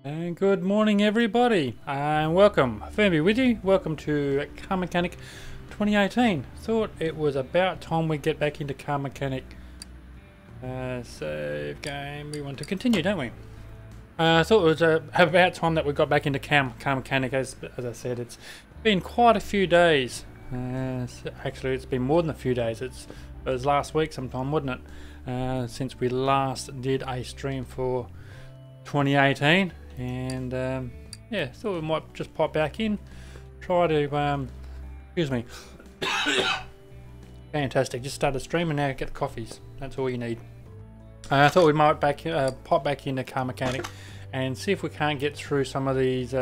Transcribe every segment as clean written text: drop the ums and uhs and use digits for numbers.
And good morning everybody, and welcome. Firmbie with you. Welcome to Car Mechanic 2018. Thought it was about time we get back into Car Mechanic. Save game. We want to continue, don't we? I thought it was about time that we got back into Car Mechanic. As I said, it's been quite a few days. Actually, it's been more than a few days. It was last week sometime, wasn't it? Since we last did a stream for 2018. And yeah, thought we might just pop back in, try to excuse me. Fantastic, just started streaming now, get the coffees, that's all you need. I thought we might pop back into Car Mechanic and see if we can't get through some of these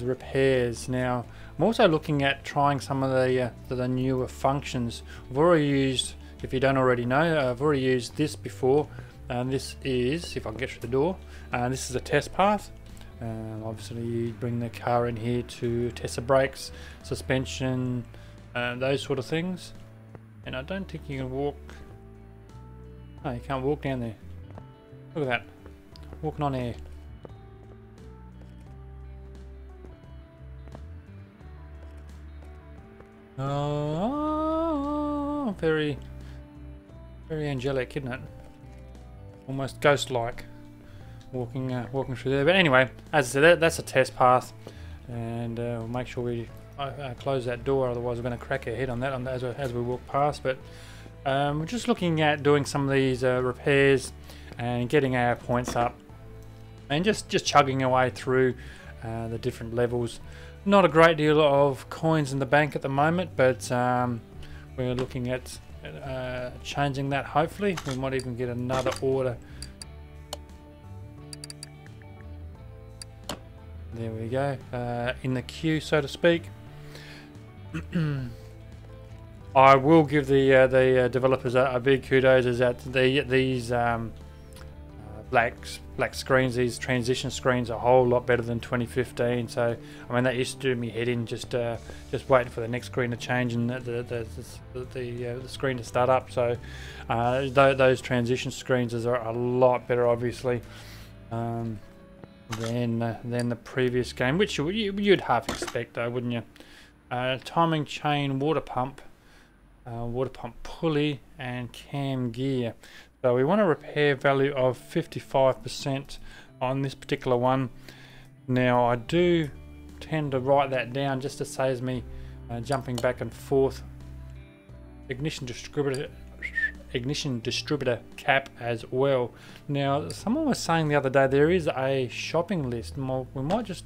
repairs. Now I'm also looking at trying some of the newer functions. I've already used, if you don't already know, I've already used this before. This is, if I can get through the door, this is a test path. Obviously you bring the car in here to test the brakes, suspension, those sort of things. And I don't think you can walk. No, you can't walk down there. Look at that, walking on air. Oh, very angelic, isn't it? Almost ghost-like, walking through there. But anyway, as I said, that's a test path, and we'll make sure we close that door. Otherwise, we're going to crack our head on that as we walk past. But we're just looking at doing some of these repairs and getting our points up, and just chugging away through the different levels. Not a great deal of coins in the bank at the moment, but we're looking at changing that. Hopefully we might even get another order. There we go, in the queue, so to speak. I will give the developers a big kudos, is that these black screens, these transition screens, are a whole lot better than 2015. So I mean, that used to do me head in, just waiting for the next screen to change and the screen to start up. So those transition screens are a lot better, obviously, than the previous game, which you'd half expect, though, wouldn't you? Timing chain, water pump pulley, and cam gear. So we want a repair value of 55% on this particular one. Now I do tend to write that down just to save me jumping back and forth. Ignition distributor cap as well. Now someone was saying the other day there is a shopping list. We might just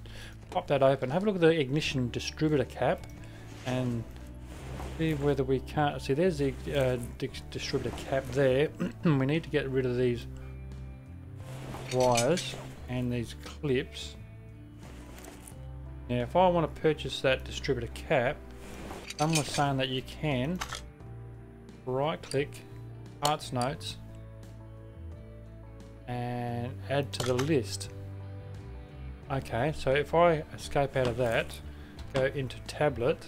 pop that open, have a look at the ignition distributor cap, and see whether we can't see. There's the distributor cap there. We need to get rid of these wires and these clips. Now if I want to purchase that distributor cap, someone was saying that you can right click, parts notes, and add to the list. Okay, so if I escape out of that, go into tablet,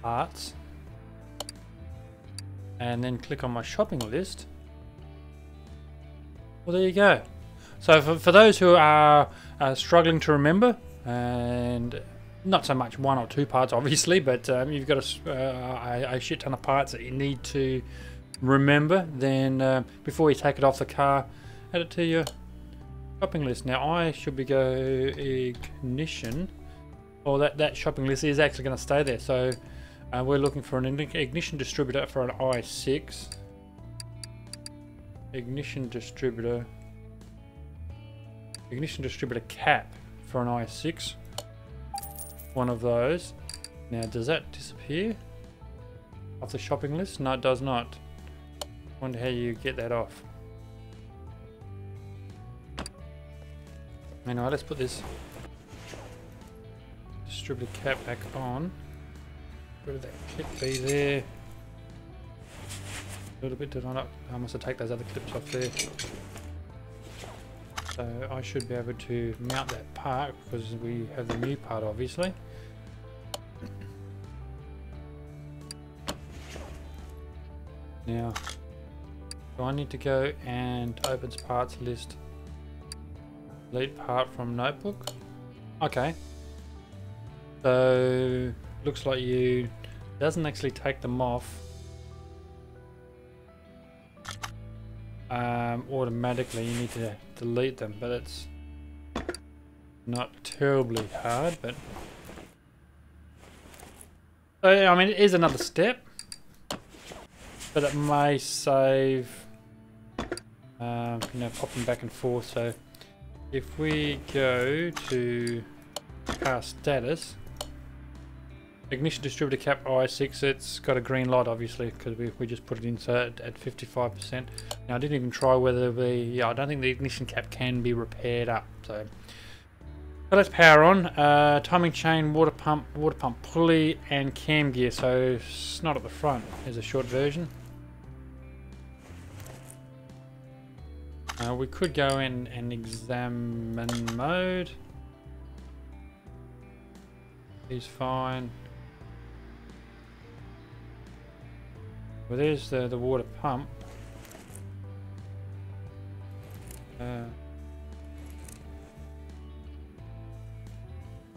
parts, and then click on my shopping list. Well, there you go. So for those who are struggling to remember, and not so much one or two parts obviously, but you've got a shit ton of parts that you need to remember, then before you take it off the car, add it to your shopping list. Now I should be go ignition, or that shopping list is actually going to stay there. So we're looking for an ignition distributor for an i6, ignition distributor cap for an i6, one of those. Now does that disappear off the shopping list? No, it does not. Wonder how you get that off. Anyway, let's put this distributor cap back on. Rid of that clip B there. A little bit, did I not? I must have taken those other clips off there. So I should be able to mount that part because we have the new part, obviously. Now So I need to go and opens parts list. Delete part from notebook. Okay. So looks like you doesn't actually take them off automatically. You need to delete them, but it's not terribly hard. But so, I mean, it is another step, but it may save you know, popping back and forth. So if we go to car status, ignition distributor cap I6, it's got a green light obviously because we just put it in, so at 55%. Now I didn't even try whether I don't think the ignition cap can be repaired up. So let's power on. Timing chain, water pump pulley, and cam gear. So it's not at the front. Here's a short version. We could go in and examine mode. He's fine. Well, there's the water pump.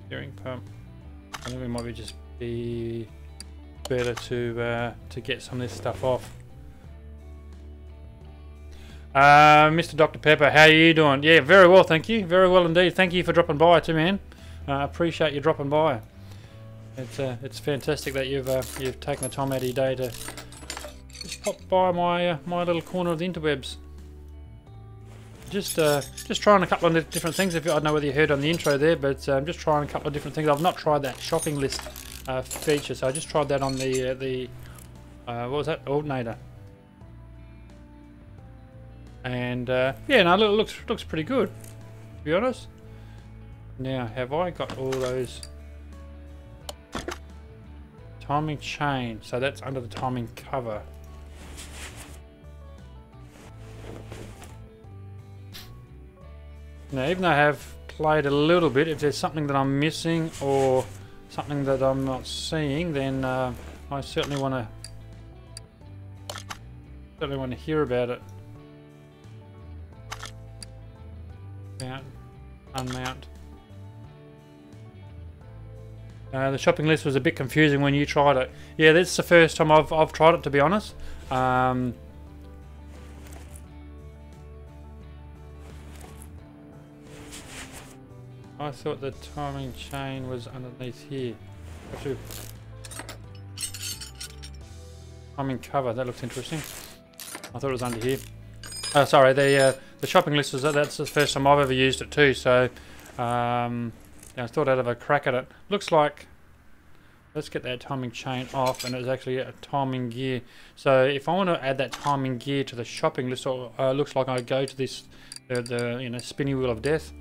Steering pump. I think it might be just be better to get some of this stuff off. Mr. Dr. Pepper, how are you doing? Yeah, very well, thank you. Very well indeed. Thank you for dropping by too, man. I appreciate you dropping by. It's fantastic that you've taken the time out of your day to just pop by my little corner of the interwebs. Just trying a couple of different things. I don't know whether you heard on the intro there, but I'm just trying a couple of different things. I've not tried that shopping list feature, so I just tried that on the what was that, alternator. And yeah, no, it looks pretty good, to be honest. Now, have I got all those timing chain? So that's under the timing cover. Now, even though I have played a little bit, if there's something that I'm missing or something that I'm not seeing, then I certainly want to hear about it. Mount, unmount. The shopping list was a bit confusing when you tried it. Yeah, that's the first time I've tried it, to be honest. I thought the timing chain was underneath here. Actually, timing cover, that looks interesting. I thought it was under here. Oh, sorry, the shopping list was that's the first time I've ever used it too. So yeah, I thought I'd have a crack at it. Looks like, let's get that timing chain off, and it's actually a timing gear. So if I want to add that timing gear to the shopping list, looks like I go to this the spinny wheel of death.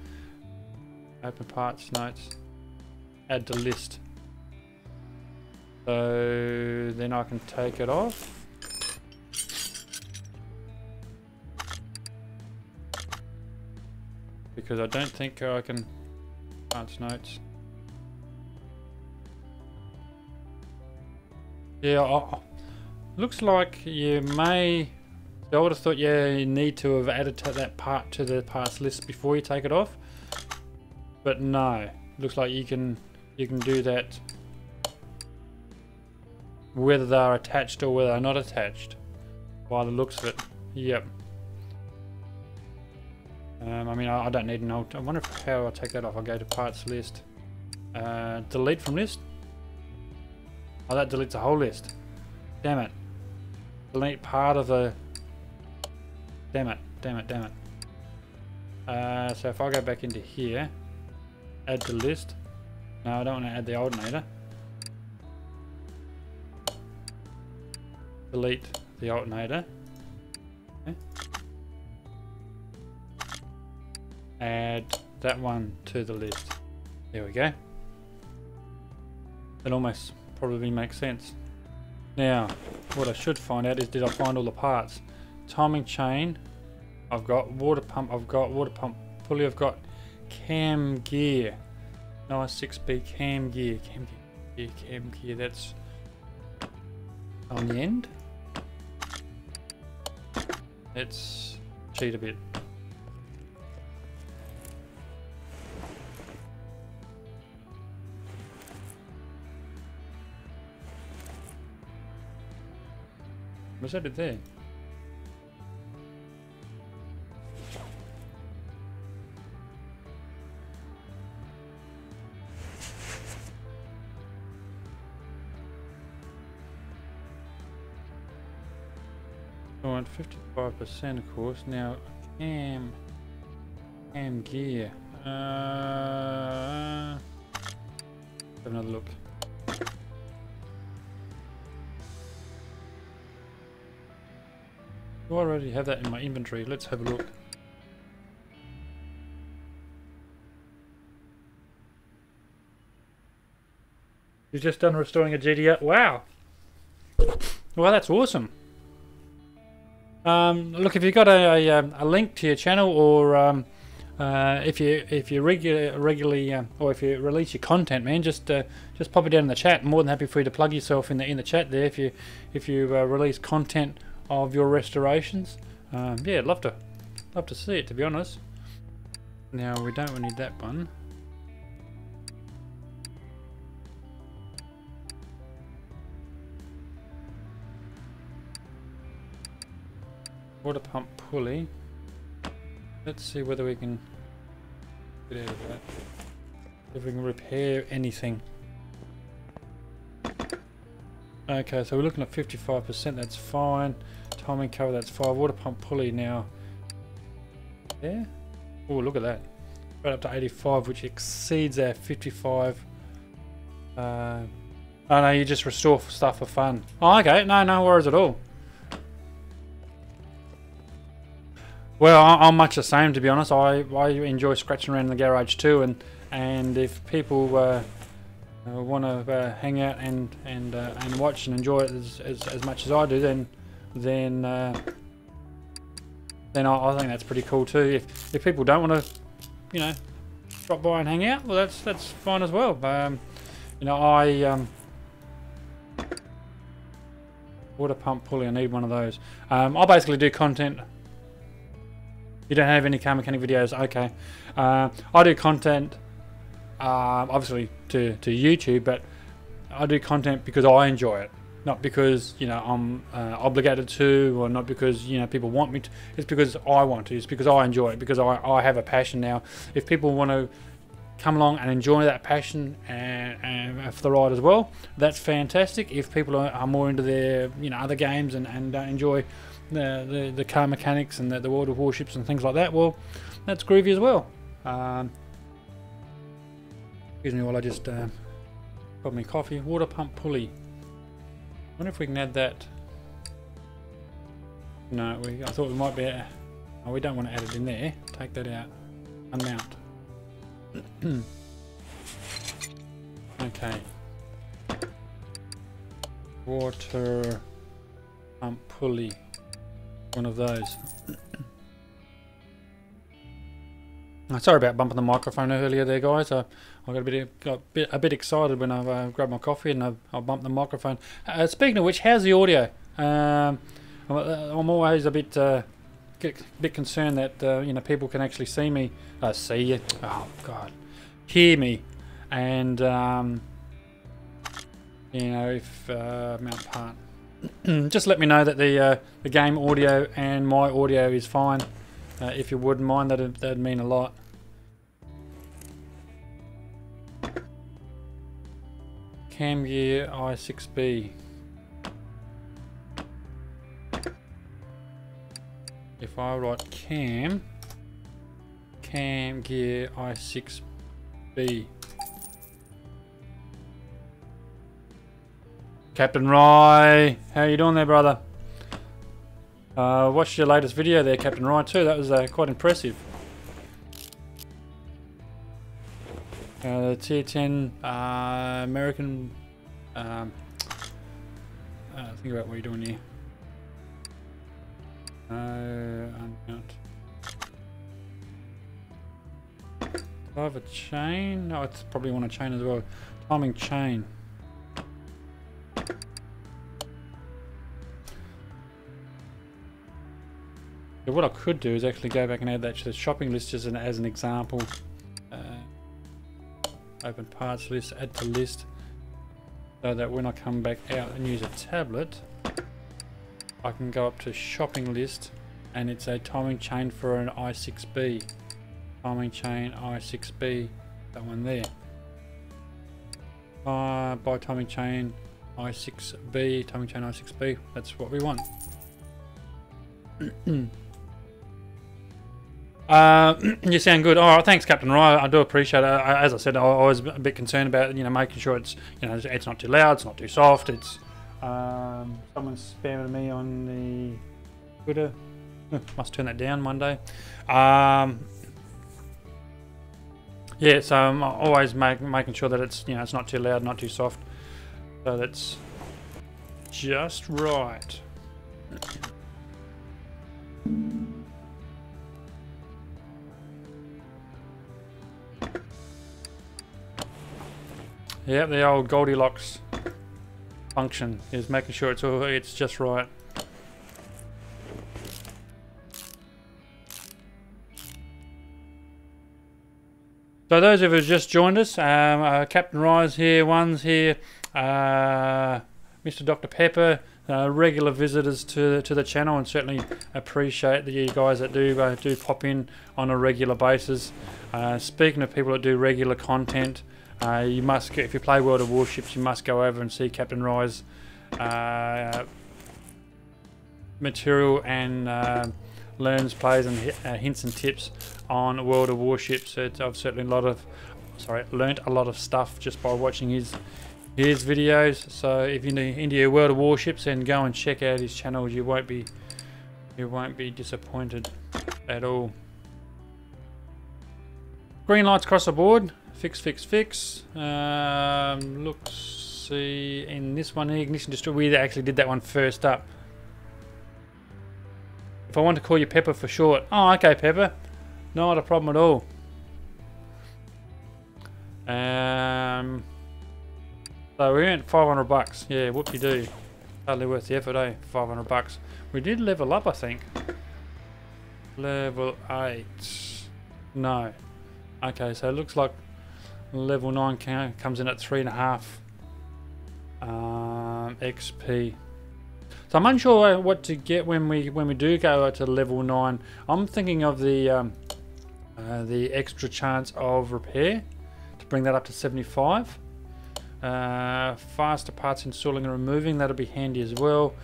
Open parts, notes, add to list. So then I can take it off. Because I don't think I can parts, notes. Yeah, looks like you may. I would have thought, yeah, you need to have added that part to the parts list before you take it off. But no, looks like you can do that whether they're attached or whether they're not attached by the looks of it. Yep. I mean, I don't need an old. I wonder how I'll take that off. I'll go to parts list, delete from list. Oh, that deletes the whole list. Damn it. Delete part of the. Damn it. So if I go back into here, add to list. No, I don't want to add the alternator. Delete the alternator. Okay. Add that one to the list. There we go. It almost probably makes sense. Now, what I should find out is, did I find all the parts? Timing chain, I've got water pump, pulley, I've got cam gear. Nice 6B cam gear, cam gear, that's on the end. Let's cheat a bit. What's that there? I want 55% of course. Now cam gear. Have another look. Do I already have that in my inventory? Let's have a look. You've just done restoring a GDR. Wow. Well, that's awesome. Look, if you've got a link to your channel, or if you regularly or if you release your content, man, just pop it down in the chat. I'm more than happy for you to plug yourself in the chat there if you release content of your restorations. Yeah, I'd love to see it, to be honest. Now we don't need that one. Water pump pulley. Let's see whether we can get out of that. If we can repair anything. Okay, so we're looking at 55%, that's fine. Timing cover, that's fine. Water pump pulley now. Yeah? Oh, look at that. Right up to 85, which exceeds our 55. Oh no, you just restore stuff for fun. Oh, okay, no worries at all. Well, I'm much the same, to be honest. I enjoy scratching around in the garage too, and if people want to hang out and watch and enjoy it as much as I do, then I think that's pretty cool too. If people don't want to, you know, drop by and hang out, well, that's fine as well. You know, water pump pulley, I need one of those. I basically do content. You don't have any car mechanic videos? Okay. I do content, obviously to YouTube, but I do content because I enjoy it, not because, you know, I'm obligated to, or not because, you know, people want me to. It's because I want to. It's because I enjoy it, because I have a passion now. If people want to come along and enjoy that passion and for the ride as well, that's fantastic. If people are more into their, you know, other games and enjoy the car mechanics and the world of warships and things like that, well, that's groovy as well. Excuse me while I just got me coffee. Water pump pulley. I wonder if we can add that. No, I thought we might be. Oh, we don't want to add it in there. Take that out. Unmount. Okay. Water pump pulley. One of those. Sorry about bumping the microphone earlier there, guys. I got a bit excited when I grabbed my coffee and I bumped the microphone. Speaking of which, how's the audio? I'm always a bit concerned that you know, people can actually see me, see you. Oh God, hear me, and you know, if mount part. Just let me know that the game audio and my audio is fine. If you wouldn't mind, that'd mean a lot. Cam gear i6B. If I write cam gear i6B. Captain Rye, how you doing there, brother? Watched your latest video there, Captain Rye, too. That was quite impressive. The tier 10 American. Think about what you're doing here. Unmount. Do I have a chain? No, it's probably want a chain as well. Timing chain. what I could do is actually go back and add that to the shopping list just as an example. Open parts list, add to list, so that when I come back out and use a tablet, I can go up to shopping list, and it's a timing chain for an i6B. Timing chain i6B, that one there. By timing chain i6B, timing chain i6B, that's what we want. You sound good. All right, thanks, Captain Rye. I do appreciate it. As I said, I was a bit concerned about, you know, making sure it's, you know, it's not too loud, it's not too soft. It's someone's spamming me on the Twitter. Must turn that down one day. Yeah, so I'm always making sure that it's, you know, it's not too loud, not too soft, so that's just right. Yep, the old Goldilocks function is making sure it's just right. So those of you who just joined us, Captain Rye's here, One's here, Mr. Dr. Pepper, regular visitors to the channel, and certainly appreciate the guys that do pop in on a regular basis. Speaking of people that do regular content, you must, if you play World of Warships, you must go over and see Captain Rye's material and learns, plays, and hints and tips on World of Warships. I've certainly learnt a lot of stuff just by watching his videos. So if you're into your World of Warships, then go and check out his channel. You won't be disappointed at all. Green lights across the board. Fix. Look, see in this one here, ignition destroy. We actually did that one first up. If I want to call you Pepper for short. Oh, okay, Pepper. Not a problem at all. So we earned 500 bucks. Yeah, whoop-de-doo. Totally worth the effort, eh? 500 bucks. We did level up, I think. Level 8. No. Okay, so it looks like level 9 comes in at 3.5 XP. So I'm unsure what to get when we do go to level 9. I'm thinking of the extra chance of repair to bring that up to 75. Faster parts installing and removing, that'll be handy as well.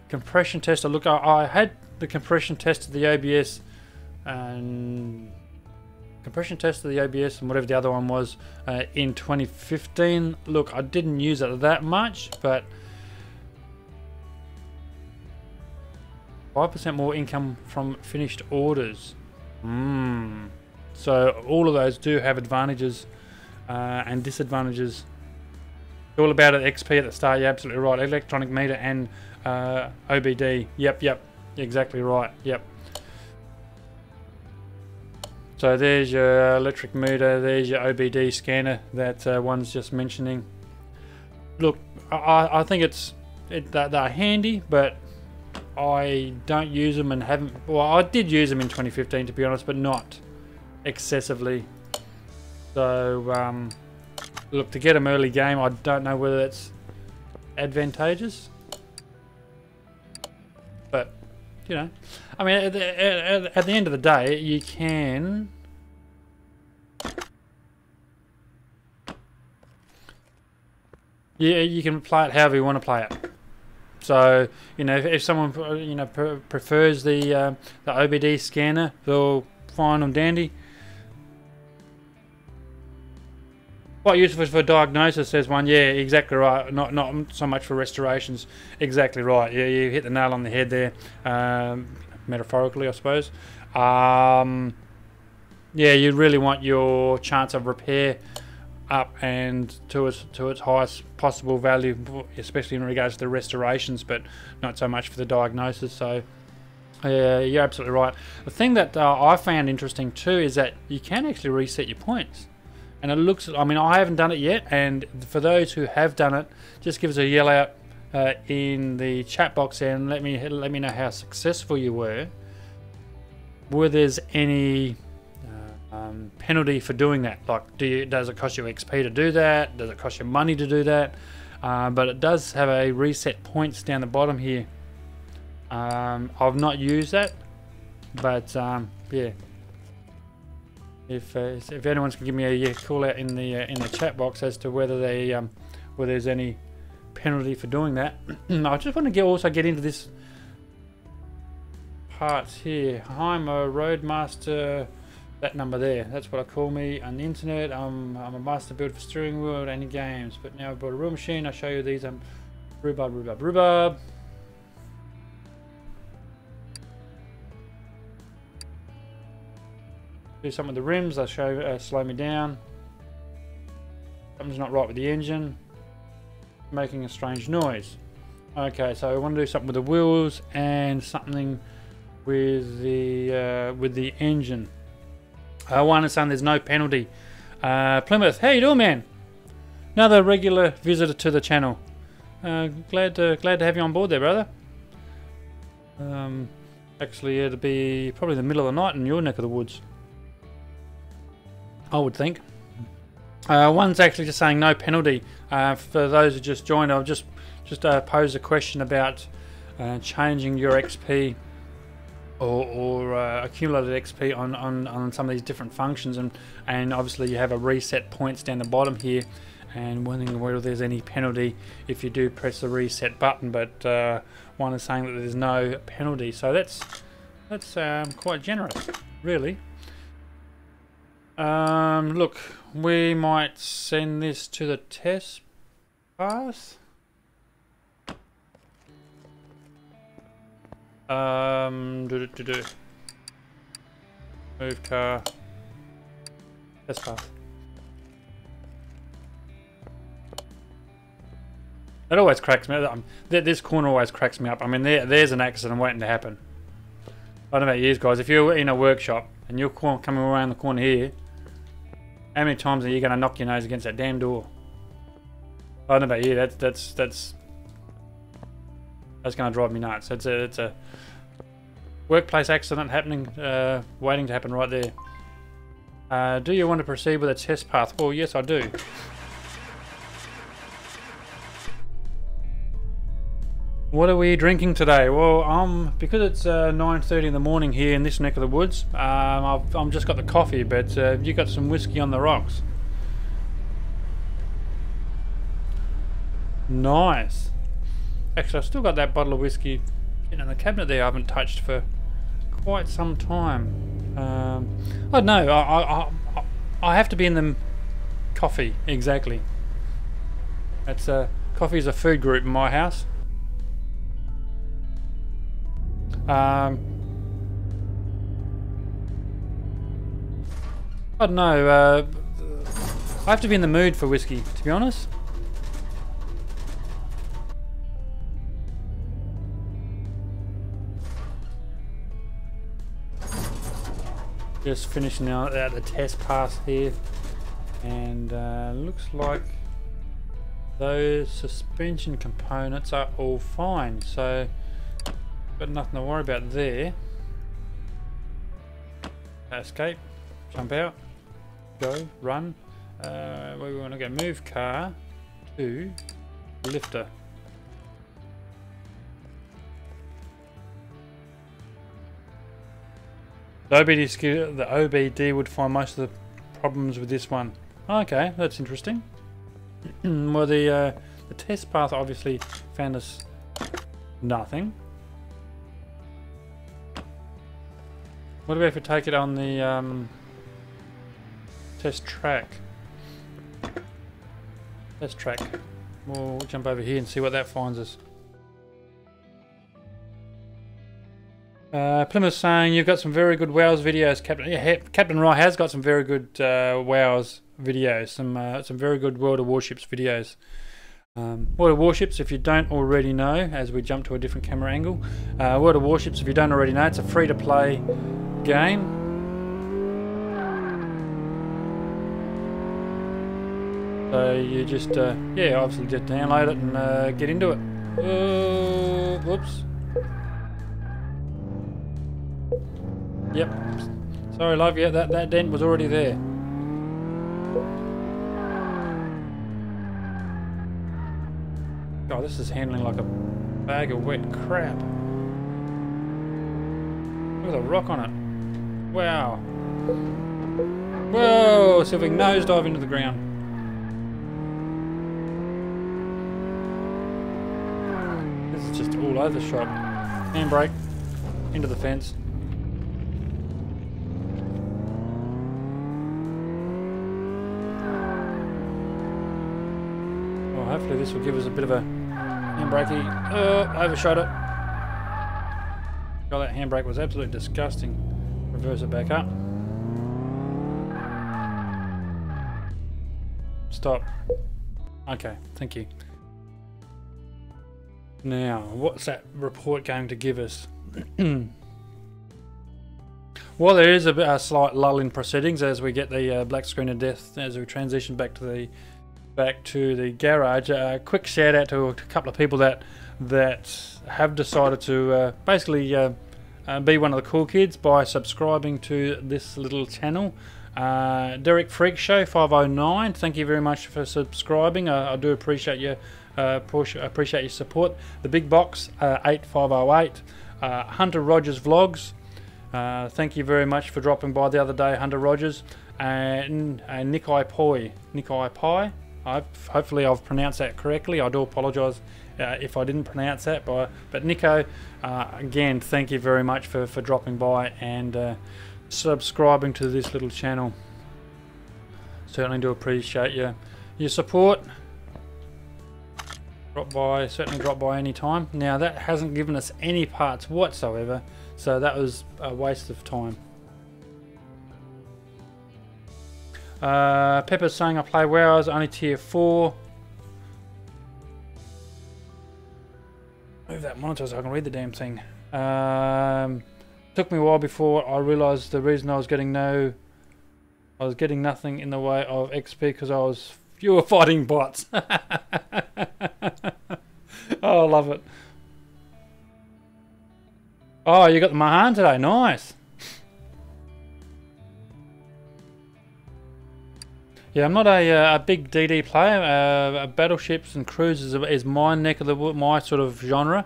Compression tester. Look, I had the compression test of the OBS and whatever the other one was in 2015. Look, I didn't use it that much, but 5% more income from finished orders. So all of those do have advantages and disadvantages. It's all about it, XP at the start. You're absolutely right. Electronic meter and OBD. Yep, exactly right. Yep. So there's your electric meter, there's your OBD scanner that one's just mentioning. Look, I think they're handy, but I don't use them and haven't. Well, I did use them in 2015 to be honest, but not excessively. So look, to get them early game, I don't know whether that's advantageous, but you know, I mean, at the end of the day, you can you can play it however you want to play it. So you know, if someone prefers the OBD scanner, they'll fine and dandy. Quite useful for diagnosis, says one. Yeah, exactly right. Not so much for restorations. Exactly right. Yeah, you hit the nail on the head there. Metaphorically, I suppose. Yeah, you really want your chance of repair up and to its highest possible value, especially in regards to the restorations, but not so much for the diagnosis. So yeah, you're absolutely right. The thing that I found interesting too is that you can actually reset your points. And it looks, I mean, I haven't done it yet, and for those who have done it, just give us a yell out in the chat box and let me know how successful you were. whether there's any penalty for doing that. Like, does it cost you XP to do that? Does it cost you money to do that? But it does have a reset points down the bottom here. I've not used that, but yeah. If anyone's can give me a call out in the chat box as to whether they whether there's any penalty for doing that. I just want to also get into this part here. I'm a roadmaster. That number there, that's what I call me on the internet. I'm a master builder for steering wheel and any games, but now I've bought a real machine. I show you these. Rhubarb. Do something with the rims. I'll show slow me down. Something's not right with the engine, making a strange noise. Okay, so I want to do something with the wheels and something with the engine. I want to say there's no penalty. Plymouth, how you doing, man? Another regular visitor to the channel. Glad to have you on board there, brother. Actually, it'll be probably the middle of the night in your neck of the woods, I would think. One's actually just saying no penalty. For those who just joined, I've just posed a question about changing your XP or accumulated XP on some of these different functions, and obviously you have a reset points down the bottom here, and wondering whether there's any penalty if you do press the reset button. But one is saying that there's no penalty, so that's quite generous, really. Look, we might send this to the test pass. Move car. Test path. That always cracks me up. This corner always cracks me up. I mean, there's an accident waiting to happen. I don't know about you guys. If you're in a workshop and you're coming around the corner here, how many times are you going to knock your nose against that damn door? I don't know about you. That's going to drive me nuts. It's a workplace accident happening, waiting to happen right there. Do you want to proceed with a test path? Well, yes, I do. What are we drinking today? Well, because it's 9:30 in the morning here in this neck of the woods, I've just got the coffee, but you got some whiskey on the rocks. Nice. Actually, I've still got that bottle of whiskey in the cabinet there. I haven't touched for quite some time. I don't know. I have to be in the coffee, exactly. That's coffee is a food group in my house. I don't know. I have to be in the mood for whiskey, to be honest. Just finishing out the test pass here, and looks like those suspension components are all fine, so got nothing to worry about there. Escape, jump out, go, run. Where we want to go? Move car to lifter. The OBD would find most of the problems with this one. Okay, that's interesting. Well, the test path obviously found us nothing. What about if we take it on the test track? Test track. We'll jump over here and see what that finds us. Plymouth saying you've got some very good WoWs videos, Captain. Yeah, Captain Rye has got some very good WoWs videos, some very good World of Warships videos. World of Warships, if you don't already know, as we jump to a different camera angle, World of Warships, if you don't already know, it's a free-to-play game. So you just, yeah, obviously just download it and get into it. Whoops. Yep. Sorry, love. Yeah, that dent was already there. God, this is handling like a bag of wet crap. Look at the rock on it. Wow. Whoa! See if we can nosedive into the ground. This is just all over the shop. Handbrake. Into the fence. Well, hopefully this will give us a bit of a handbrakey. Overshot it. God, that handbrake was absolutely disgusting. Reverse it back up. Stop. Okay, thank you. Now, what's that report going to give us? Well, there is a slight lull in proceedings as we get the black screen of death as we transition back to the garage. A quick shout out to a couple of people that have decided to basically be one of the cool kids by subscribing to this little channel. Deak Freak Show 509. Thank you very much for subscribing. I do appreciate your appreciate your support. The Big Box 8508. Hunter Rodgers Vlogs. Thank you very much for dropping by the other day, Hunter Rodgers. And Niko Pie. Hopefully I've pronounced that correctly. I do apologise if I didn't pronounce that. But Niko, again, thank you very much for dropping by and subscribing to this little channel. Certainly do appreciate your support. Certainly drop by any time. Now that hasn't given us any parts whatsoever, so that was a waste of time. Pepper's saying I play WoW, only tier 4. Move that monitor so I can read the damn thing. Took me a while before I realised the reason I was getting nothing in the way of XP because you were fighting bots. Oh, I love it. Oh, you got the Mahan today. Nice. Yeah, I'm not a big DD player. Battleships and cruisers is my neck of the wood, my sort of genre.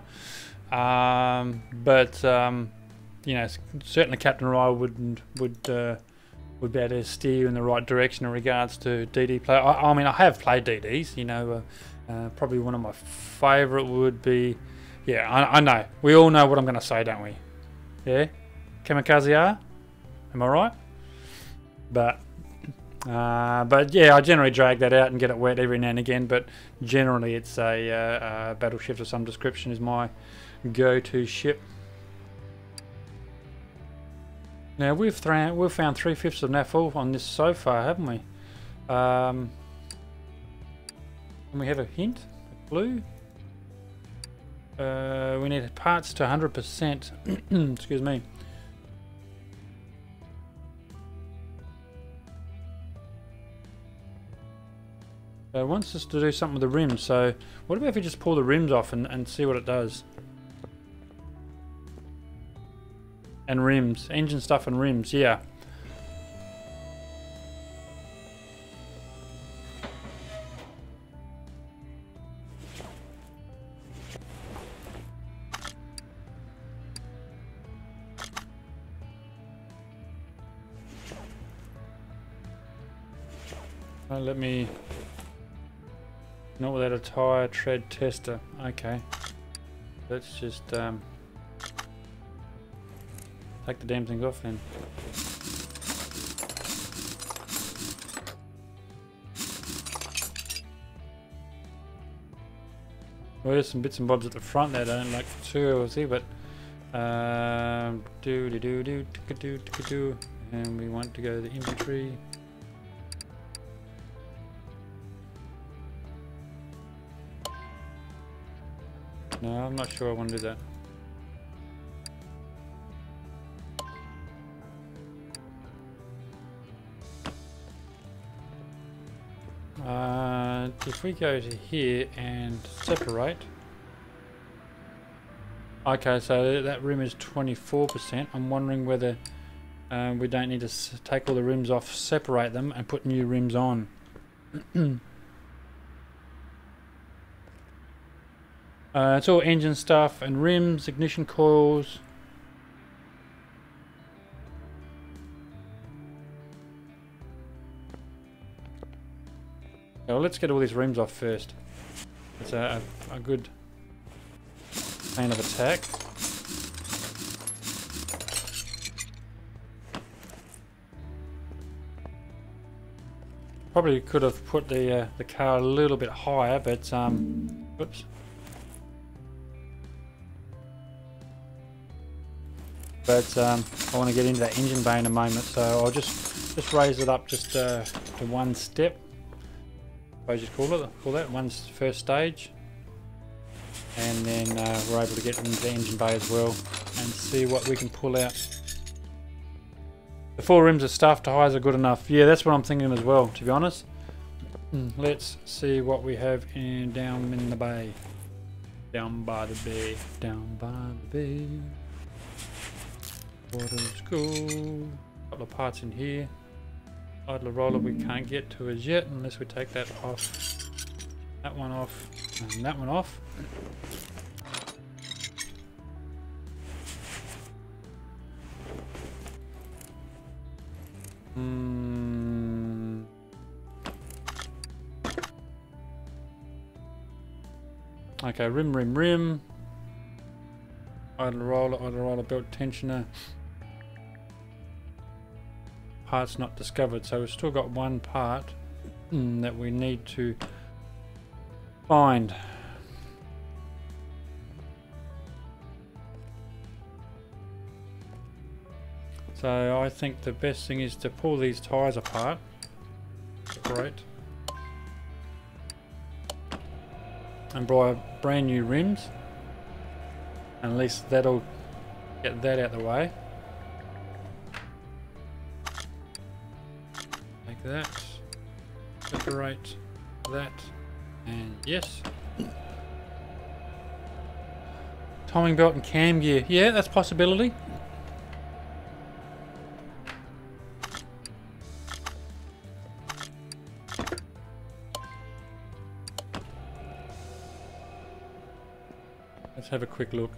But you know, certainly Captain Rye would be able to steer you in the right direction in regards to DD play. I mean, I have played DDs. You know, probably one of my favourite would be. Yeah, I know. We all know what I'm going to say, don't we? Yeah, Kamikaze R. Am I right? But yeah, I generally drag that out and get it wet every now and again. But generally, it's a battleship of some description is my go-to ship. Now we've found 3/5 of NAFL on this so far, haven't we? And we have a hint, a clue. We need parts to 100%. Excuse me. It wants us to do something with the rims. So what about if we just pull the rims off and see what it does? And rims, engine stuff and rims, yeah. Let me, not without a tyre tread tester. Okay, let's just take the damn thing off then. Well, there's some bits and bobs at the front that I don't like too, see, but and we want to go to the inventory. No, I'm not sure I want to do that. If we go to here and separate. Okay, so that rim is 24%. I'm wondering whether We don't need to take all the rims off, separate them, and put new rims on. It's all engine stuff and rims, ignition coils. Well, let's get all these rims off first. It's a good plan of attack. Probably could have put the car a little bit higher, but whoops. But I want to get into that engine bay in a moment, so I'll just raise it up just to one step. I suppose you'd call that one's first stage, and then we're able to get into the engine bay as well and see what we can pull out. The 4 rims of stuff, tyres are good enough. Yeah, that's what I'm thinking as well, to be honest. Let's see what we have down in the bay. Down by the bay. Down by the bay. Water's cool. Couple of parts in here. Idler roller we can't get to as yet unless we take that off. That one off. And that one off. Okay, rim. Idler roller, belt tensioner. Parts not discovered, so we've still got one part that we need to find. So I think the best thing is to pull these tyres apart, separate, and buy brand new rims. At least that'll get that out of the way. Take that, separate that, and yes. Timing belt and cam gear. Yeah, that's a possibility. Let's have a quick look.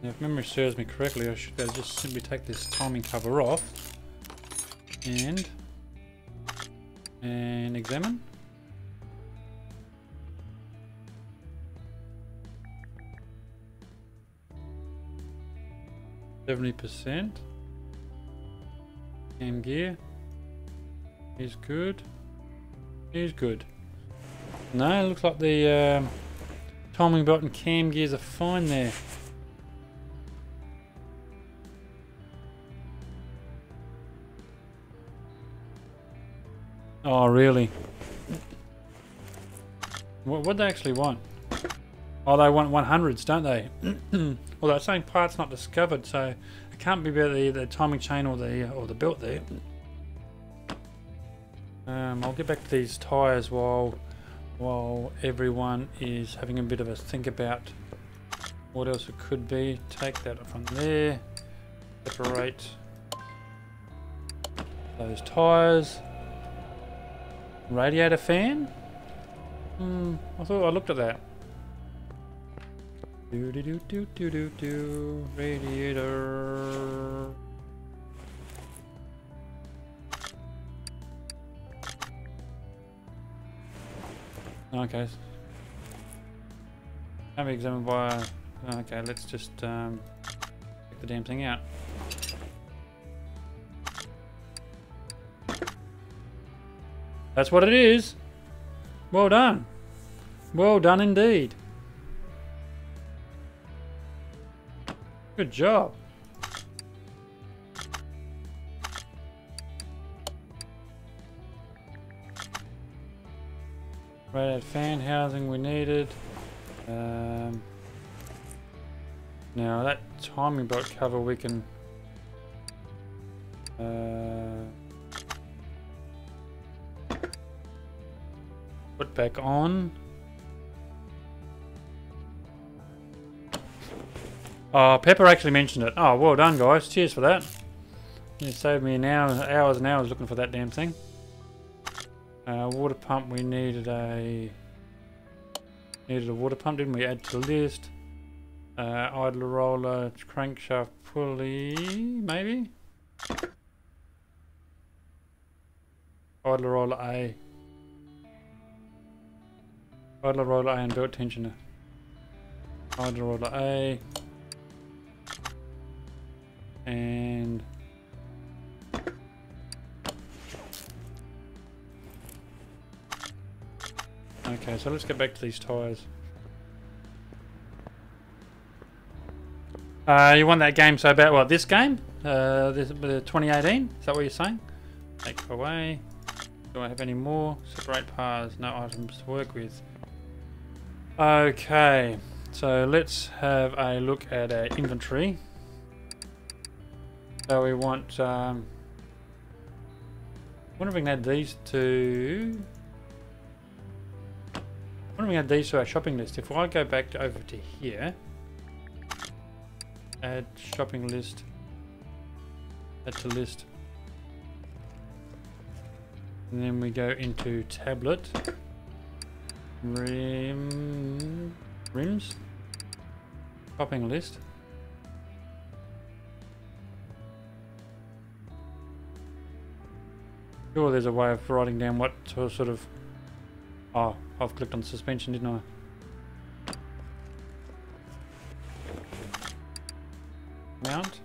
Now, if memory serves me correctly, I should be able to just simply take this timing cover off and examine. %. Cam gear is good. Is good. No, it looks like the timing belt and cam gears are fine there. Oh, really? What do they actually want? Oh, they want 100s, don't they? Well, they're saying parts not discovered, so it can't be about the timing chain or the belt there. I'll get back to these tyres while everyone is having a bit of a think about what else it could be. Take that from there. Separate those tyres. Radiator fan? I thought I looked at that. Radiator. Okay. Can be examined by. Okay, let's just check the damn thing out. That's what it is. Well done. Well done indeed. Good job. Radiator fan housing we needed. Now that timing belt cover we can put back on. Oh, Pepper actually mentioned it. Oh, well done, guys. Cheers for that. You saved me an hour, hours and hours looking for that damn thing. Water pump. We needed a water pump, didn't we? Add to the list. Idler roller, crankshaft pulley, maybe. Idler roller A. Idler roller A and belt tensioner. Idler roller A. And okay, so let's get back to these tyres. You won that game, so about what, this game? This 2018? Is that what you're saying? Take away. Do I have any more? Separate paths, no items to work with. Okay, so let's have a look at our inventory. So we want, I wonder if we can add these to, our shopping list. If I go back over to here, add shopping list, add to list, and then we go into tablet, rims, shopping list. Sure, there's a way of writing down what sort of... Oh, I've clicked on suspension, didn't I? Mount.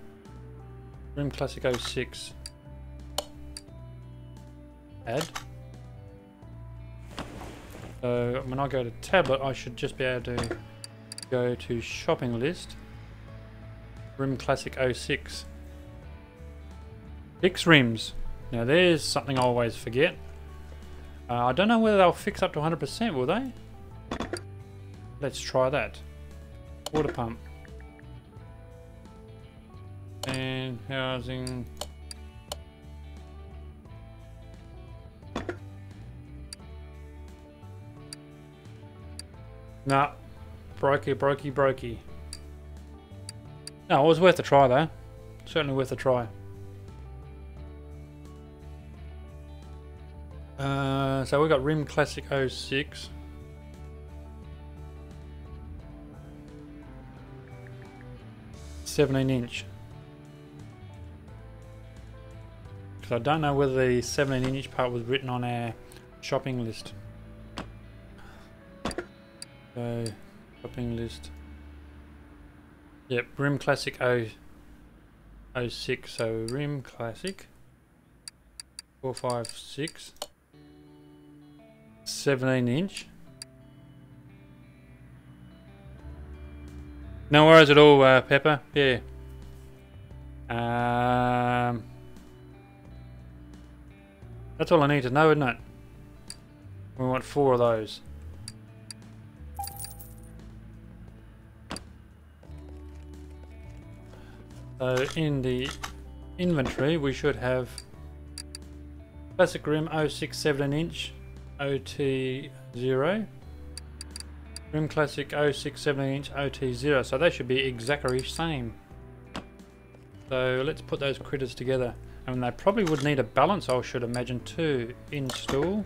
Rim Classic 06. Add. So when I go to tablet, I should just be able to go to shopping list. Rim Classic 06. 6 rims. Now there's something I always forget. I don't know whether they'll fix up to 100%, will they? Let's try that. Water pump. And housing. Nah. Brokey. No, it was worth a try though. Certainly worth a try. So we've got Rim Classic 06. (17" because I don't know whether the 17" part was written on our shopping list. So shopping list. Yep, Rim Classic 06. So Rim Classic 456. 17". No worries at all, Pepper. Yeah. That's all I need to know, isn't it? We want 4 of those. So in the inventory, we should have Classic Rim 06 17" OT0. Rim Classic 06 17" OT0. So they should be exactly the same. So let's put those critters together. And they probably would need a balance, I should imagine, too. Install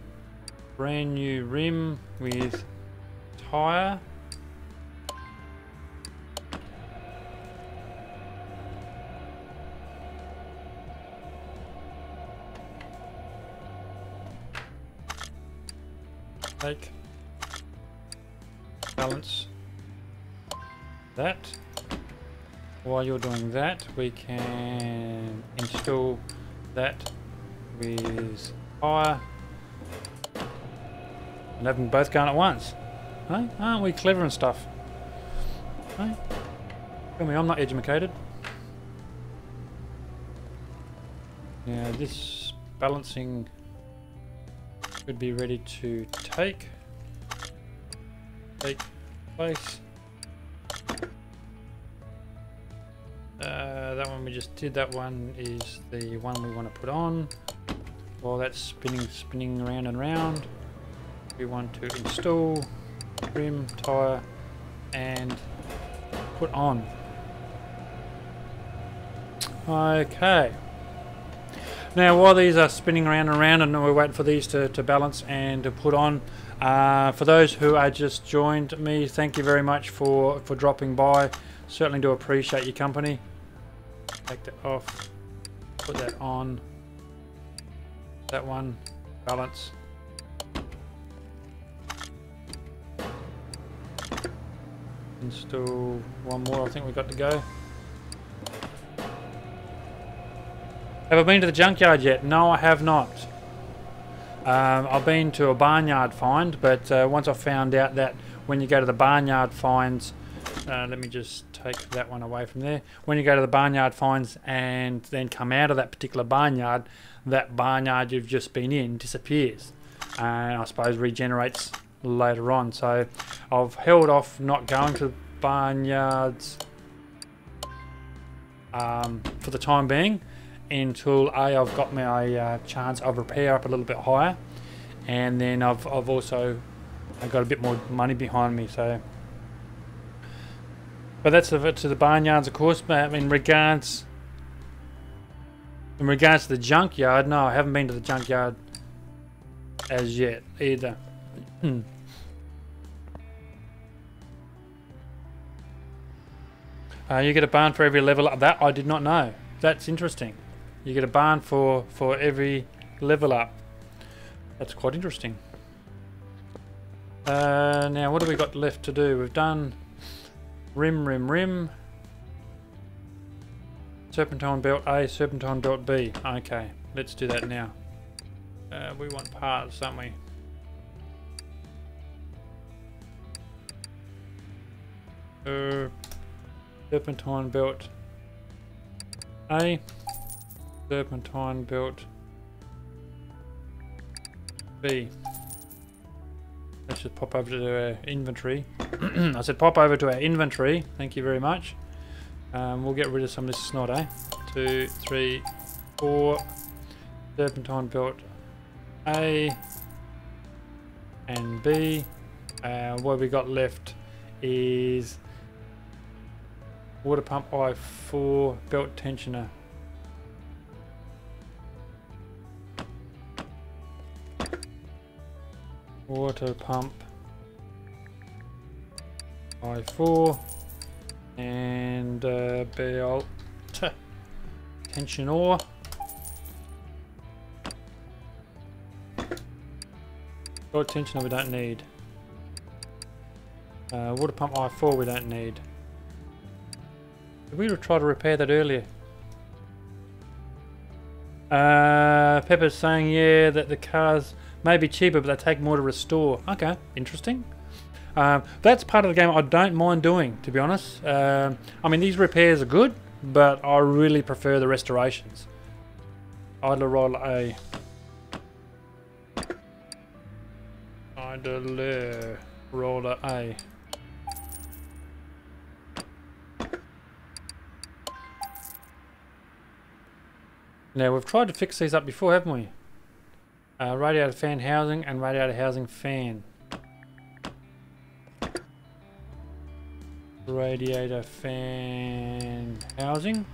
brand new rim with tyre. Take, balance that. While you're doing that, we can install that with fire and have them both going at once. Hey? Aren't we clever and stuff? Hey? Tell me I'm not educated. Now this balancing should be ready to take place. That one we just did. That one is the one we want to put on. While that's spinning round and round, we want to install rim, tyre, and put on. Okay. Now while these are spinning around and around and we're waiting for these to balance and to put on, for those who are just joined me, thank you very much for dropping by. Certainly do appreciate your company. Take that off, put that on, that one, balance. Install one more, I think we've got to go. Have I been to the junkyard yet? No, I have not. I've been to a barnyard find, but once I found out that when you go to the barnyard finds, let me just take that one away from there. When you go to the barnyard finds and then come out of that particular barnyard, that barnyard you've just been in disappears, and I suppose regenerates later on. So I've held off not going to barnyards for the time being, until I've got my chance of repair up a little bit higher, and then I've got a bit more money behind me. So, but that's to the barnyards, of course. But in regards to the junkyard, no, I haven't been to the junkyard as yet either. You get a barn for every level up. That I did not know. That's interesting. You get a barn for every level up. That's quite interesting. Now what do we got left to do? We've done rim, serpentine belt A, serpentine belt B. Okay, let's do that now. We want parts, don't we? Serpentine belt A, serpentine belt B. Let's just pop over to our inventory. I said pop over to our inventory. Thank you very much. We'll get rid of some of this snot, eh? 2, 3, 4. Serpentine belt A and B. What we got left is water pump I4 belt tensioner. Water pump I4 and belt tensioner. Belt tensioner we don't need. Water pump I4 we don't need. Did we try to repair that earlier? Pepper's saying, yeah, that the cars may be cheaper, but they take more to restore. Okay, interesting. That's part of the game I don't mind doing, to be honest. I mean, these repairs are good, but I really prefer the restorations. Idler roller A. Idler roller A. Now, we've tried to fix these up before, haven't we? Radiator fan housing and radiator housing fan. Radiator fan housing. It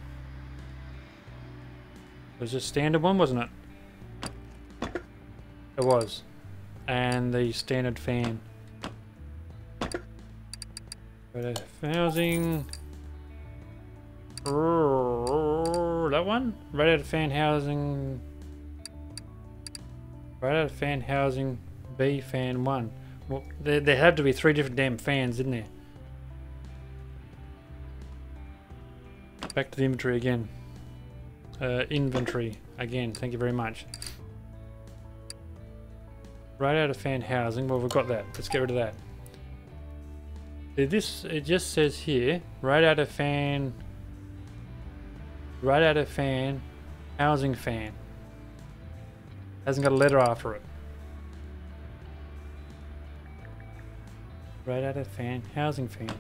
was just standard one, wasn't it? It was. And the standard fan. Radiator housing. That one? Radiator fan housing. Radiator fan housing B fan 1. Well, there had to be 3 different damn fans, didn't there? Back to the inventory again. Inventory again. Thank you very much. Radiator fan housing. Well, we've got that. Let's get rid of that. It just says here radiator fan housing fan. Hasn't got a letter after it. Radiator fan housing fan.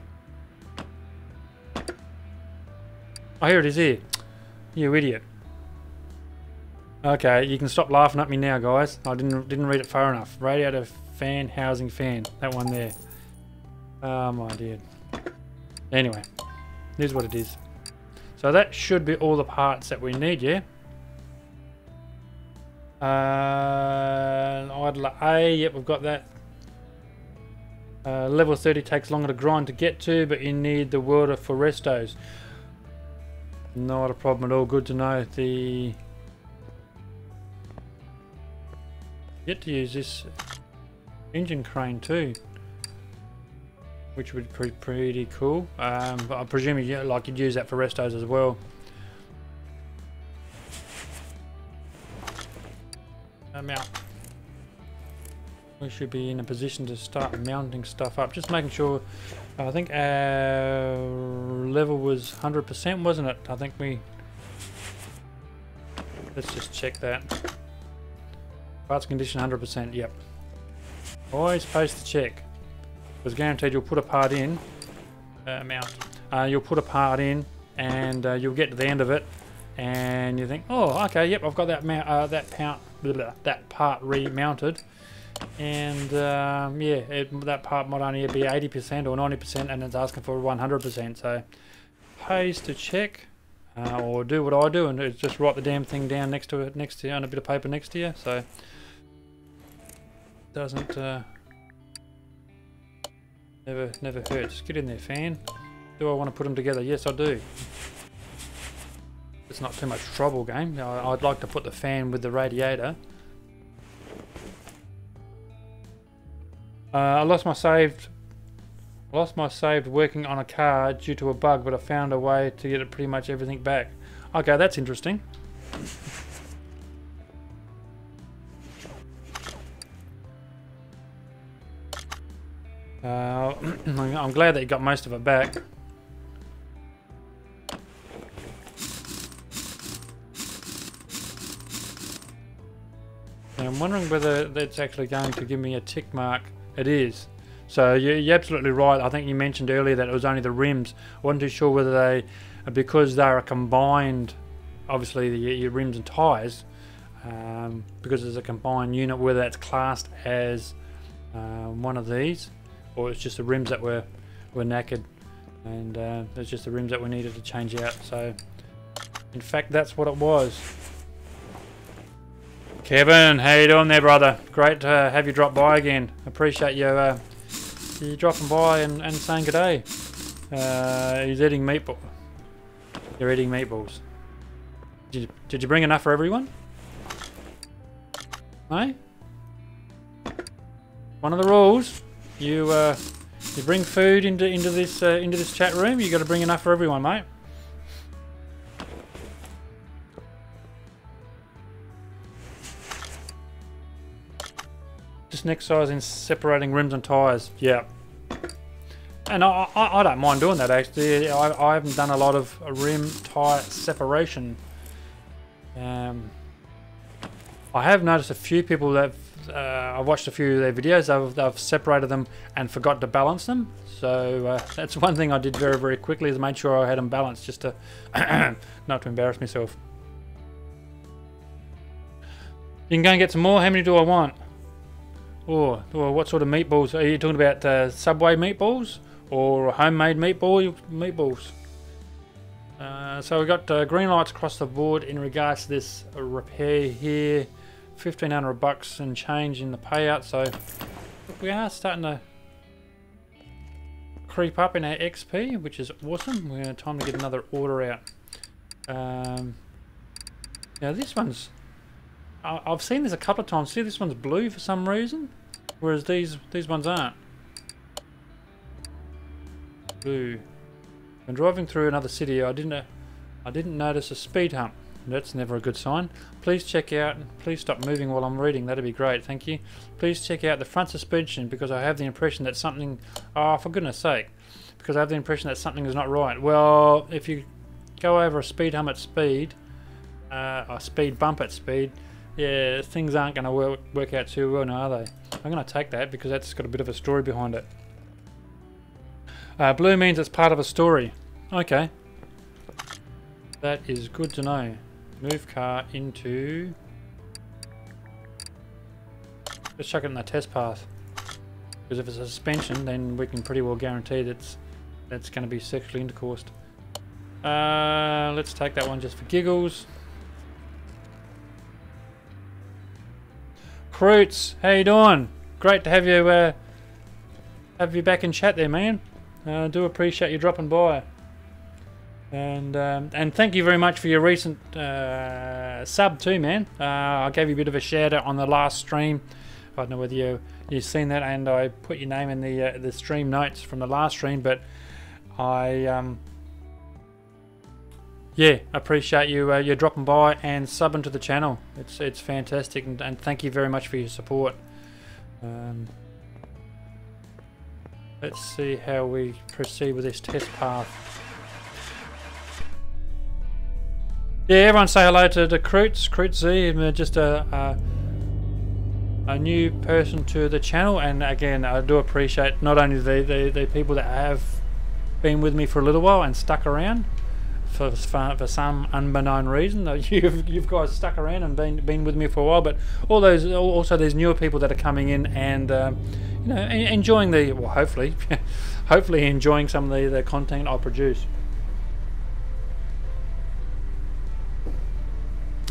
Oh, here it is here. You idiot. Okay, you can stop laughing at me now, guys. I didn't read it far enough. Radiator fan, housing fan. That one there. Oh my dear. Anyway, here's what it is. So that should be all the parts that we need, yeah? Idler A, yep, we've got that. Level 30 takes longer to grind to get to, but you need the welder for restos. Not a problem at all. Good to know. Get to use this engine crane too, which would be pretty cool. But I presume you'd use that for restos as well. Mount. We should be in a position to start mounting stuff up. Just making sure. I think our level was 100%, wasn't it? I think we. Let's just check that. Parts condition 100%. Yep. Always post the check. Because guaranteed you'll put a part in. You'll put a part in, and you'll get to the end of it, and you think, oh, okay, yep, I've got that part remounted. And yeah, that part might only be 80% or 90%, and it's asking for 100%. So pays to check, or do what I do, and it's just write the damn thing down next to it, on a bit of paper next to you. So doesn't never hurts. Get in there, fan. Do I want to put them together? Yes, I do. It's not too much trouble, game. I'd like to put the fan with the radiator. I lost my saved working on a car due to a bug, but I found a way to get it pretty much everything back. Okay, that's interesting. I'm glad that you got most of it back. I'm wondering whether that's actually going to give me a tick mark. It is. So you're absolutely right. I think you mentioned earlier that it was only the rims. I wasn't too sure whether they, because they are combined, obviously your rims and tyres, because it's a combined unit, whether that's classed as one of these, or it's just the rims that were knackered, and it's just the rims that we needed to change out. So in fact, that's what it was. Kevin, how you doing there, brother? Great to have you drop by again. Appreciate you dropping by and saying good day. He's eating meatball. You're eating meatballs. Did you bring enough for everyone? No? One of the rules. You bring food into this chat room. You got to bring enough for everyone, mate. Just next size in separating rims and tyres. Yeah. And I don't mind doing that actually. I haven't done a lot of rim tyre separation. I have noticed a few people that I've watched a few of their videos. They've separated them and forgot to balance them. So that's one thing I did very, very quickly, is made sure I had them balanced, just to not to embarrass myself. You can go and get some more. How many do I want? Or what sort of meatballs? Are you talking about Subway meatballs or homemade meatballs? So we've got green lights across the board in regards to this repair here. $1,500 and change in the payout. So we are starting to creep up in our XP, which is awesome. We're time to get another order out. Now this one's, I've seen this a couple of times. See, this one's blue for some reason, whereas these ones aren't. Blue. When driving through another city, I didn't notice a speed hump. That's never a good sign. Please check out. Please stop moving while I'm reading. That'd be great. Thank you. Please check out the front suspension, because I have the impression that something. Oh, for goodness sake! Because I have the impression that something is not right. Well, if you go over a speed hump at speed, a speed bump at speed. Yeah, things aren't going to work out too well now, are they? I'm going to take that because that's got a bit of a story behind it. Blue means it's part of a story. Okay. That is good to know. Move car into... Let's chuck it in the test path. Because if it's a suspension, then we can pretty well guarantee that's going to be sexually intercoursed. Let's take that one just for giggles. Croots, how you doing? Great to have you back in chat there, man. I do appreciate you dropping by. And thank you very much for your recent sub too, man. I gave you a bit of a shout out on the last stream. I don't know whether you've seen that, and I put your name in the stream notes from the last stream, but I yeah, appreciate you dropping by and subbing to the channel. It's fantastic, and thank you very much for your support. Let's see how we proceed with this test path. Yeah, everyone say hello to Croots Z, just a new person to the channel, and again, I do appreciate not only the people that have been with me for a little while and stuck around for some unbeknown reason. You've guys stuck around and been with me for a while, but also these newer people that are coming in and you know, enjoying hopefully enjoying some of the content I produce.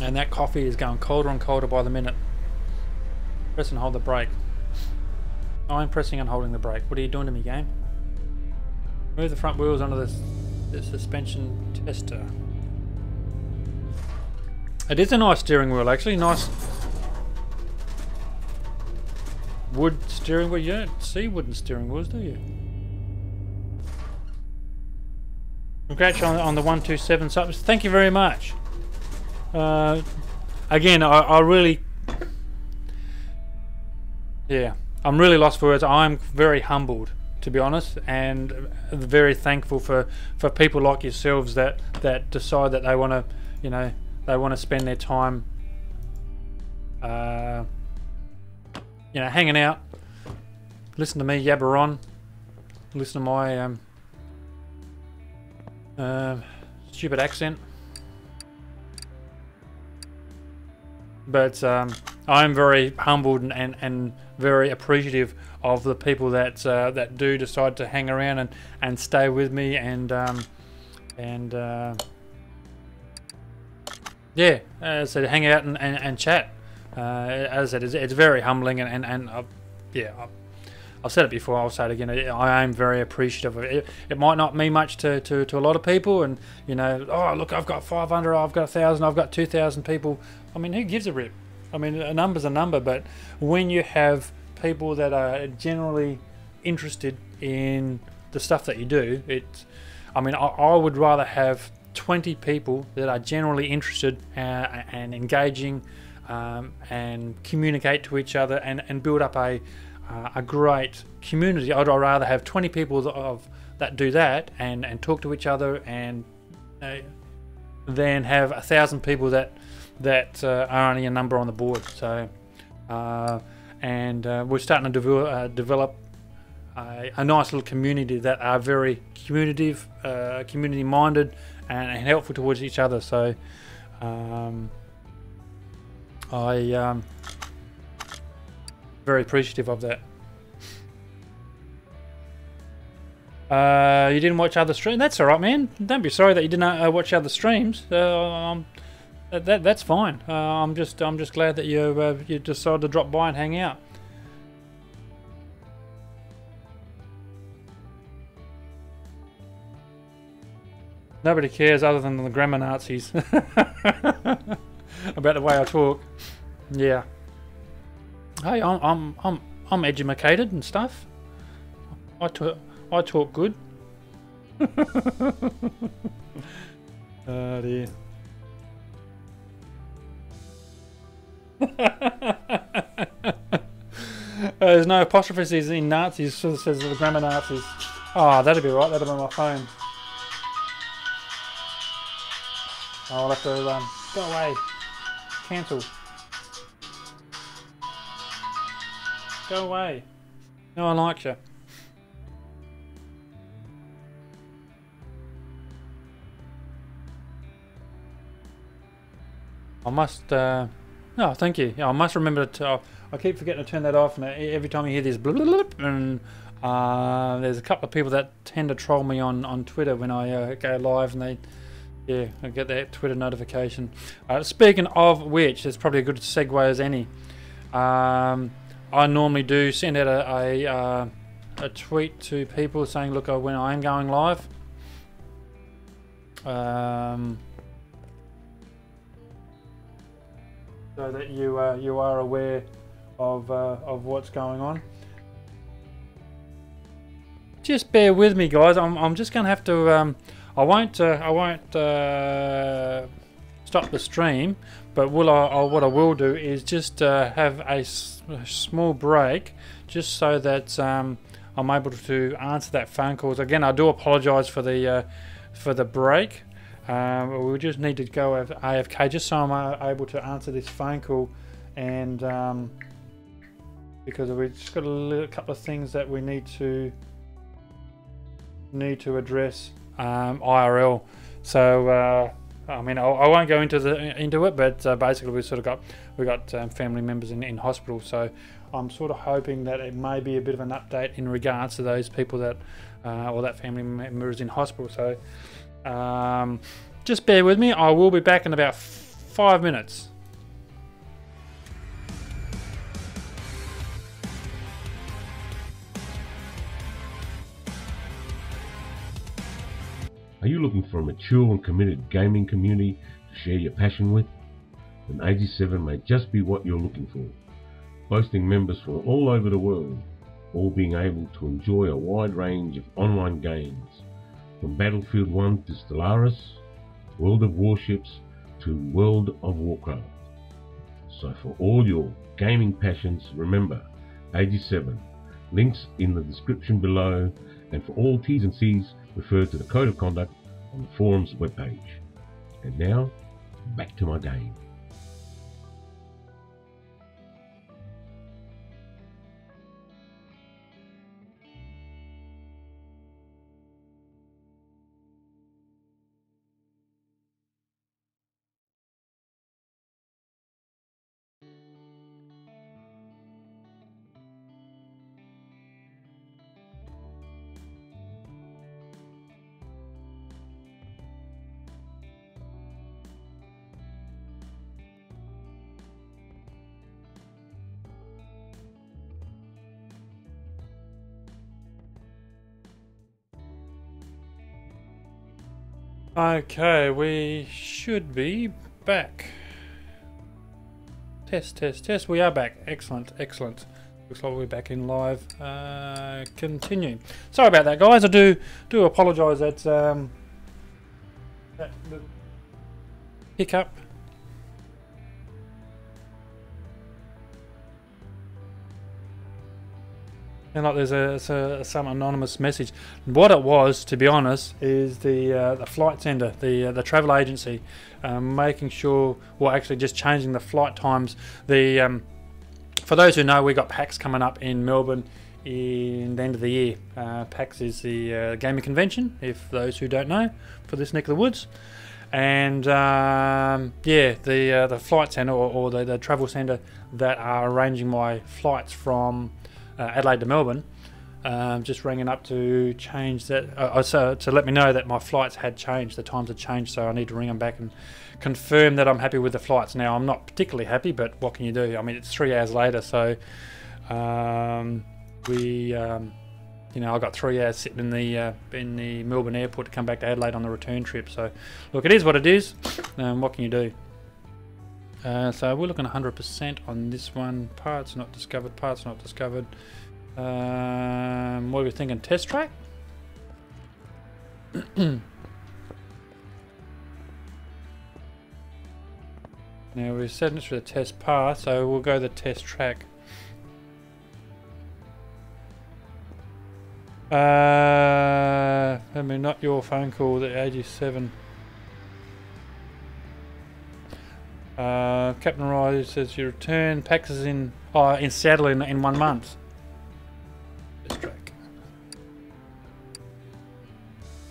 And that coffee is going colder and colder by the minute. Press and hold the brake. I'm pressing and holding the brake. What are you doing to me, game? Move the front wheels onto the suspension tester. It is a nice steering wheel, actually. Nice wood steering wheel. You don't see wooden steering wheels, do you? Congrats on the 127 subs. Thank you very much. Again, I really, yeah, I'm really lost for words. I'm very humbled, to be honest, and very thankful for people like yourselves that decide that they want to, you know, they want to spend their time, you know, hanging out, listen to me yabber on, listen to my stupid accent. But I'm very humbled and very appreciative of the people that do decide to hang around and stay with me and yeah, as I said, hang out and chat. As I said, it's very humbling and yeah, I've said it before, I'll say it again. I am very appreciative of it. It might not mean much to a lot of people, and you know, oh look, I've got 500, I've got 1,000, I've got 2,000 people. I mean, who gives a rip? I mean, a number's a number, but when you have people that are generally interested in the stuff that you do, I mean, I would rather have 20 people that are generally interested and engaging and communicate to each other and build up a great community. I'd rather have 20 people that do that and talk to each other and than have 1,000 people that are only a number on the board. So we're starting to develop a nice little community that are very community minded and helpful towards each other. So I very appreciative of that. You didn't watch other streams? That's alright, man. Don't be sorry that you didn't watch other streams. That's fine. I'm just glad that you decided to drop by and hang out. Nobody cares other than the grammar Nazis about the way I talk. Yeah. Hey, I'm educated and stuff. I talk good. Oh dear. There's no apostrophes in Nazis, so it says the grammar Nazis. Oh, that'd be right. That'd be on my phone. I'll have to go away. Cancel. Go away. No one likes you. I must. No, thank you. Yeah, I must remember to. I keep forgetting to turn that off, and every time you hear this blip, blip, and there's a couple of people that tend to troll me on Twitter when I go live, and I get that Twitter notification. Speaking of which, it's probably a good segue as any. I normally do send out a tweet to people saying, look, when I am going live. So that you are aware of what's going on. Just bear with me, guys. I'm just going to have to. I won't stop the stream, but what I will do is just have a small break, just so that I'm able to answer that phone calls. Again, I do apologise for the break. We just need to go AFK just so I'm able to answer this phone call, and because we've just got a couple of things that we need to address IRL. So I mean, I won't go into it, but basically we got family members in hospital. So I'm sort of hoping that it may be a bit of an update in regards to those people that or that family member is in hospital. So. Just bear with me. I will be back in about 5 minutes. Are you looking for a mature and committed gaming community to share your passion with? Then 87 may just be what you're looking for. Boasting members from all over the world, all being able to enjoy a wide range of online games. From Battlefield 1 to Stellaris, World of Warships to World of Warcraft. So for all your gaming passions, remember 87. Links in the description below, and for all T's and C's, refer to the Code of Conduct on the forum's webpage. And now, back to my game. Okay, we should be back. Test. We are back. Excellent. Looks like we're back in live. Continue. Sorry about that, guys. I do apologise. That's that hiccup. And like there's some anonymous message. What it was, to be honest, is the flight tender, the travel agency, making sure, well, actually just changing the flight times. For those who know, we got PAX coming up in Melbourne in the end of the year. PAX is the gaming convention, if those who don't know, for this neck of the woods. And yeah, the flight centre or the travel centre that are arranging my flights from Adelaide to Melbourne, just ringing up to change that, so to let me know that my flights had changed, the times had changed, so I need to ring them back and confirm that I'm happy with the flights. Now, I'm not particularly happy, but what can you do? I mean, it's 3 hours later, so you know, I got 3 hours sitting in the Melbourne airport to come back to Adelaide on the return trip. So, look, it is what it is. What can you do? So we're looking 100% on this one. Parts not discovered. Parts not discovered. What are we thinking? Test track? Now we're setting it for the test path, so we'll go the test track. I mean, not your phone call, the 87. Captain Ryan says you return. PAX is in Seattle in 1 month. Test track.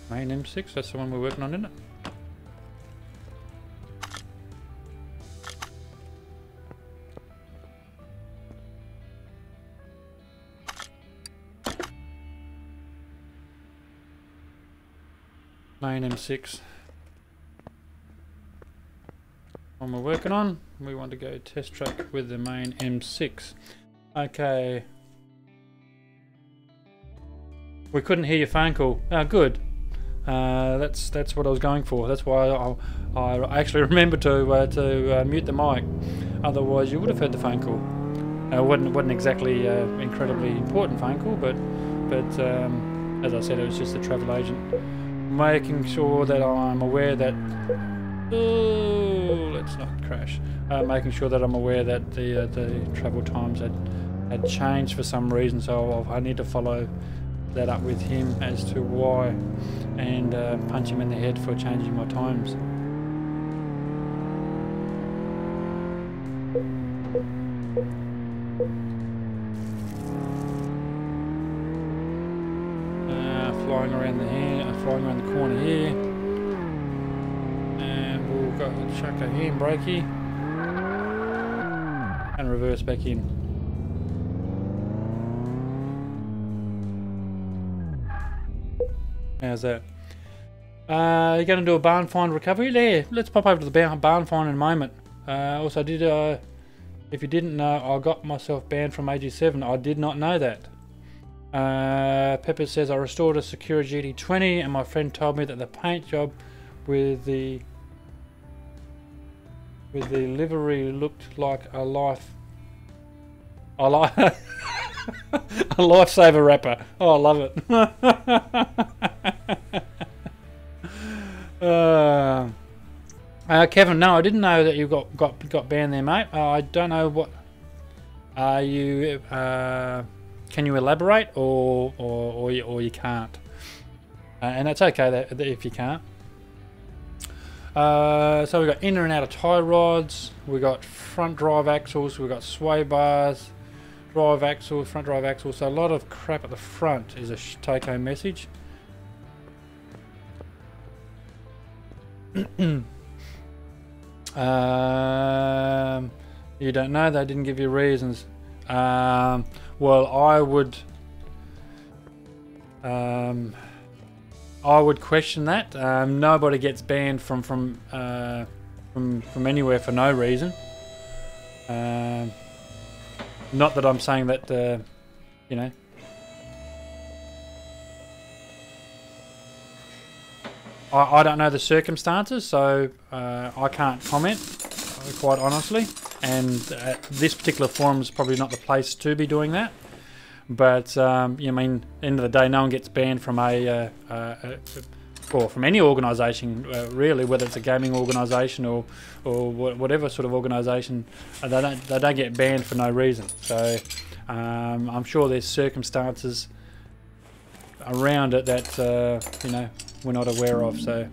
Main M6, that's the one we're working on, isn't it? Main M6. One we're working on. We want to go test track with the main M6. Okay. We couldn't hear your phone call. Oh, good. That's what I was going for. That's why I actually remembered to mute the mic. Otherwise, you would have heard the phone call. Wasn't exactly incredibly important phone call, but as I said, it was just a travel agent making sure that I'm aware that. Oh, let's not crash. Making sure that I'm aware that the travel times had changed for some reason, so I need to follow that up with him as to why, and punch him in the head for changing my times. Flying around the corner here, and we'll go chuck a handbrakey and reverse back in. How's that? You're going to do a barn find recovery? There, let's pop over to the barn find in a moment. Also, if you didn't know, I got myself banned from AG7. I did not know that. Pepper says I restored a Secura GT20 and my friend told me that the paint job with the livery looked like a lifesaver wrapper. Oh, I love it. Kevin, no, I didn't know that you got banned there, mate. I don't know what. Are you? Can you elaborate, or you can't? And it's okay that if you can't. So we've got inner and outer tie rods. We've got front drive axles. We've got sway bars, drive axle, front drive axle. So a lot of crap at the front is a take-home message. You don't know. They didn't give you reasons. Well, I would question that. Nobody gets banned from anywhere for no reason. Not that I'm saying that you know. I don't know the circumstances, so I can't comment, quite honestly. And this particular forum is probably not the place to be doing that. But I mean, at the end of the day, no one gets banned from or from any organisation, really, whether it's a gaming organisation or whatever sort of organisation. They don't get banned for no reason. So I'm sure there's circumstances around it that we're not aware of. So.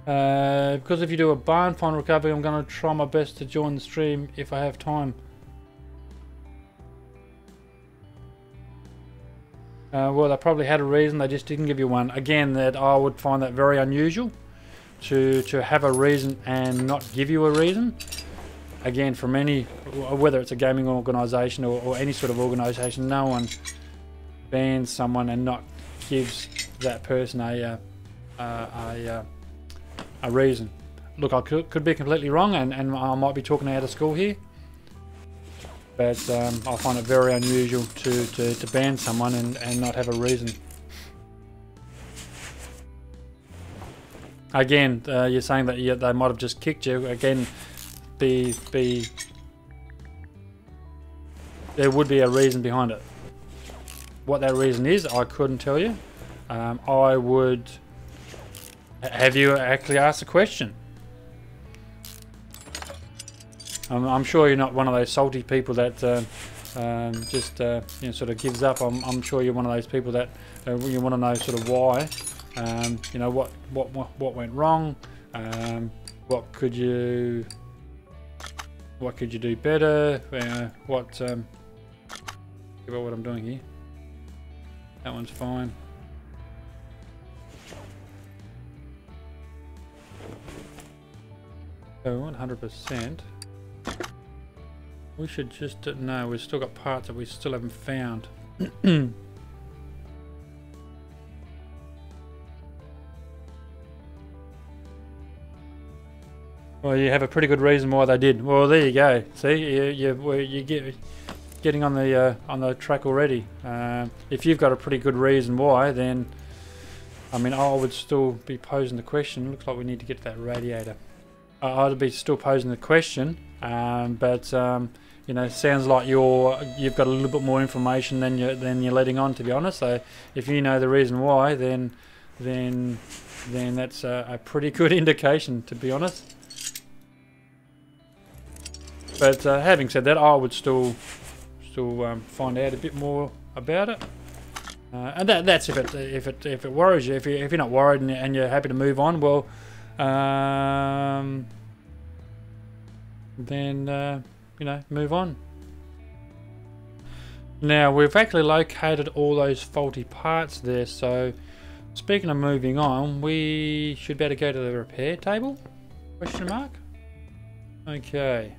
Because if you do a barn find recovery, I'm going to try my best to join the stream if I have time. Well, they probably had a reason, they just didn't give you one. Again, that I would find that very unusual to have a reason and not give you a reason. Again, from any, whether it's a gaming organisation or any sort of organisation, no one bans someone and not gives that person a reason. Look, I could be completely wrong, and I might be talking out of school here, but I find it very unusual to ban someone and not have a reason. Again, you're saying that they might have just kicked you. Again, there would be a reason behind it. What that reason is, I couldn't tell you. I would. Have you actually asked a question? I'm sure you're not one of those salty people that just sort of gives up. I'm sure you're one of those people that you want to know sort of why. What went wrong? What could you do better? What about what I'm doing here? That one's fine. So 100%. We should just no. We've still got parts that we still haven't found. Well, you have a pretty good reason why they did. Well, there you go. See, you getting on the track already. If you've got a pretty good reason why, then I mean, I would still be posing the question. Looks like we need to get to that radiator. I'd be still posing the question, but you know, sounds like you've got a little bit more information than you're letting on, to be honest. So if you know the reason why, then that's a pretty good indication, to be honest. But having said that, I would still find out a bit more about it. And that's if it worries you. If you're not worried and you're happy to move on, well, then you know, move on. Now we've actually located all those faulty parts there. So speaking of moving on, we should better go to the repair table? Question mark. Okay.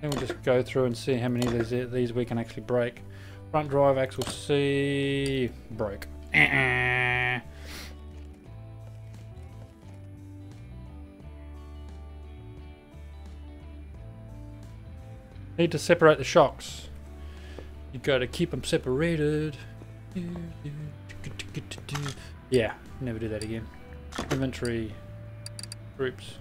Then we'll just go through and see how many of these we can actually break. Front drive axle C broke. Need to separate the shocks. You got to keep them separated. Yeah, never do that again. Inventory groups.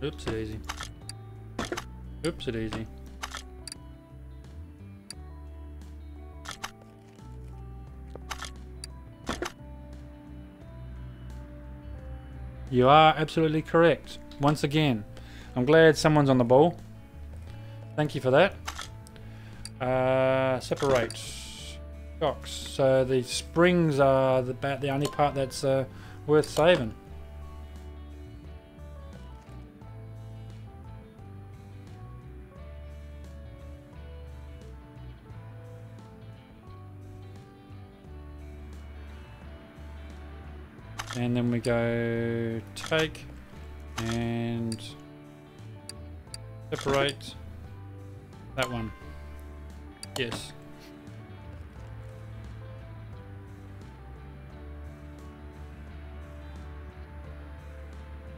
Oops, it easy. Oops, it easy. You are absolutely correct. Once again, I'm glad someone's on the ball. Thank you for that. Separate shocks. So the springs are about the only part that's worth saving. And then we go take and separate that one. Yes.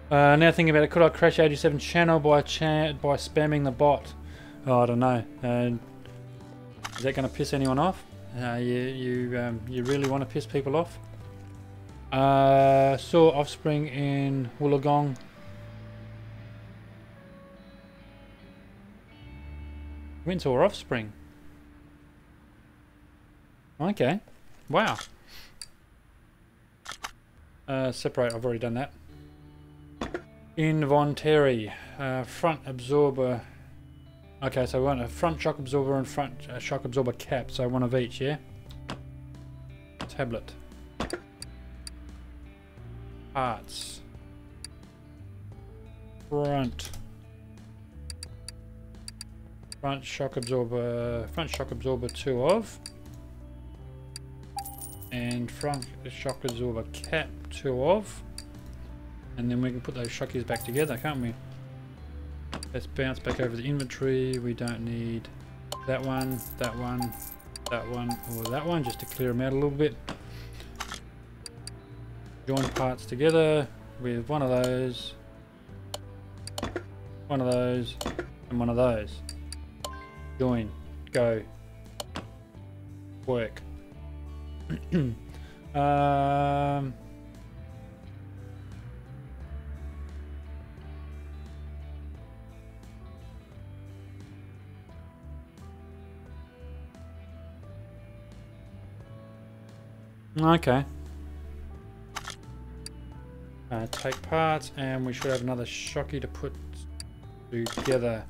Now thinking about it, could I crash 87 channel by spamming the bot? Oh, I don't know. Is that going to piss anyone off? You really want to piss people off? Saw offspring in Wollongong. When saw offspring? Okay. Wow. Separate, I've already done that. Inventory. Front absorber. Okay, so we want a front shock absorber and front shock absorber cap. So one of each, yeah? Tablet. Parts. Front shock absorber 2 of, and front shock absorber cap 2 of, and then we can put those shockies back together, can't we? Let's bounce back over the inventory. We don't need that one, that one, that one, or that one, just to clear them out a little bit. Join parts together with one of those, and one of those. Join, go, work. Okay. Take parts, and we should have another shocky to put together.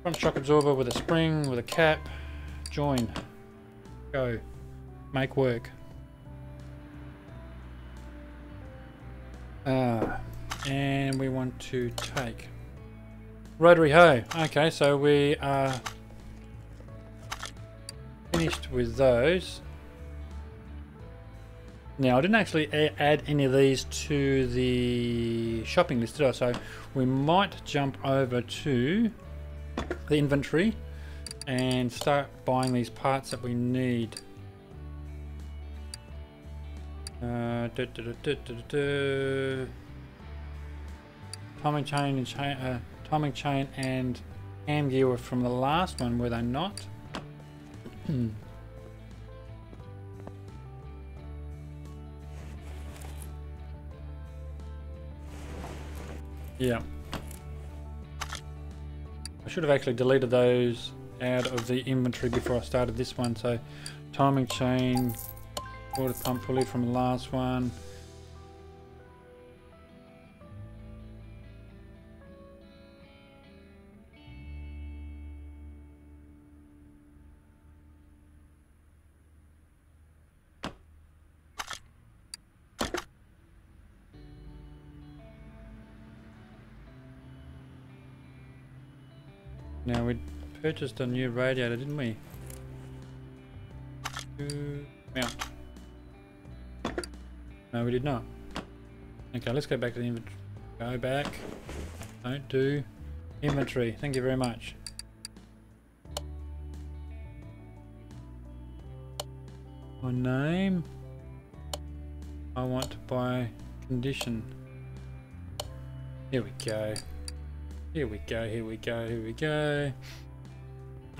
Front shock absorber with a spring, with a cap. Join. Go. Make work. And we want to take rotary hoe. Okay, so we are finished with those. Now I didn't actually add any of these to the shopping list, did I? So we might jump over to the inventory and start buying these parts that we need. Timing chain and hand gear were from the last one, were they not? Yeah. I should have actually deleted those out of the inventory before I started this one. So timing chain, water pump pulley from the last one. Now we purchased a new radiator, didn't we? Mount. No, we did not. Okay, let's go back to the inventory. Go back. Don't do inventory. Thank you very much. My name. I want to buy condition. Here we go. Here we go, here we go, here we go.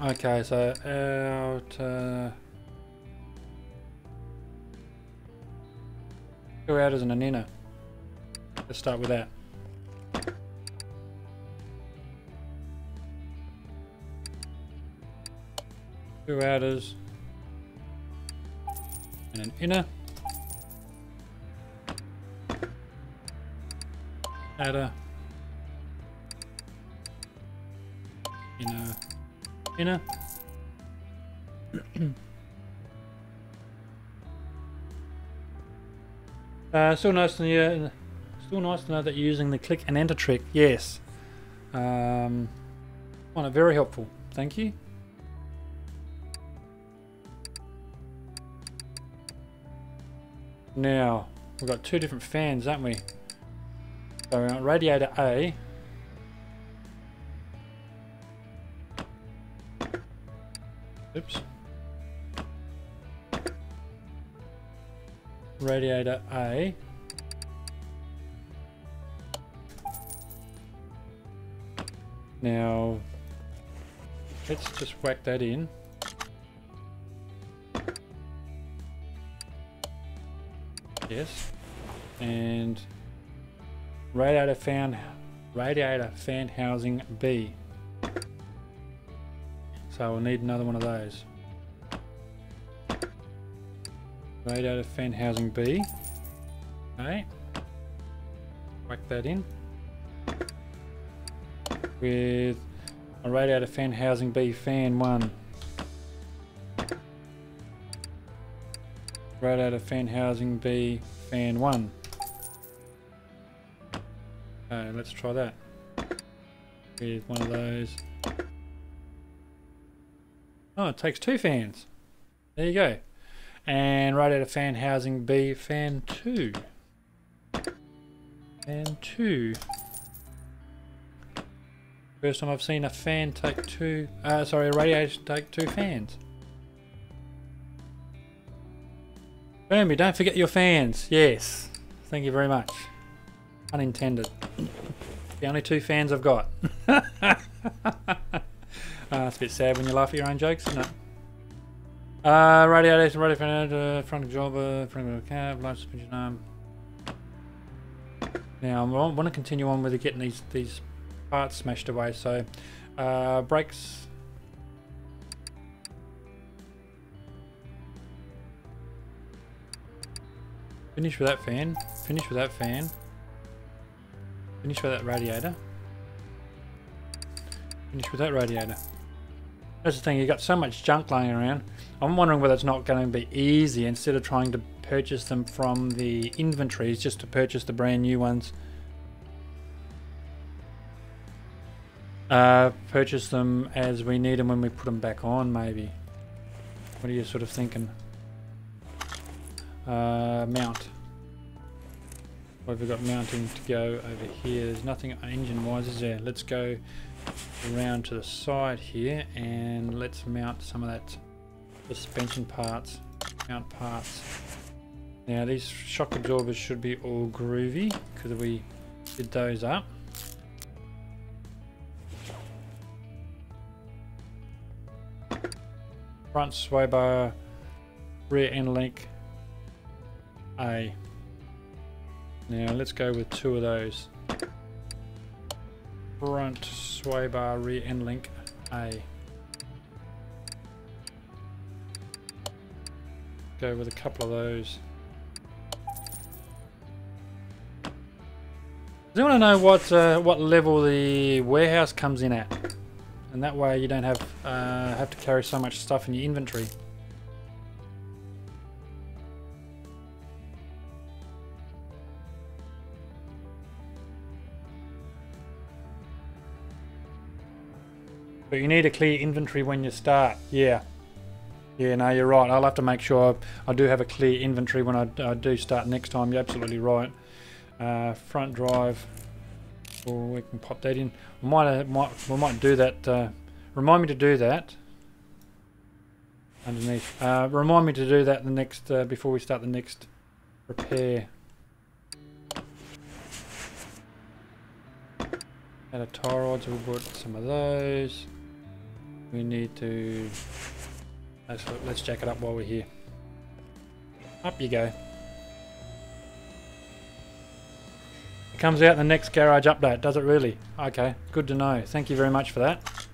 Okay, so out... 2 outers and an inner. Let's start with that. Two outers and an inner. Outer. Inner. Still nice to know that you're using the click and enter trick. Yes. Find it very helpful. Thank you. Now we've got 2 different fans, haven't we? So we want radiator A. Oops. Radiator A. Now, let's just whack that in. Yes. And radiator fan housing B. So we'll need another one of those. Radiator fan housing B. Okay. Whack that in. With a radiator fan housing B fan 1. Radiator fan housing B fan 1. Okay, let's try that. With one of those. Oh, it takes 2 fans. There you go. And radiator fan housing B fan 2. Fan 2. First time I've seen a fan take a radiator take 2 fans. Firmbie, don't forget your fans. Yes. Thank you very much. Unintended. The only 2 fans I've got. It's a bit sad when you laugh at your own jokes, isn't it? Radiator, front job, front of a cab, light suspension arm. Now I want to continue on with getting these parts smashed away. So brakes. Finish with that fan. Finish with that fan. Finish with that radiator. Finish with that radiator. That's the thing, you've got so much junk lying around. I'm wondering whether it's not going to be easy, instead of trying to purchase them from the inventories, just to purchase the brand new ones. Purchase them as we need them when we put them back on, maybe. What are you sort of thinking? Mount. What have we got mounting to go over here? There's nothing engine-wise, is there? Let's go around to the side here and let's mount some of that suspension parts. Mount parts. Now these shock absorbers should be all groovy because we did those up. Front sway bar, rear end link A. Now let's go with 2 of those. Front sway bar, rear end link A. Go with a couple of those. Does anyone know what level the warehouse comes in at? And that way you don't have to carry so much stuff in your inventory. But you need to clear inventory when you start. Yeah. Yeah, no, you're right. I'll have to make sure I do have a clear inventory when I do start next time. You're absolutely right. Front drive. Or we can pop that in. We might do that. Remind me to do that. Underneath. Remind me to do that the next before we start the next repair. Add a tie rods. We'll put some of those. We need to. Let's jack it up while we're here. Up you go. It comes out in the next garage update, does it really? Okay, good to know. Thank you very much for that.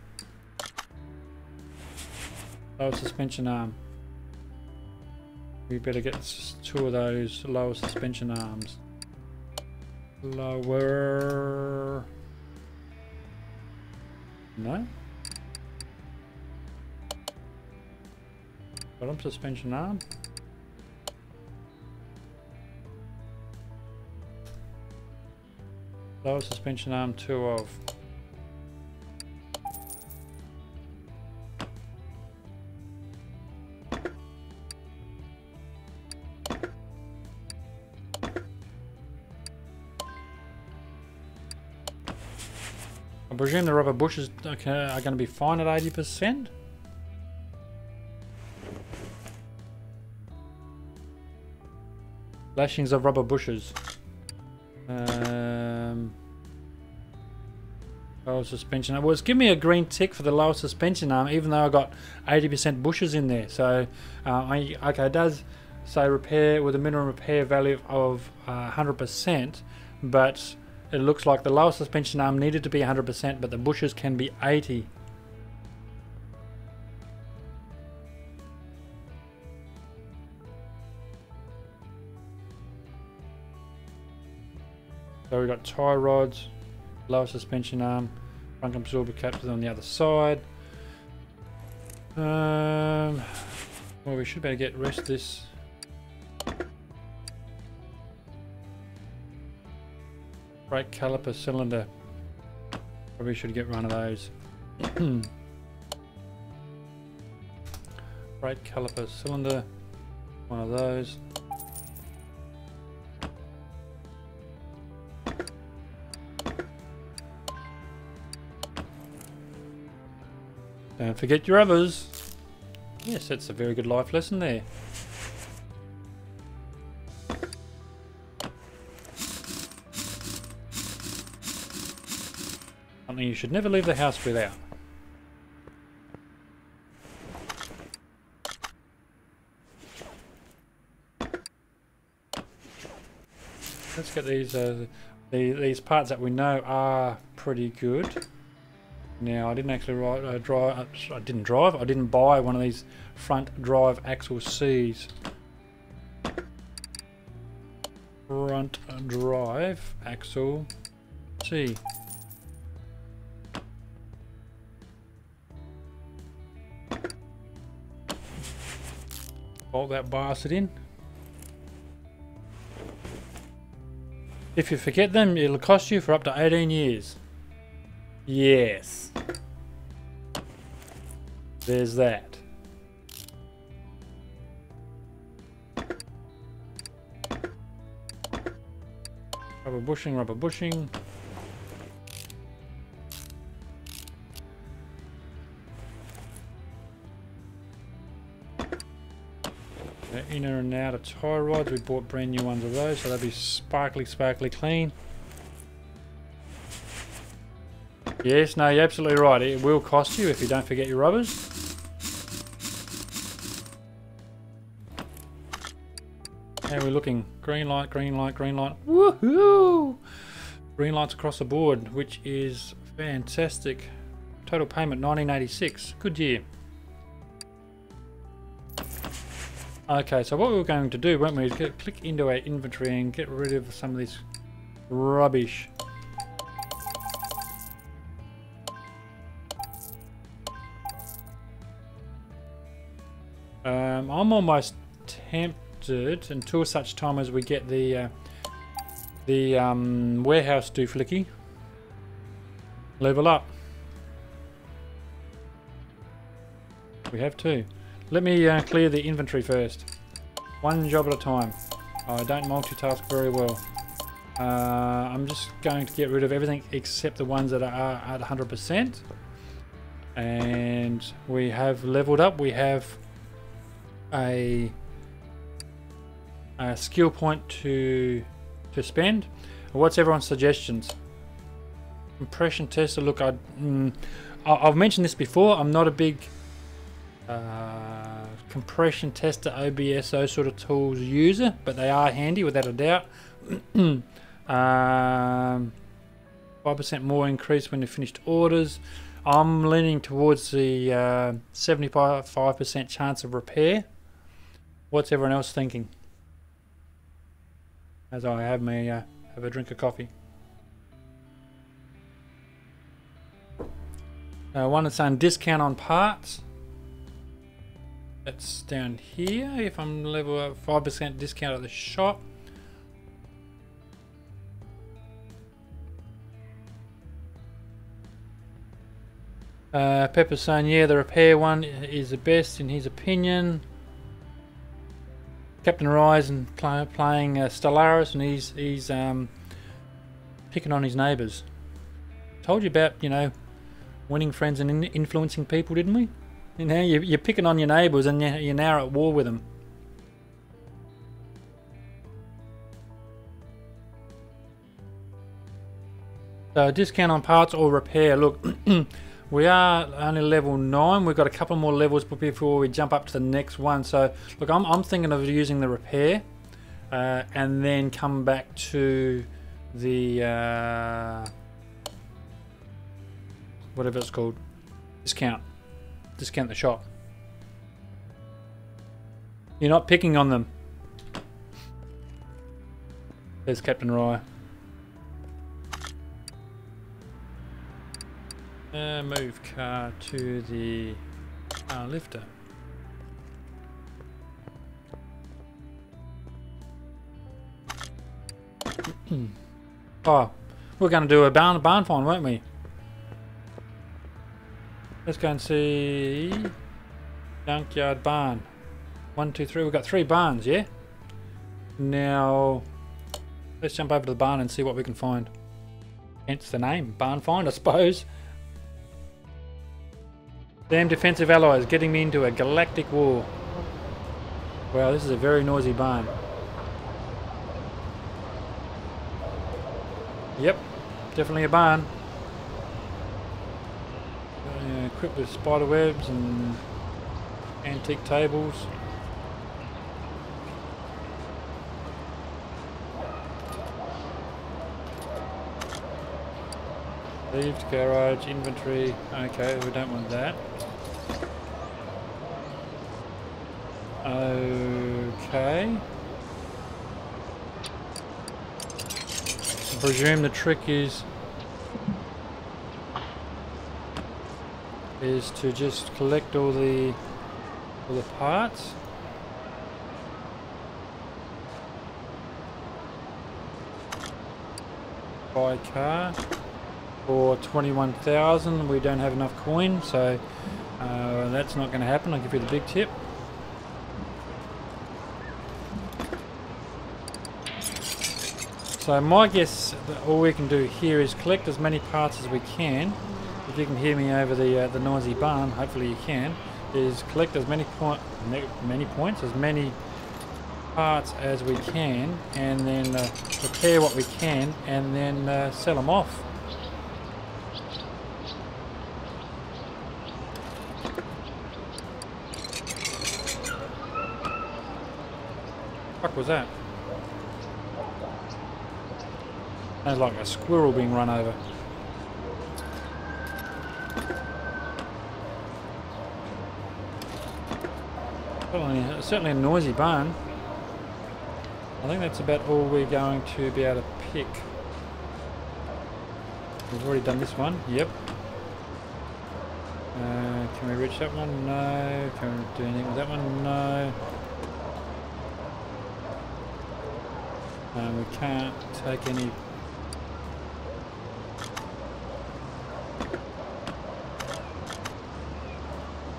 Lower suspension arm. We better get 2 of those lower suspension arms. Lower. No? Bottom suspension arm. Lower suspension arm 2 of. I presume the rubber bushes are going to be fine at 80%. Lashings of rubber bushes. Lower suspension arm. Well, it's giving me a green tick for the lower suspension arm, even though I got 80% bushes in there. So, okay, it does say repair with a minimum repair value of 100%, but it looks like the lower suspension arm needed to be 100%, but the bushes can be 80. So we've got tie rods, lower suspension arm, front absorber caps on the other side. Well, we should better get rest of this. Brake caliper cylinder. Probably should get one of those. Brake caliper cylinder. One of those. Don't forget your others. Yes, that's a very good life lesson there. Something you should never leave the house without. Let's get these parts that we know are pretty good. Now, I didn't actually I didn't buy one of these front drive axle C's. Front drive axle C. Bolt that bastard in. If you forget them, it'll cost you for up to 18 years. Yes. There's that. Rubber bushing, rubber bushing. Inner and outer tie rods, we bought brand new ones of those, so they'll be sparkly, sparkly clean. Yes, no, you're absolutely right. It will cost you if you don't forget your rubbers. How are we looking? Green light, green light, green light. Woohoo! Green lights across the board, which is fantastic. Total payment 1986. Good year. Okay, so what we were going to do, weren't we, is click into our inventory and get rid of some of this rubbish. I'm almost tempted until such time as we get the warehouse dooflicky level up. We have to. Let me clear the inventory first. One job at a time. I don't multitask very well. I'm just going to get rid of everything except the ones that are at 100%. And we have leveled up. We have a skill point to spend. What's everyone's suggestions? Compression tester. Look, I've mentioned this before. I'm not a big compression tester, OBS, those sort of tools user, but they are handy without a doubt. 5% more increase when you finished orders. I'm leaning towards the 75% chance of repair. What's everyone else thinking? As I have a drink of coffee. One that's saying discount on parts. That's down here. If I'm level up, 5% discount at the shop. Pepper's saying, yeah, the repair one is the best in his opinion. Captain Horizon playing Stellaris, and he's picking on his neighbours. Told you about, you know, winning friends and influencing people, didn't we? You know, you're picking on your neighbours and you're now at war with them. So discount on parts or repair. Look, we are only level 9. We've got a couple more levels before we jump up to the next one. So look, I'm thinking of using the repair and then come back to the whatever it's called, discount the shop. You're not picking on them. There's Captain Rye. Move car to the lifter. Oh, we're going to do a barn find, won't we? Let's go and see junkyard barn. 1, 2, 3. We've got 3 barns, yeah? Now, let's jump over to the barn and see what we can find. Hence the name, barn find, I suppose. Damn defensive allies getting me into a galactic war. Wow, this is a very noisy barn. Yep, definitely a barn. Equipped with spider webs and antique tables. Leaved garage, inventory. Okay, we don't want that. Okay. I presume the trick is to just collect all the parts. Buy car for 21,000. We don't have enough coin, so that's not going to happen. I'll give you the big tip. So my guess that all we can do here is collect as many parts as we can. If you can hear me over the noisy barn, hopefully you can. Is collect as many points, as many parts as we can, and then repair what we can, and then sell them off. What was that? Sounds like a squirrel being run over. Certainly a noisy barn. I think that's about all we're going to be able to pick. We've already done this one. Yep. Can we reach that one? No. Can we do anything with that one? No. We can't take any.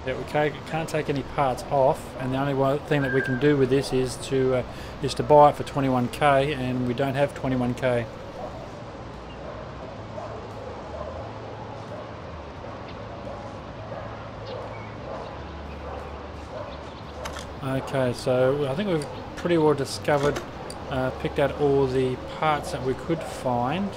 Yeah, we can't take any parts off, and the only thing that we can do with this is to buy it for 21k, and we don't have 21k. Okay, so I think we've pretty well discovered, picked out all the parts that we could find.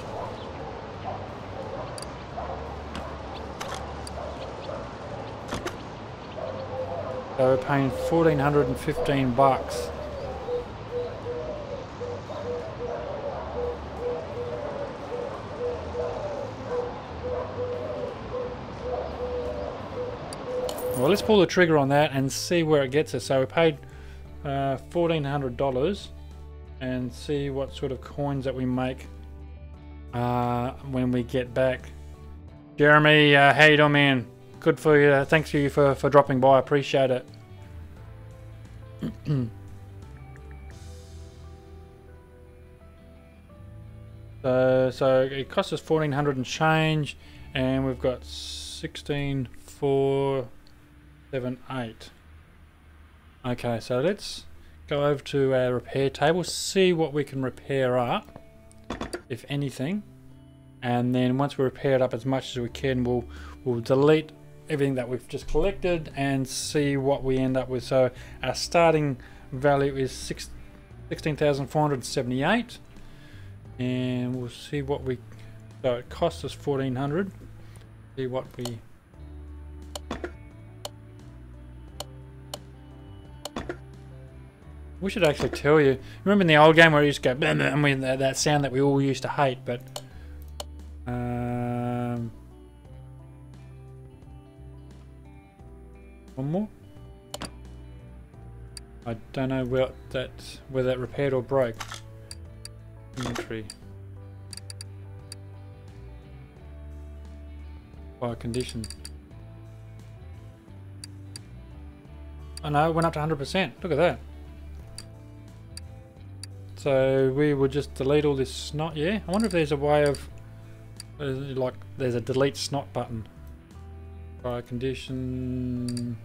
So we're paying $1,415. Well, let's pull the trigger on that and see where it gets us. So we paid $1,400 and see what sort of coins that we make when we get back. Jeremy, how you doing, man? Good for you. Thanks to you for dropping by. I appreciate it. So it cost us 1,400 and change, and we've got 16,478. Okay, so let's go over to our repair table, see what we can repair up, if anything, and then once we repair it up as much as we can, we'll delete everything that we've just collected and see what we end up with. So our starting value is 16,478, and we'll see what we. So it cost us 1,400. See what we. We should actually tell you. Remember in the old game where it used to go and that sound that we all used to hate, but. One more. I don't know whether that repaired or broke. Inventory. By condition. Oh no, it went up to 100%. Look at that. So we will just delete all this snot. Yeah, I wonder if there's a way of like there's a delete snot button. By condition.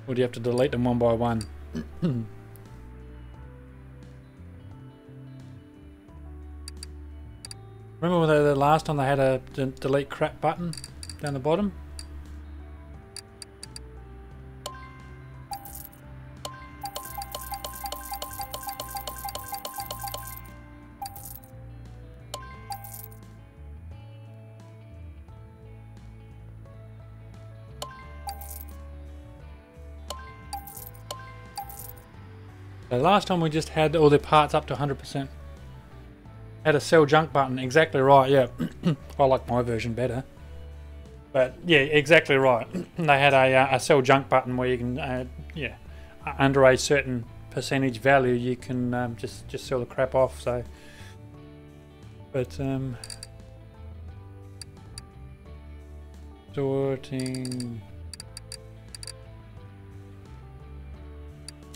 Or do you have to delete them one by one? Remember the last time they had a delete crap button down the bottom? So last time we just had all the parts up to 100%. Had a sell junk button, exactly right, yeah. I like my version better. But yeah, exactly right. They had a sell junk button where you can, yeah, under a certain percentage value you can just sell the crap off, so. But, sorting.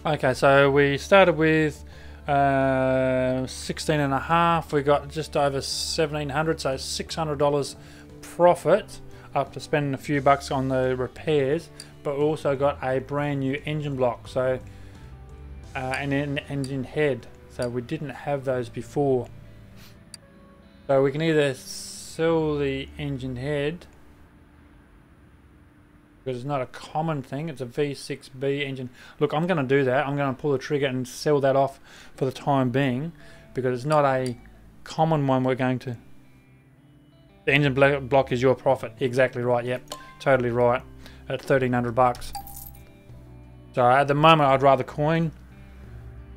Okay, so we started with 16 and a half. We got just over 1,700, so $600 profit after spending a few bucks on the repairs. But we also got a brand new engine block, so and an engine head. So we didn't have those before. So we can either sell the engine head, because it's not a common thing, it's a V6B engine. Look, I'm going to do that. I'm going to pull the trigger and sell that off for the time being, because it's not a common one we're going to... The engine block is your profit. Exactly right, yep. Totally right. At 1,300 bucks. So at the moment I'd rather coin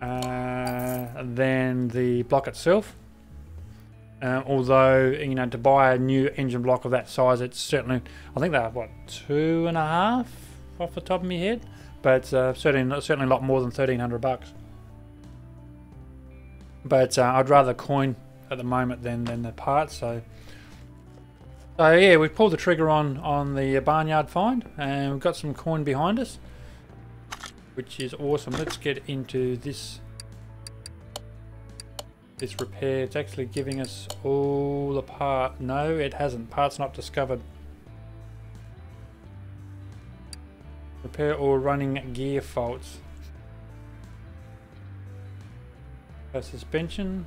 than the block itself. Although, you know, to buy a new engine block of that size, it's certainly, I think they're what, 2.5 off the top of my head, but certainly a lot more than 1,300 bucks. But I'd rather coin at the moment than the parts. So yeah, we pulled the trigger on the barnyard find, and we've got some coin behind us, which is awesome. Let's get into this repair. It's actually giving us all the part. No, it hasn't. Parts not discovered. Repair all running gear faults. Suspension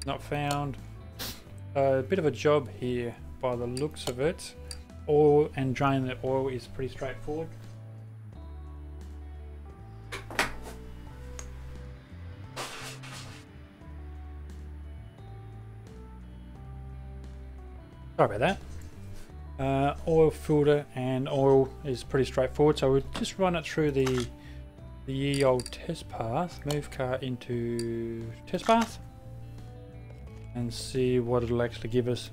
not found. A bit of a job here by the looks of it. Oil and drain the oil is pretty straightforward. Sorry about that. Oil filter and oil is pretty straightforward, so we'll just run it through the ye old test path. Move car into test path and see what it'll actually give us.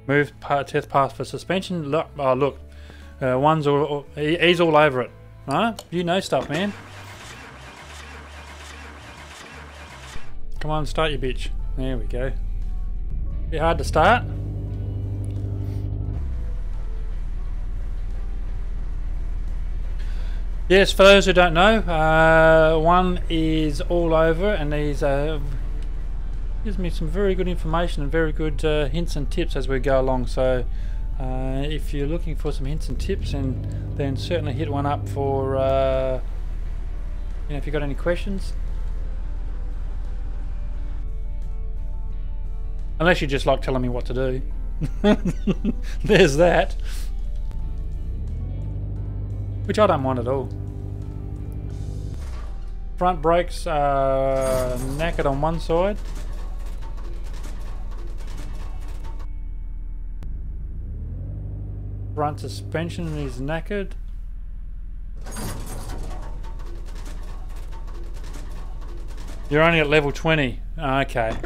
Move test path for suspension. Look, oh look, one's he's all over it. Right? You know stuff, man. Come on, start your bitch. There we go. Be hard to start. Yes, for those who don't know, one is all over, and he's gives me some very good information and very good hints and tips as we go along. So if you're looking for some hints and tips, and then certainly hit one up for you know, if you've got any questions. Unless you just like telling me what to do. There's that. Which I don't mind at all. Front brakes are knackered on one side. Front suspension is knackered. You're only at level 20. Okay.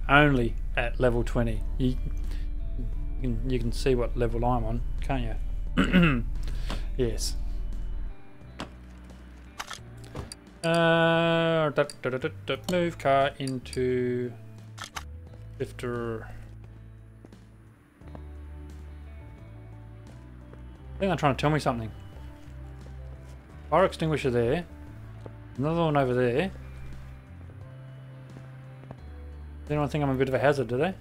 Only at level 20. You can see what level I'm on, can't you? Yes. Move car into lifter. I think they're trying to tell me something. Fire extinguisher there. Another one over there. Does anyone think I'm a bit of a hazard, do they?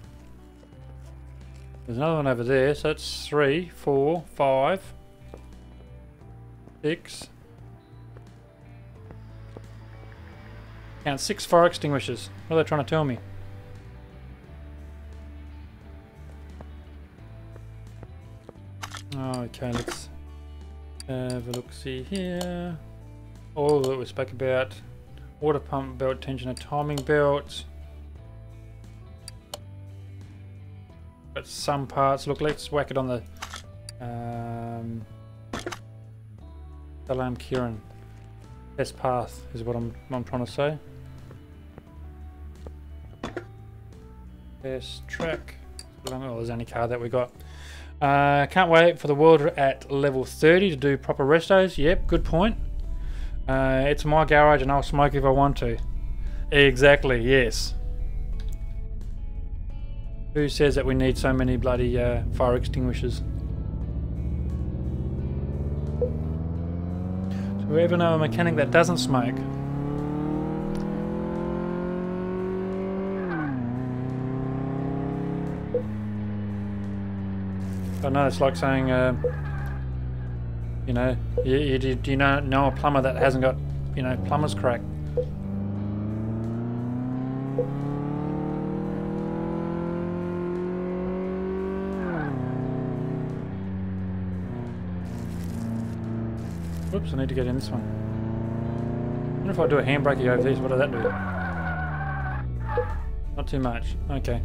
There's another one over there, so that's 3, 4, 5, 6. Count 6 fire extinguishers. What are they trying to tell me? Okay, let's have a look, see here. All that we spoke about. Water pump belt, tensioner, timing belt. Got some parts. Look, let's whack it on the Salam Kieran. Test path is what I'm trying to say. Test track. Oh, there's any car that we got. Can't wait for the world at level 30 to do proper restos. Yep, good point. It's my garage and I'll smoke if I want to. Exactly, yes. Who says that we need so many bloody fire extinguishers? Do we ever know a mechanic that doesn't smoke? I know it's like saying, you know, do you know a plumber that hasn't got, you know, plumber's crack? Whoops, I need to get in this one. I wonder if I do a handbrake over these, what does that do? Not too much. Okay.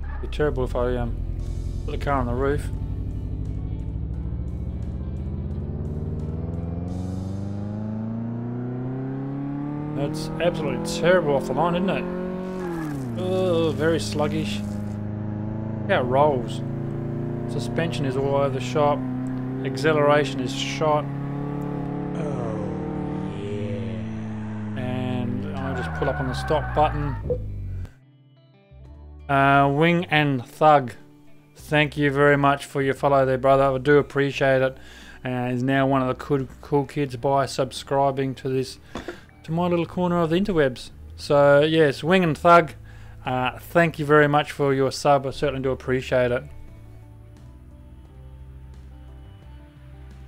It'd be terrible if I put the car on the roof. That's absolutely terrible off the line, isn't it? Oh, very sluggish. Look how it rolls. Suspension is all over the shop. Acceleration is shot. Oh, yeah. And I'll just pull up on the stop button. Wing and Thug, thank you very much for your follow there, brother. I do appreciate it. He's now one of the cool kids by subscribing to this, to my little corner of the interwebs. So yes, Wing and Thug, thank you very much for your sub. I certainly do appreciate it.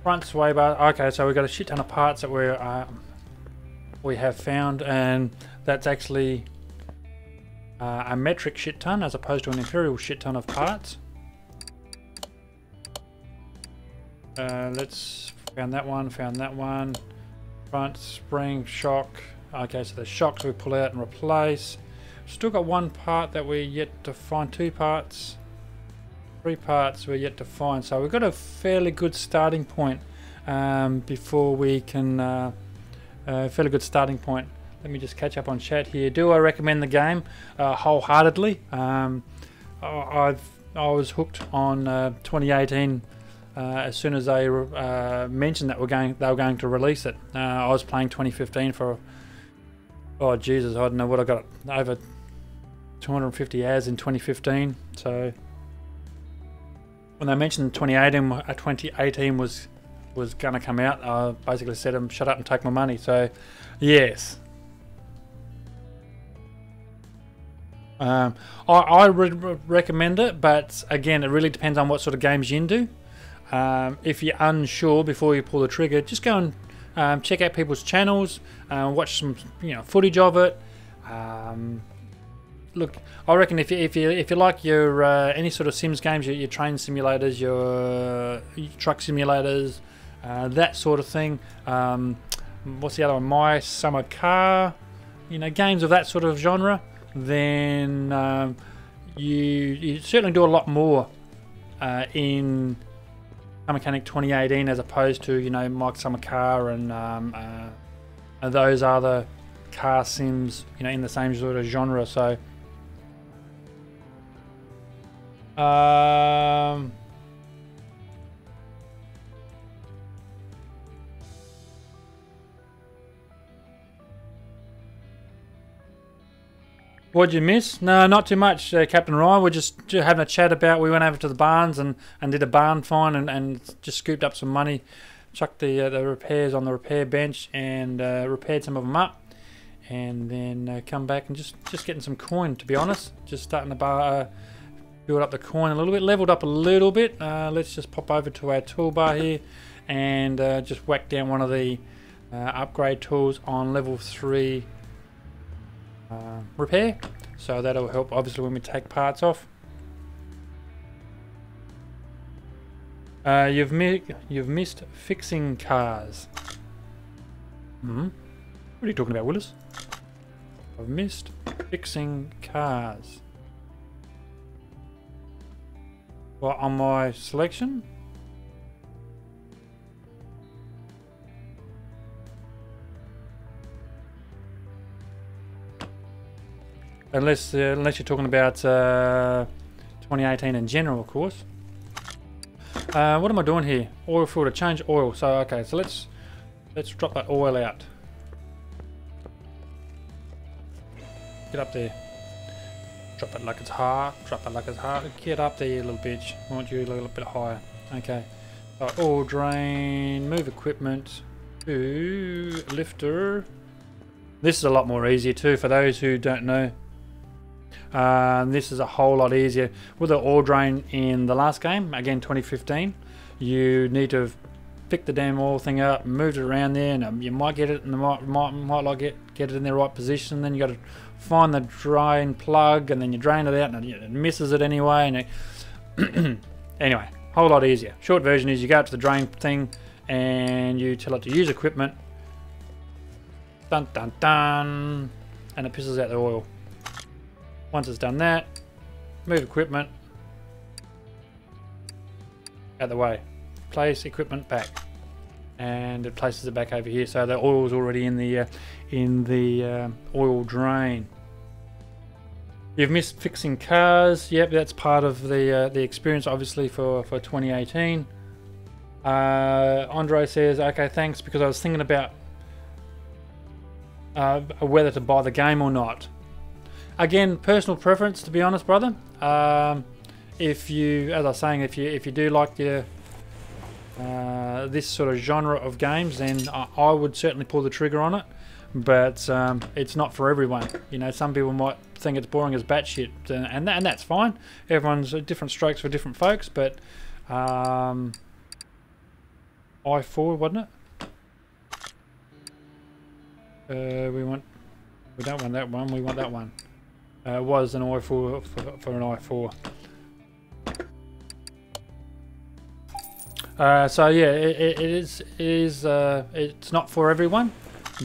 Front sway bar. Okay, so we've got a shit ton of parts that we have found, and that's actually a metric shit ton as opposed to an imperial shit ton of parts. Let's found that one. Front spring shock. Okay, so the shocks we pull out and replace. Still got one part that we're yet to find. 2 parts. 3 parts we're yet to find, so we've got a fairly good starting point before we can fairly good starting point. Let me just catch up on chat here. Do I recommend the game? Wholeheartedly. I was hooked on 2018 as soon as they mentioned that they were going to release it. I was playing 2015 for, oh Jesus, I don't know what I got, over 250 hours in 2015. So when they mentioned 2018 was going to come out, I basically said to them, shut up and take my money. So yes, I recommend it, but again, it really depends on what sort of games you're into. If you're unsure before you pull the trigger, just go and check out people's channels, watch some footage of it. Look, I reckon if you like your any sort of Sims games, your train simulators, your truck simulators, that sort of thing. What's the other one? My Summer Car. Games of that sort of genre. Then you certainly do a lot more in Car Mechanic 2018 as opposed to My Summer Car and those other car sims in the same sort of genre. So what'd you miss? No, not too much, Captain Ryan. We're just having a chat about, we went over to the barns and did a barn find and just scooped up some money, chucked the repairs on the repair bench and repaired some of them up, and then come back and just getting some coin, to be honest. Just starting to build up the coin a little bit, leveled up a little bit. Let's just pop over to our toolbar here and just whack down one of the upgrade tools on level 3 repair, so that'll help obviously when we take parts off. You've missed fixing cars. What are you talking about, Willis? I've missed fixing cars. Well, on my selection. Unless you're talking about 2018 in general, of course. What am I doing here? Oil filter, change oil. So okay, so let's drop that oil out. Get up there. Drop it like it's hot. Drop it like it's hot. Get up there, you little bitch. I want you a little bit higher. Okay. So oil drain. Move equipment to lifter. This is a lot more easier too for those who don't know. This is a whole lot easier. With the oil drain in the last game, again 2015, you need to picked the damn oil thing up, moved it around there, and you might get it in the might like get it in the right position. Then you got to find the drain plug, and then you drain it out, and it misses it anyway. And anyway, whole lot easier. Short version is you go up to the drain thing, and you tell it to use equipment. Dun dun dun, and it pisses out the oil. Once it's done that, move equipment out the way. Place equipment back, and it places it back over here. So the oil's already in the oil drain. You've missed fixing cars. Yep, that's part of the experience, obviously, for 2018. Andre says, okay, thanks, because I was thinking about whether to buy the game or not. Again, personal preference, to be honest, brother. If you, as I was saying, if you do like the this sort of genre of games, then I would certainly pull the trigger on it. But it's not for everyone. You know, some people might think it's boring as batshit, and that's fine. Everyone's different strokes for different folks. But I4, wasn't it? We don't want that one. We want that one. Was an I4 for an I4. So yeah, it is it's not for everyone,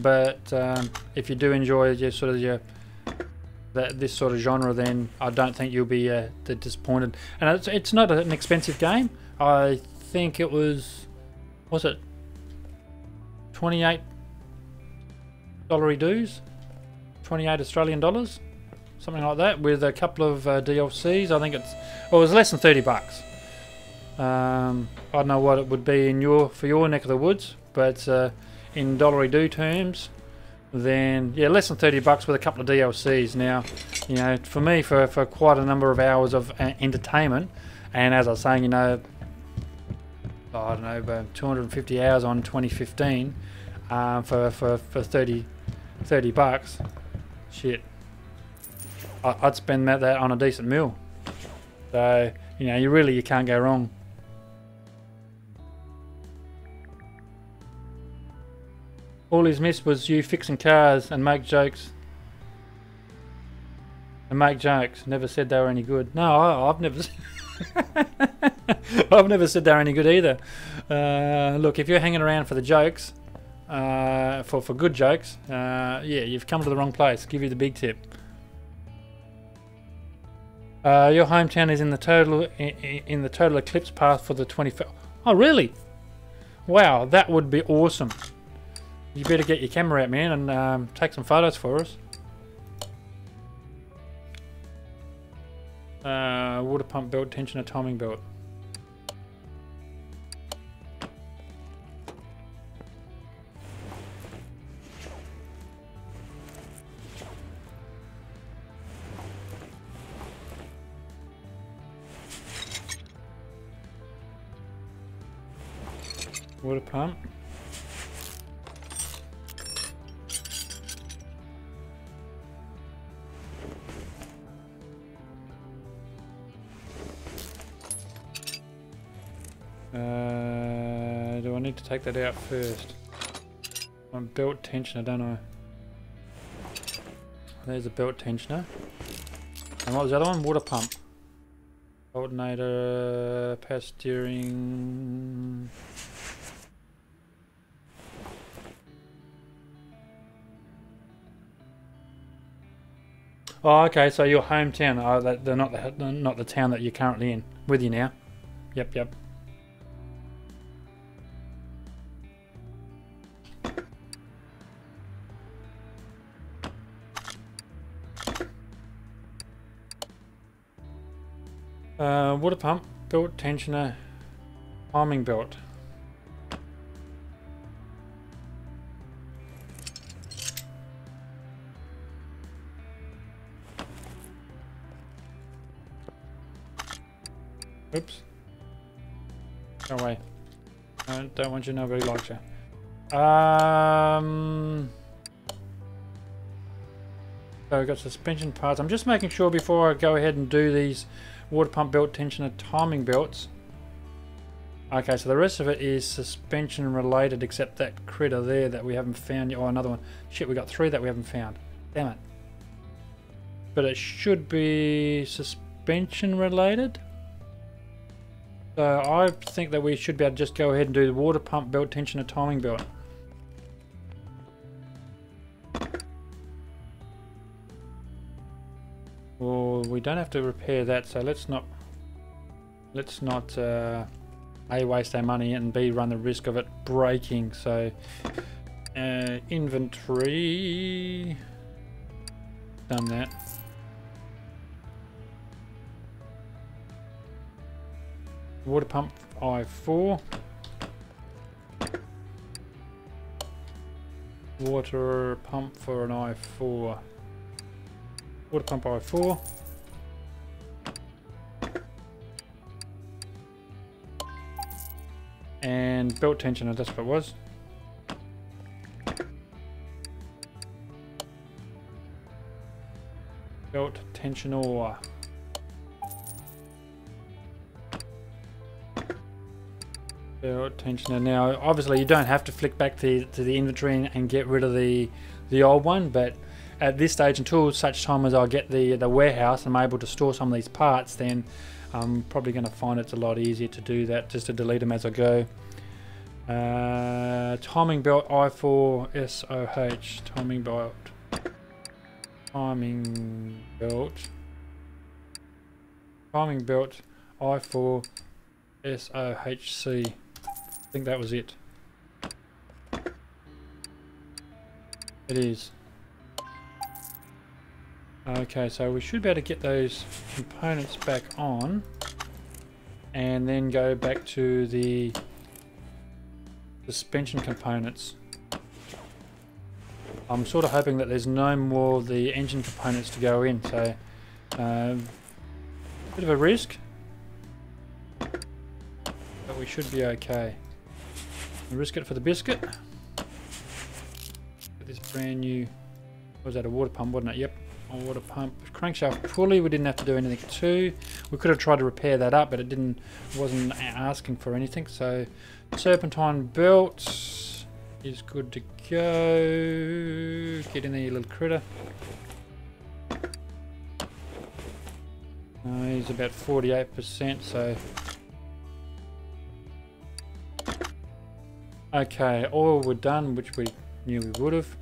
but if you do enjoy this sort of genre, then I don't think you'll be disappointed. And it's not an expensive game. I think it was it $28 dues, 28 Australian dollars, something like that, with a couple of DLCs. I think it was less than $30. I don't know what it would be for your neck of the woods, but in $do terms, then yeah, less than $30 with a couple of DLCs. Now, you know, for me, for quite a number of hours of entertainment, and as I was saying, you know, I don't know, about 250 hours on 2015 for $30, shit, I'd spend that on a decent meal. So you know, you can't go wrong. All he's missed was you fixing cars and make jokes. Never said they were any good. No, I've never. I've never said they're any good either. Look, if you're hanging around for the jokes, for good jokes, yeah, you've come to the wrong place. Give you the big tip. Your hometown is in the total eclipse path for the 25th. Oh, really? Wow, that would be awesome. You better get your camera out, man, and take some photos for us. Water pump belt, tensioner, timing belt. Water pump. Do I need to take that out first? On belt tensioner, don't I? There's a belt tensioner. And what was the other one? Water pump. Alternator, power steering. Oh, okay. So your hometown. Oh, they're not the town that you're currently in. With you now. Yep. Water pump, belt tensioner, timing belt. Oops. Go away. I don't want you, nobody likes you. So we've got suspension parts. I'm just making sure before I go ahead and do these water pump belt tensioner timing belts. Okay, so the rest of it is suspension related, except that critter there that we haven't found yet. Oh, another one. Shit, we got 3 that we haven't found. Damn it. But it should be suspension related. So I think that we should be able to just go ahead and do the water pump, belt tensioner, timing belt. Well, we don't have to repair that, so let's not A, waste our money, and B, run the risk of it breaking. So inventory, done that. Water pump I4. Water pump for an I4. Water pump I4. And belt tensioner, that's what it was. Belt tensioner. Belt tensioner. Now, obviously, you don't have to flick back to the inventory and get rid of the old one, but at this stage, until such time as I get the warehouse and I'm able to store some of these parts, then I'm probably going to find it's a lot easier to do that, just to delete them as I go. Timing belt I4 SOH. Timing belt. Timing belt. Timing belt I4 SOHC. I think that was it. It is. Okay, so we should be able to get those components back on and then go back to the suspension components. I'm sort of hoping that there's no more of the engine components to go in, so bit of a risk, but we should be okay. We'll risk it for the biscuit. Get this brand new, was that a water pump, wasn't it? Yep. Water pump, crankshaft pulley. We didn't have to do anything to. We could have tried to repair that up, but it wasn't asking for anything. So serpentine belt is good to go. Get in there, you little critter. He's about 48%. So okay, oil we're done, which we knew we would have.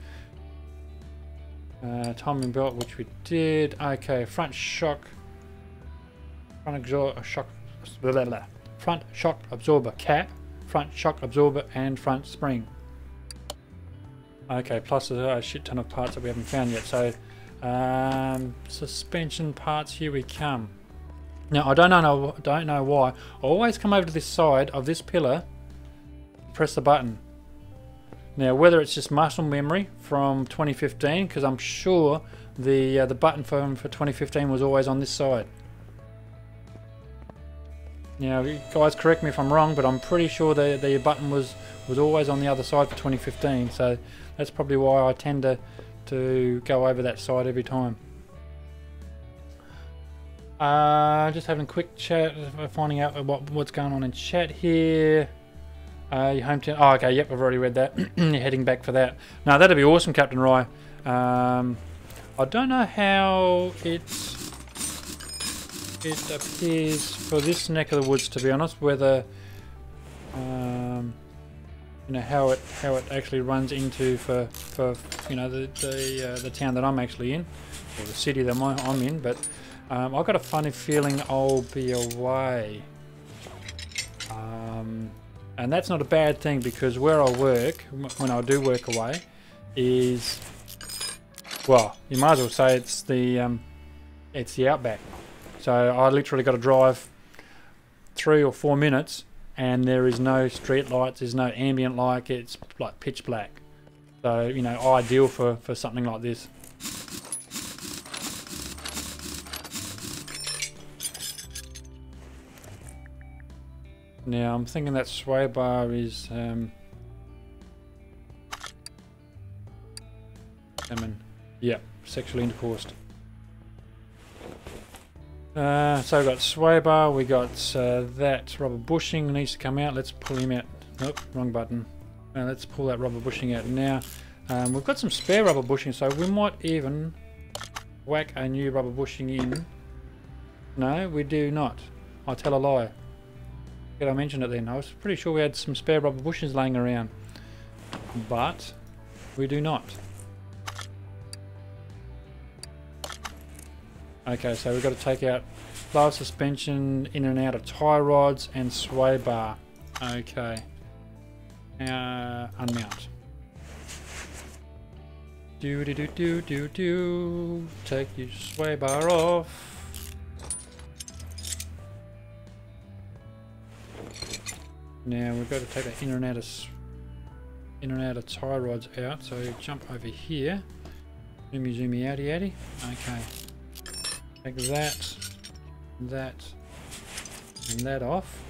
Timing belt, which we did. Okay, front shock, front shock absorber cap, front shock absorber, and front spring. Okay, plus a shit ton of parts that we haven't found yet. So suspension parts, here we come. Now I don't know why. I always come over to this side of this pillar, press the button. Now, whether it's just muscle memory from 2015, because I'm sure the button for 2015 was always on this side. Now, guys, correct me if I'm wrong, but I'm pretty sure the button was always on the other side for 2015. So that's probably why I tend to go over that side every time. Just having a quick chat, finding out what's going on in chat here. Your hometown. Oh, okay. Yep, I've already read that. You're heading back for that. No, that'd be awesome, Captain Rye. I don't know how it appears for this neck of the woods, to be honest. Whether you know how it actually runs into for you know the town that I'm actually in, or the city that I'm in. But I've got a funny feeling I'll be away. And that's not a bad thing, because where I work, when I do work away, is, well, you might as well say it's the outback. So I literally got to drive 3 or 4 minutes, and there is no street lights, there's no ambient light, it's like pitch black. So, you know, ideal for something like this. Now I'm thinking that sway bar is yeah, sexual intercourse. So we've got sway bar, we got that rubber bushing needs to come out. Let's pull him out. Nope, wrong button. Let's pull that rubber bushing out now. We've got some spare rubber bushing, so we might even whack a new rubber bushing in. No, we do not. I tell a lie. Did I mention it then? I was pretty sure we had some spare rubber bushings laying around. But we do not. Okay, so we've got to take out lower suspension, in and out of tie rods, and sway bar. Okay. Unmount. Do. Take your sway bar off. Now we've got to take the in and out of tie rods out. So jump over here. Zoomy outy. Okay. Take that, and that off.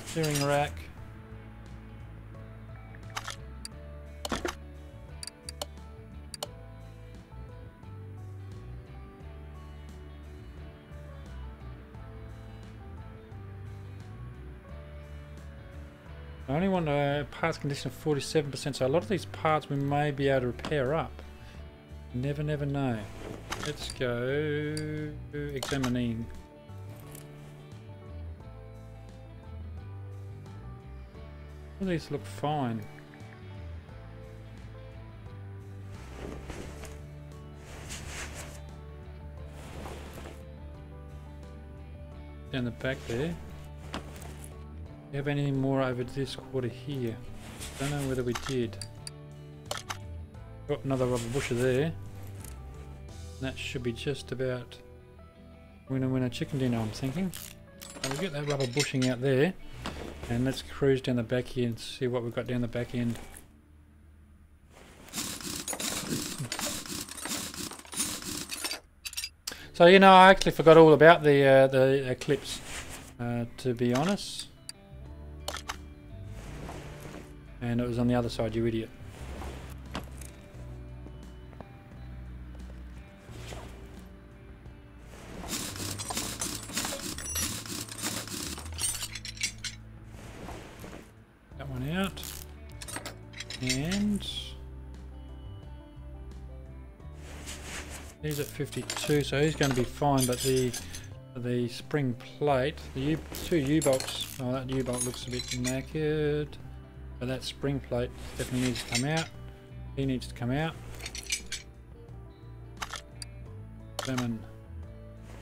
Steering rack. I only want a parts condition of 47%, so a lot of these parts we may be able to repair up. Never know. Let's go examining. All these look fine. Down the back there. Do you have any more over this quarter here? Don't know whether we did. Got another rubber busher there. That should be just about winner chicken dinner, I'm thinking. So we'll get that rubber bushing out there, and let's cruise down the back here and see what we've got down the back end. So you know, I actually forgot all about the clips, to be honest. And it was on the other side, you idiot. That one out. And he's at 52, so he's going to be fine, but the spring plate, the two U-bolts, oh, that U-bolt looks a bit knackered. But that spring plate definitely needs to come out. He needs to come out. Lemon.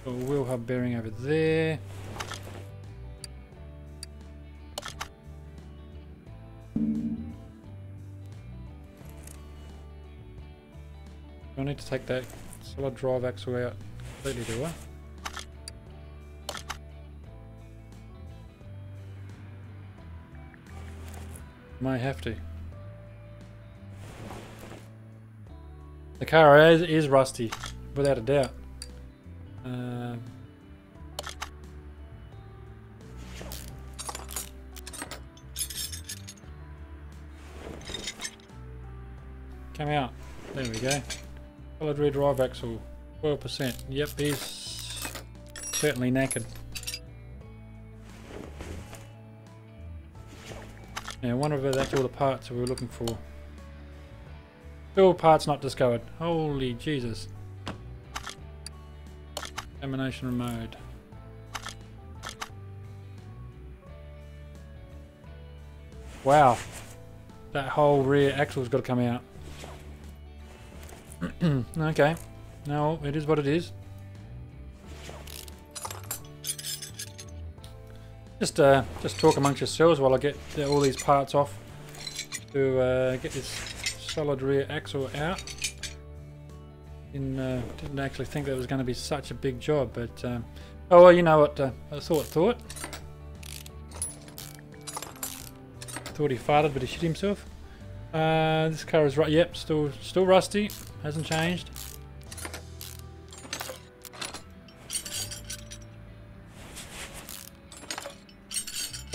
Got a wheel hub bearing over there. I need to take that solid drive axle out completely, do I? May have to. The car is rusty, without a doubt. Come out. There we go. Solid rear drive axle, 12%. Yep, he's certainly knackered. Now, I wonder if that's all the parts that we were looking for. All parts not discovered. Holy Jesus. Examination mode. Wow. That whole rear axle's got to come out. Okay. No, it is what it is. Just talk amongst yourselves while I get all these parts off to get this solid rear axle out. Didn't actually think that was going to be such a big job, but oh well, you know what? I thought he farted, but he shit himself. This car is right. Yep, still rusty. Hasn't changed.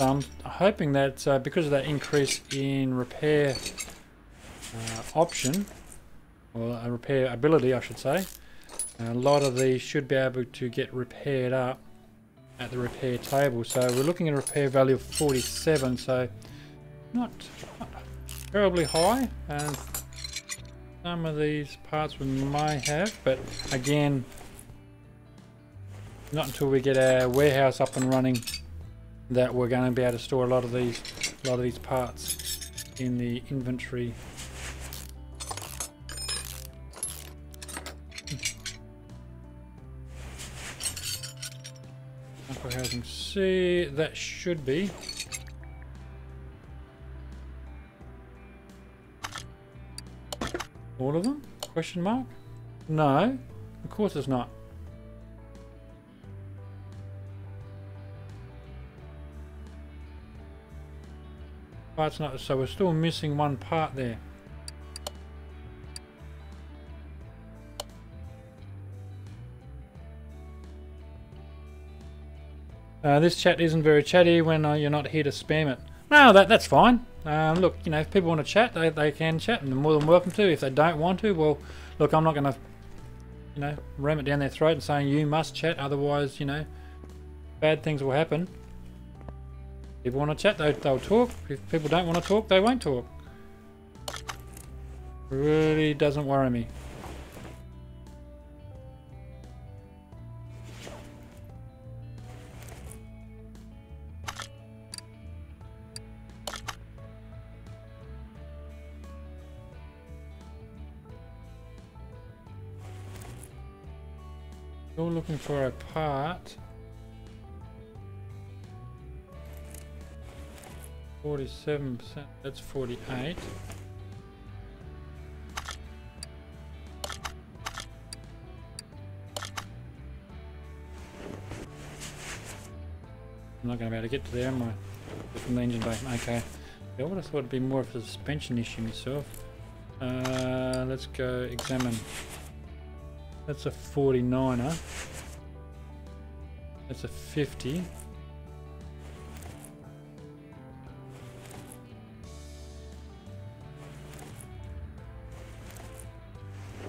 So I'm hoping that because of that increase in repair option, or a repair ability I should say, a lot of these should be able to get repaired up at the repair table. So we're looking at a repair value of 47, so not terribly high. And some of these parts we may have, but again, not until we get our warehouse up and running that we're going to be able to store a lot of these parts in the inventory. Housing C, that should be. All of them? Question mark? No, of course it's not. Part's not, so we're still missing one part there. This chat isn't very chatty when you're not here to spam it. No, that's fine. Look, you know, if people want to chat, they can chat, and they're more than welcome to. If they don't want to, well, look, I'm not going to, you know, ram it down their throat and saying you must chat, otherwise, you know, bad things will happen. If people want to chat, they'll talk. If people don't want to talk, they won't talk. Really doesn't worry me. Still looking for a part. 47%, that's 48. I'm not going to be able to get to there, am I? From the engine bay. Okay. I would have thought it'd be more of a suspension issue myself. Let's go examine. That's a 49er. That's a 50.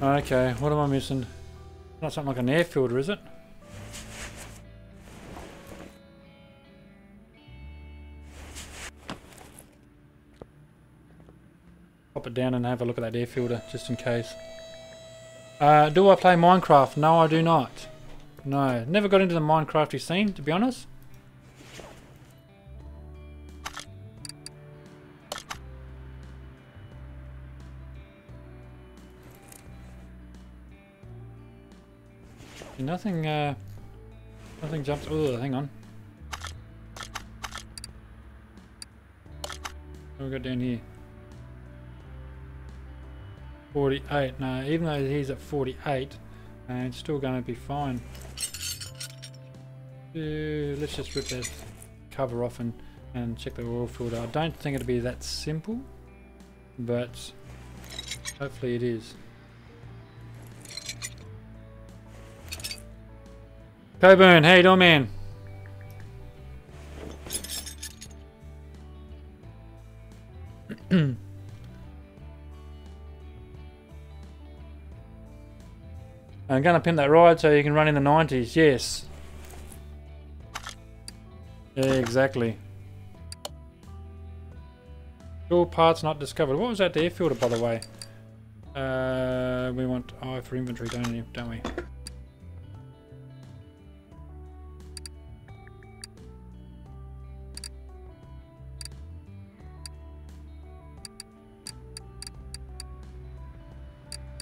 Okay, what am I missing? Not something like an air filter, is it? Pop it down and have a look at that air filter, just in case. Do I play Minecraft? No, I do not. No, never got into the Minecrafty scene, to be honest. Nothing, nothing jumps. Oh, hang on. What have we got down here? 48. No, even though he's at 48, it's still going to be fine. Let's just rip that cover off and check the oil filter. I don't think it'll be that simple, but hopefully it is. Coburn, how you doing, man? I'm going to pin that ride so you can run in the 90s, yes. Yeah, exactly. All parts not discovered. What was that air filter, by the way? We want I for inventory, don't we?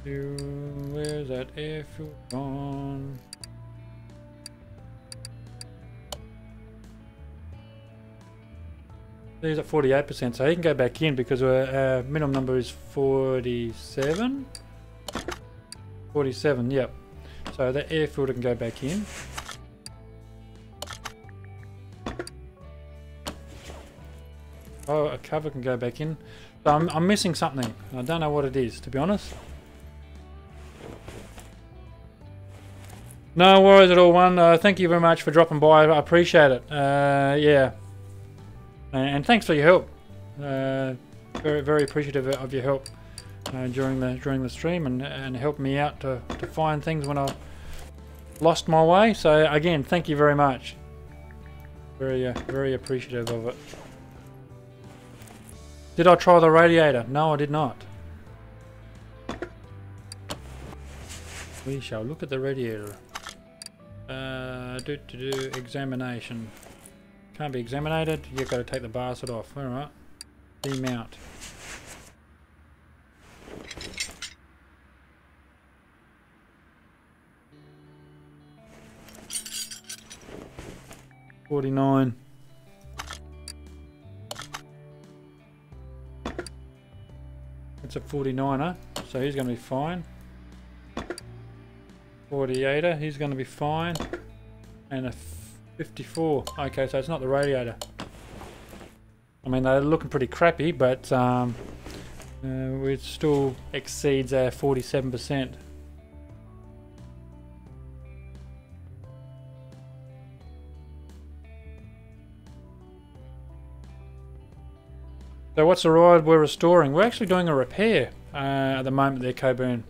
Where's that air filter gone? He's at 48%, so he can go back in because our minimum number is 47. 47, yep. So that air filter can go back in. Oh, a cover can go back in. So I'm missing something. I don't know what it is, to be honest. No worries at all, one. Thank you very much for dropping by. I appreciate it. Yeah. And thanks for your help. Very, very appreciative of your help during the stream and helped me out to find things when I lost my way. So again, thank you very much. Very, very appreciative of it. Did I try the radiator? No, I did not. We shall look at the radiator. Examination. Can't be examinated. You've got to take the basket off. All right. Demount. $49. It's a 49er, so he's going to be fine. 48er, he's going to be fine. And a 54. Okay, so it's not the radiator. I mean, they're looking pretty crappy, but it still exceeds our 47%. So what's the ride we're restoring? We're actually doing a repair at the moment there, Coburn.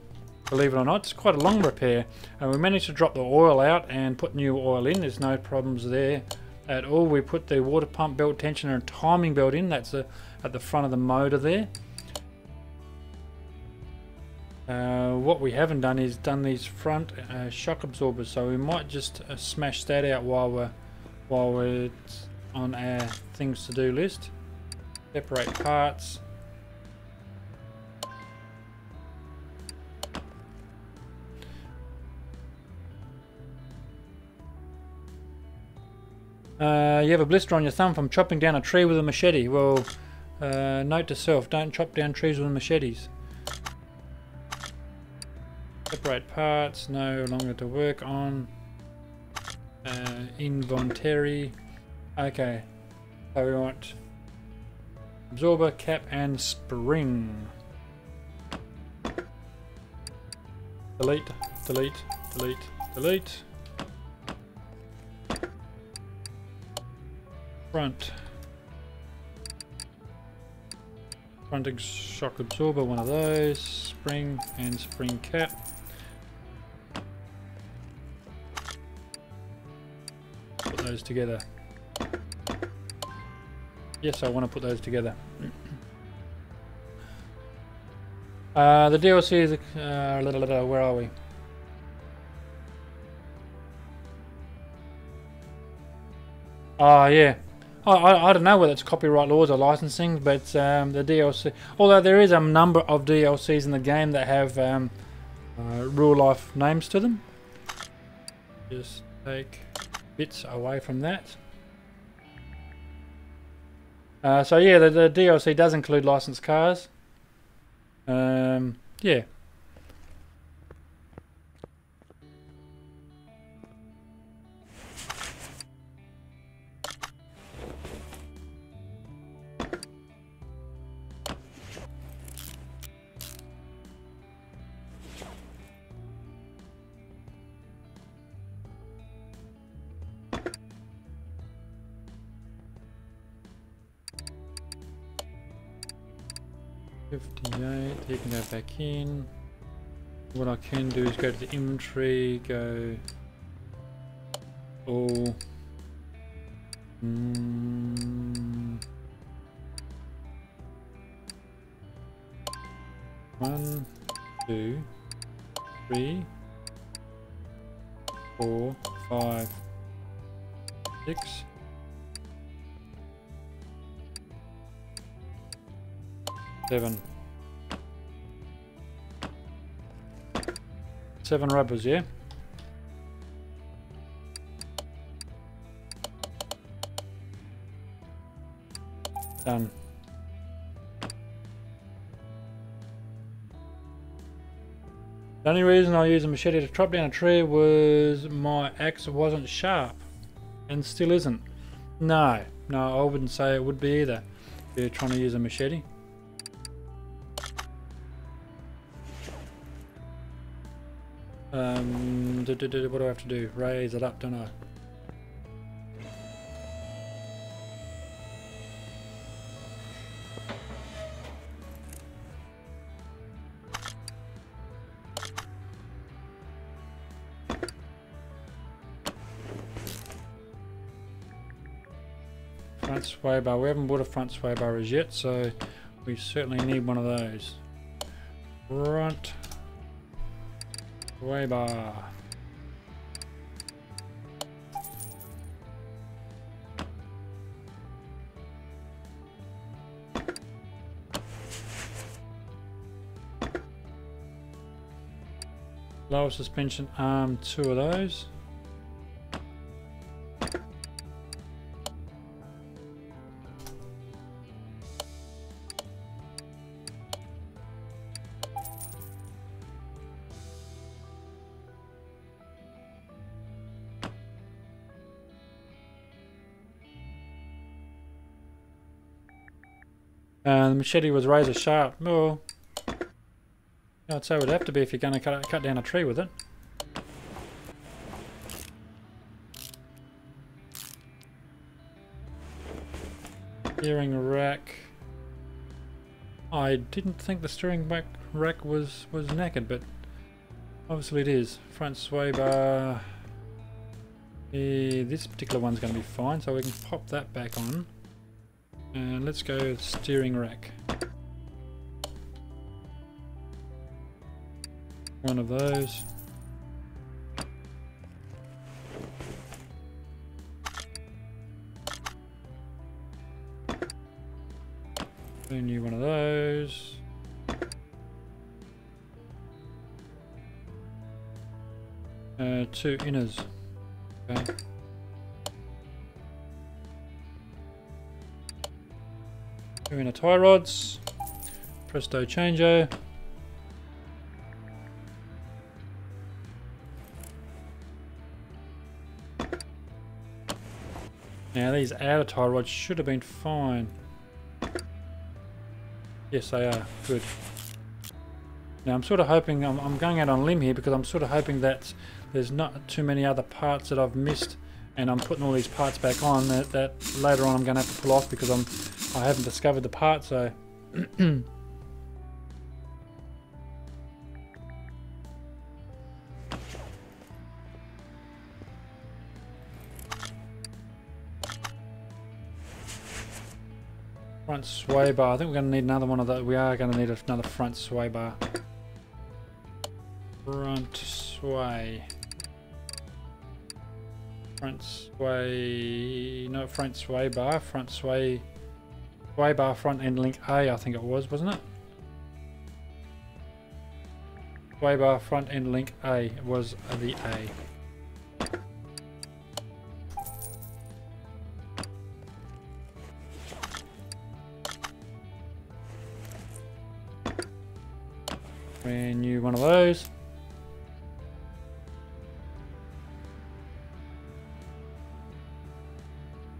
Believe it or not, it's quite a long repair. And we managed to drop the oil out and put new oil in. There's no problems there at all. We put the water pump belt tensioner and timing belt in. That's at the front of the motor there. What we haven't done is done these front shock absorbers. So we might just smash that out while we're on our things to do list. Separate parts. You have a blister on your thumb from chopping down a tree with a machete. Well, note to self, don't chop down trees with machetes. Separate parts, no longer to work on. Inventory. Okay, so we want absorber, cap and spring. Delete, delete, delete, delete. Front shock absorber, one of those. Spring and spring cap. Put those together. Yes, I want to put those together. The DLC is where are we? Oh yeah. I don't know whether it's copyright laws or licensing, but the DLC, although there is a number of DLCs in the game that have real life names to them. Just take bits away from that. So yeah, the DLC does include licensed cars. Yeah. You can go back in. What I can do is go to the inventory, go all. 1, 2, 3, 4, 5, 6. 7. 7 rubbers, yeah? Done. The only reason I used a machete to chop down a tree was my axe wasn't sharp. And still isn't. No, I wouldn't say it would be either. If you're trying to use a machete. What do I have to do? Raise it up, don't I? Front sway bar. We haven't bought a front sway bar as yet, so we certainly need one of those. Front sway bar. Lower suspension arm, 2 of those. The machete was razor sharp. Well, I'd say it would have to be if you're going to cut down a tree with it. Steering rack. I didn't think the steering rack was knackered, but obviously it is. Front sway bar. This particular one's going to be fine, so we can pop that back on. And let's go with steering rack. One of those. A new one of those. Two inners. Okay. Two inner tie rods. Presto changeo. Now these outer tie rods should have been fine. Yes, they are. Good. Now I'm sort of hoping, I'm going out on a limb here because I'm sort of hoping that there's not too many other parts that I've missed, and I'm putting all these parts back on that later on I'm going to have to pull off because I haven't discovered the part, so... Front sway bar. I think we're going to need another one of those. We are going to need another front sway bar. Front sway. Front sway. No, front sway bar. Front sway. Sway bar front end link A, I think it was, wasn't it? Sway bar front end link A was the A. Brand new one of those.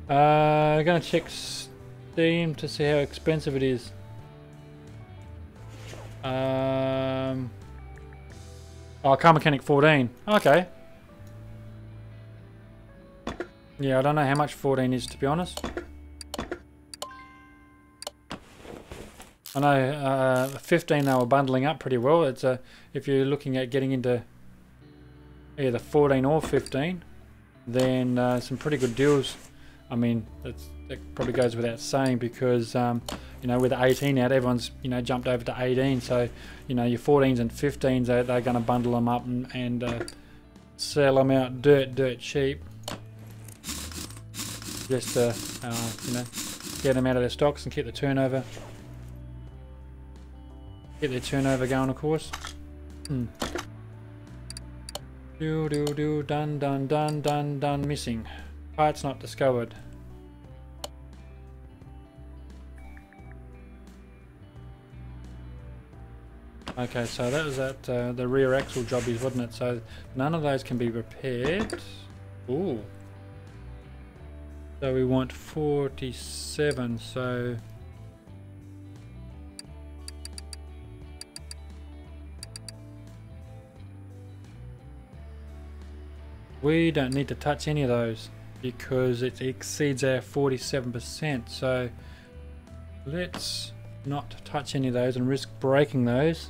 I'm going to check Steam to see how expensive it is. Oh, Car Mechanic 14. Okay. Yeah, I don't know how much 14 is, to be honest. I know 15 they were bundling up pretty well. It's if you're looking at getting into either 14 or 15, then some pretty good deals. I mean, that probably goes without saying because you know, with 18 out, everyone's jumped over to 18. So your 14s and 15s they're going to bundle them up and sell them out dirt cheap. Just get them out of their stocks and keep the turnover. Get their turnover going, of course. Done, missing. Parts not discovered. Okay, so that was the rear axle jobbies, wasn't it? So none of those can be repaired. Ooh. So we want 47, so... we don't need to touch any of those because it exceeds our 47%, so let's not touch any of those and risk breaking those.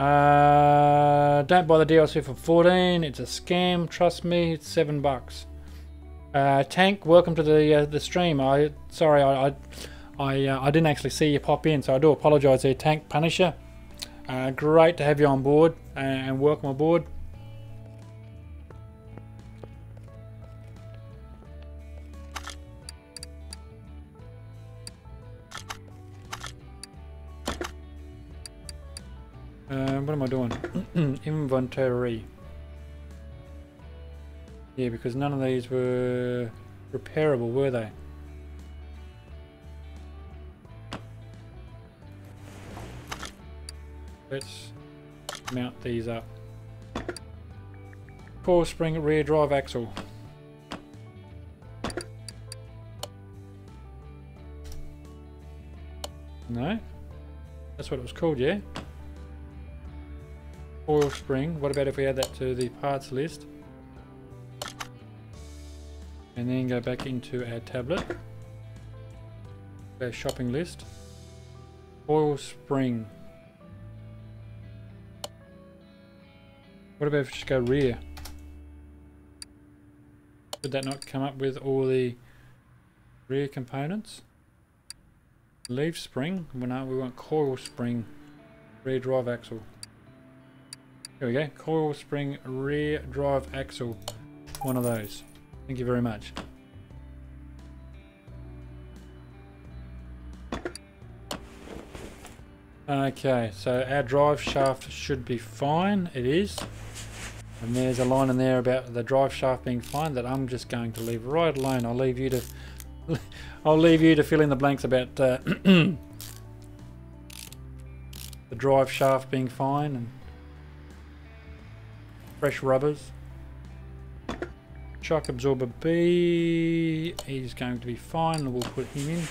Don't buy the DLC for 14. It's a scam. Trust me, it's $7. Tank, welcome to the stream. Sorry, I didn't actually see you pop in, so I do apologise there, Tank Punisher. Great to have you on board and welcome aboard. What am I doing? Inventory. Yeah, because none of these were repairable, were they? Let's mount these up. Coil spring rear drive axle. No? That's what it was called, yeah? Coil spring. What about if we add that to the parts list? And then go back into our tablet. Our shopping list. Coil spring. What about if we just go rear? Would that not come up with all the rear components? Leaf spring. Well, no, we want coil spring rear drive axle. Here we go. Coil spring rear drive axle. One of those. Thank you very much. Okay, so our drive shaft should be fine. It is. And there's a line in there about the drive shaft being fine that I'm just going to leave right alone. I'll leave you to fill in the blanks about the drive shaft being fine and fresh rubbers. Shock absorber B, he's going to be fine. We'll put him in.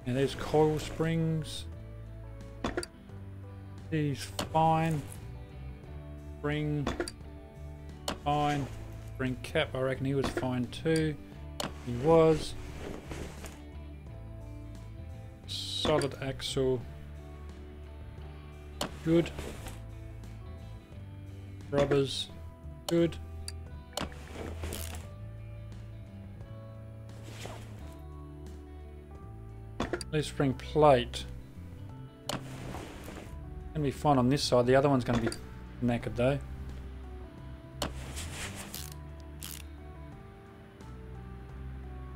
Now there's coil springs. He's fine. Spring, fine. Spring cap, I reckon he was fine too. He was. Solid axle, good. Rubbers, good. Leaf spring plate. Gonna be fine on this side. The other one's gonna be knackered though.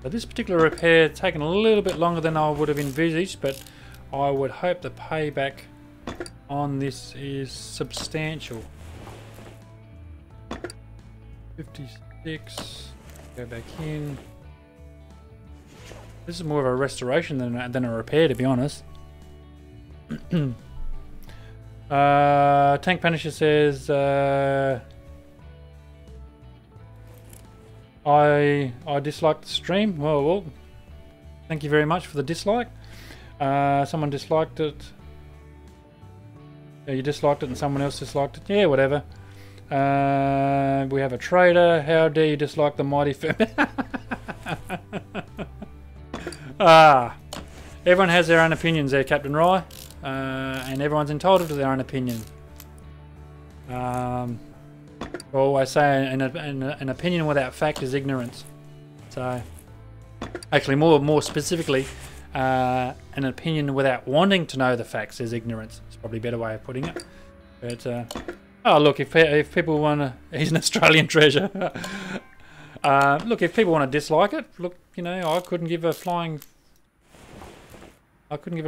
So this particular repair taken a little bit longer than I would have envisaged, but I would hope the payback on this is substantial. 56. Go back in. This is more of a restoration than a repair, to be honest. Tank Punisher says, I disliked the stream. Well, thank you very much for the dislike. Someone disliked it. Yeah, you disliked it and someone else disliked it. Yeah, whatever. We have a trader. How dare you dislike the mighty Firmbie? Everyone has their own opinions there, Captain Rye. And everyone's entitled to their own opinion. Well, I say an opinion without fact is ignorance. So, actually, more specifically, an opinion without wanting to know the facts is ignorance. It's probably a better way of putting it. But oh, look, if people want to, he's an Australian treasure. Look, if people want to dislike it, look, you know, I couldn't give a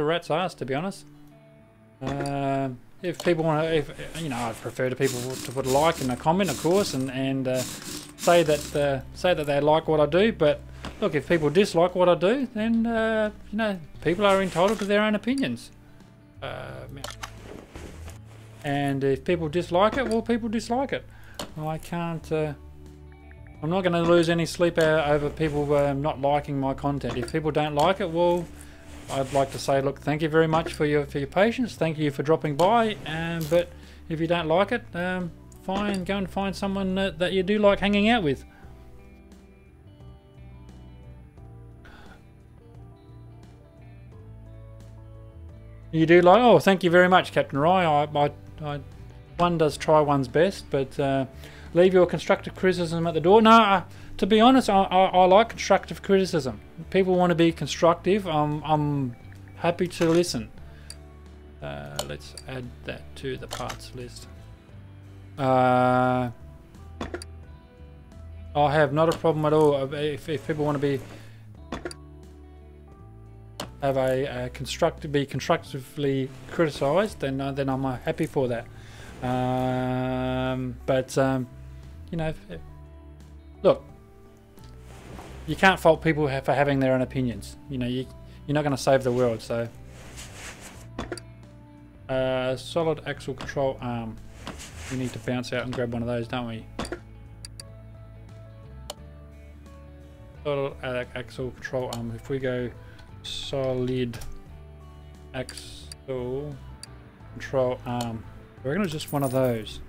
rat's ass, to be honest. If people want to, you know, I'd prefer to people to put a like and a comment, of course, and say that they like what I do. But look, if people dislike what I do, then you know, people are entitled to their own opinions. And if people dislike it, well, people dislike it. I can't. I'm not going to lose any sleep over people not liking my content. If people don't like it, well, I'd like to say, look, thank you very much for your patience. Thank you for dropping by. But if you don't like it, fine, go and find someone that you do like hanging out with. You do like? Oh, thank you very much, Captain Rye. One does try one's best, but leave your constructive criticism at the door. No, to be honest, I like constructive criticism. People want to be constructive. I'm happy to listen. Let's add that to the parts list. I have not a problem at all if people want to be be constructively criticised, then I'm happy for that. You know, look, you can't fault people for having their own opinions. You know, you're not going to save the world. So, solid axle control arm. We need to bounce out and grab one of those, don't we? Solid axle control arm. If we go solid axle control arm, we're gonna just one of those.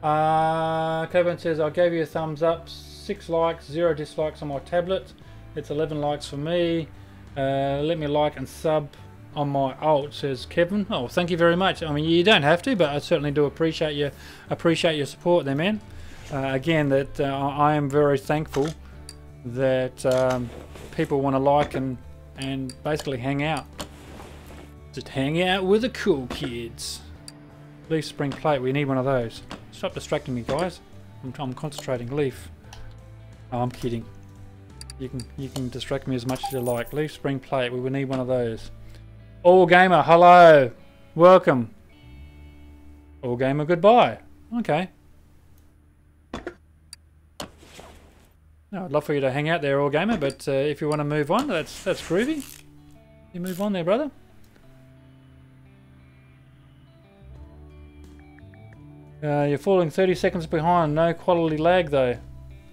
Kevin says, I gave you a thumbs up, 6 likes, 0 dislikes on my tablet. It's 11 likes for me. Let me like and sub on my alt, says Kevin. Oh, thank you very much. I mean, you don't have to, but I certainly do appreciate your support there, man. Again, that I am very thankful that people want to like and basically hang out. Just hang out with the cool kids. Leaf spring plate, we need one of those. Stop distracting me, guys. I'm concentrating. Leaf. Oh, I'm kidding. You can distract me as much as you like. Leaf spring plate, we will need one of those. All Gamer, hello. Welcome. All Gamer, goodbye. Okay. No, I'd love for you to hang out there, All Gamer, but if you want to move on, that's groovy. You move on there, brother. You're falling 30 seconds behind. No quality lag though.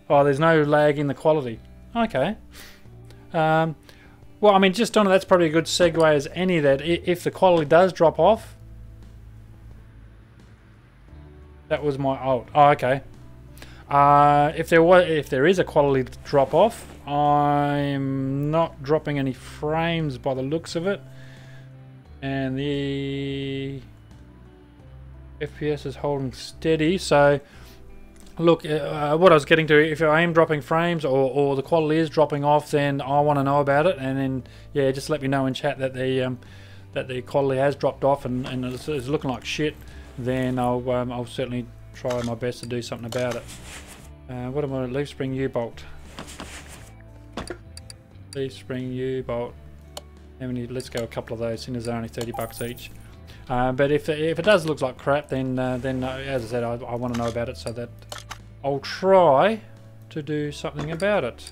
Oh, there's no lag in the quality. Okay. Well, I mean, just on that's probably a good segue as any that if the quality does drop off. That was my alt. Oh, okay. If there is a quality drop off, I'm not dropping any frames by the looks of it, and the FPS is holding steady. So look, what I was getting to, if I am dropping frames or the quality is dropping off, then I want to know about it, and then yeah, just let me know in chat that the quality has dropped off and it's looking like shit. Then I'll certainly try my best to do something about it. What am I? Leaf spring U-bolt. Leaf spring U-bolt. How many? Let's go a couple of those, since they're only 30 bucks each. But if it does look like crap, then as I said, I want to know about it so that I'll try to do something about it.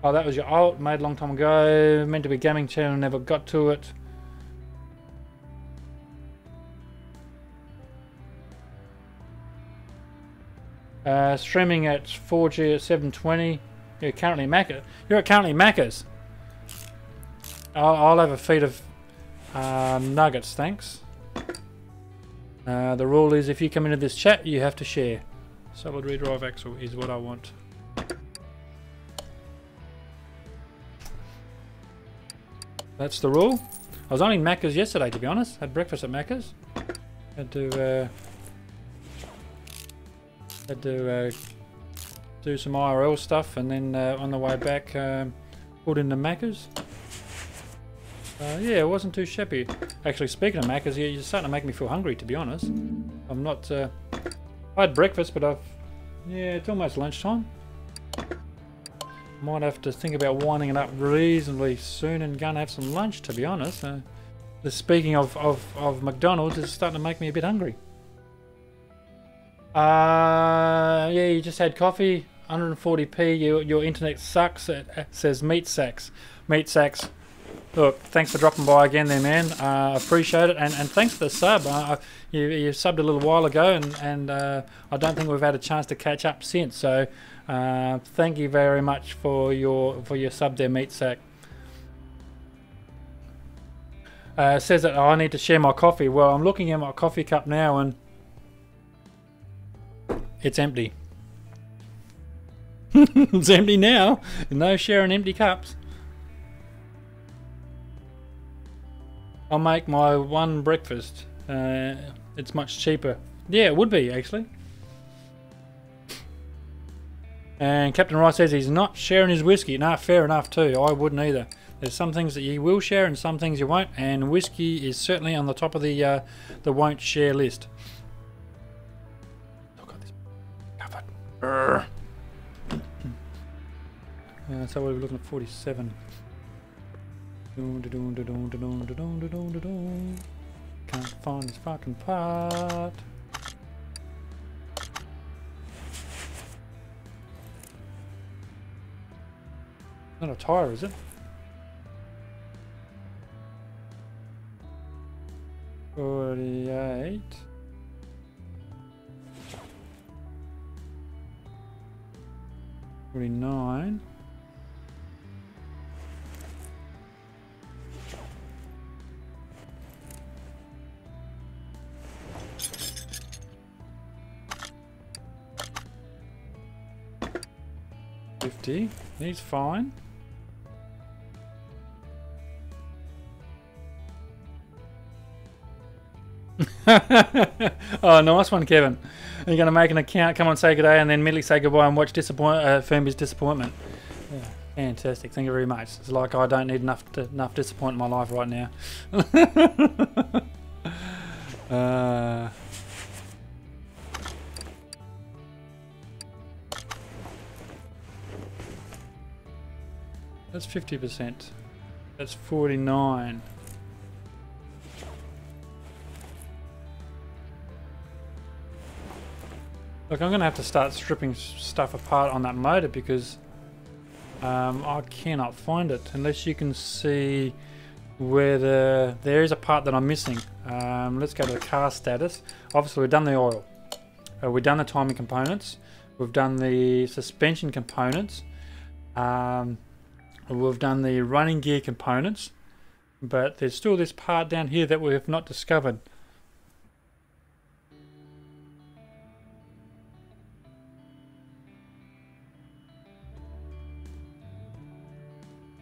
Oh, that was your alt, made a long time ago. Meant to be a gaming channel, never got to it. Streaming at 4G at 720. You're currently Macca. You're at currently Macca's. I'll have a feed of nuggets, thanks. The rule is if you come into this chat, you have to share. Solid redrive axle is what I want. That's the rule. I was only in Macca's yesterday, to be honest. Had breakfast at Macca's. Had to do some IRL stuff, and then on the way back, pulled into Macca's. Yeah, it wasn't too shabby. Actually, speaking of Macca's, you're starting to make me feel hungry, to be honest. I'm not. I had breakfast, but yeah, it's almost lunchtime. Might have to think about winding it up reasonably soon and going to have some lunch, to be honest. Speaking of McDonald's, it's starting to make me a bit hungry. Yeah, you just had coffee, 140p. Your internet sucks. It says meat sacks. Meat sacks. Look, thanks for dropping by again there, man. I appreciate it, and thanks for the sub. You subbed a little while ago, and I don't think we've had a chance to catch up since. So thank you very much for your sub there, meat sack. Says that I need to share my coffee. Well, I'm looking at my coffee cup now, and It's empty. It's empty now. No sharing empty cups. I'll make my one breakfast. It's much cheaper. Yeah, it would be actually. And Captain Rice says he's not sharing his whiskey. No, fair enough too. I wouldn't either. There's some things that you will share and some things you won't. And whiskey is certainly on the top of the won't share list. I've got this covered. So we're looking at 47. Can't find this fucking part. Not a tire, is it? $48. $49. $50. He's fine. Oh, nice one, Kevin. You're going to make an account, come on, say good day, and then immediately say goodbye and watch Firmbie's disappointment. Yeah, fantastic. Thank you very much. It's like I don't need enough disappointment in my life right now. That's 50%. That's 49. Look, I'm going to have to start stripping stuff apart on that motor because I cannot find it unless you can see where there is a part that I'm missing. Let's go to the car status. Obviously, we've done the oil. We've done the timing components. We've done the suspension components. We've done the running gear components. But there's still this part down here that we have not discovered.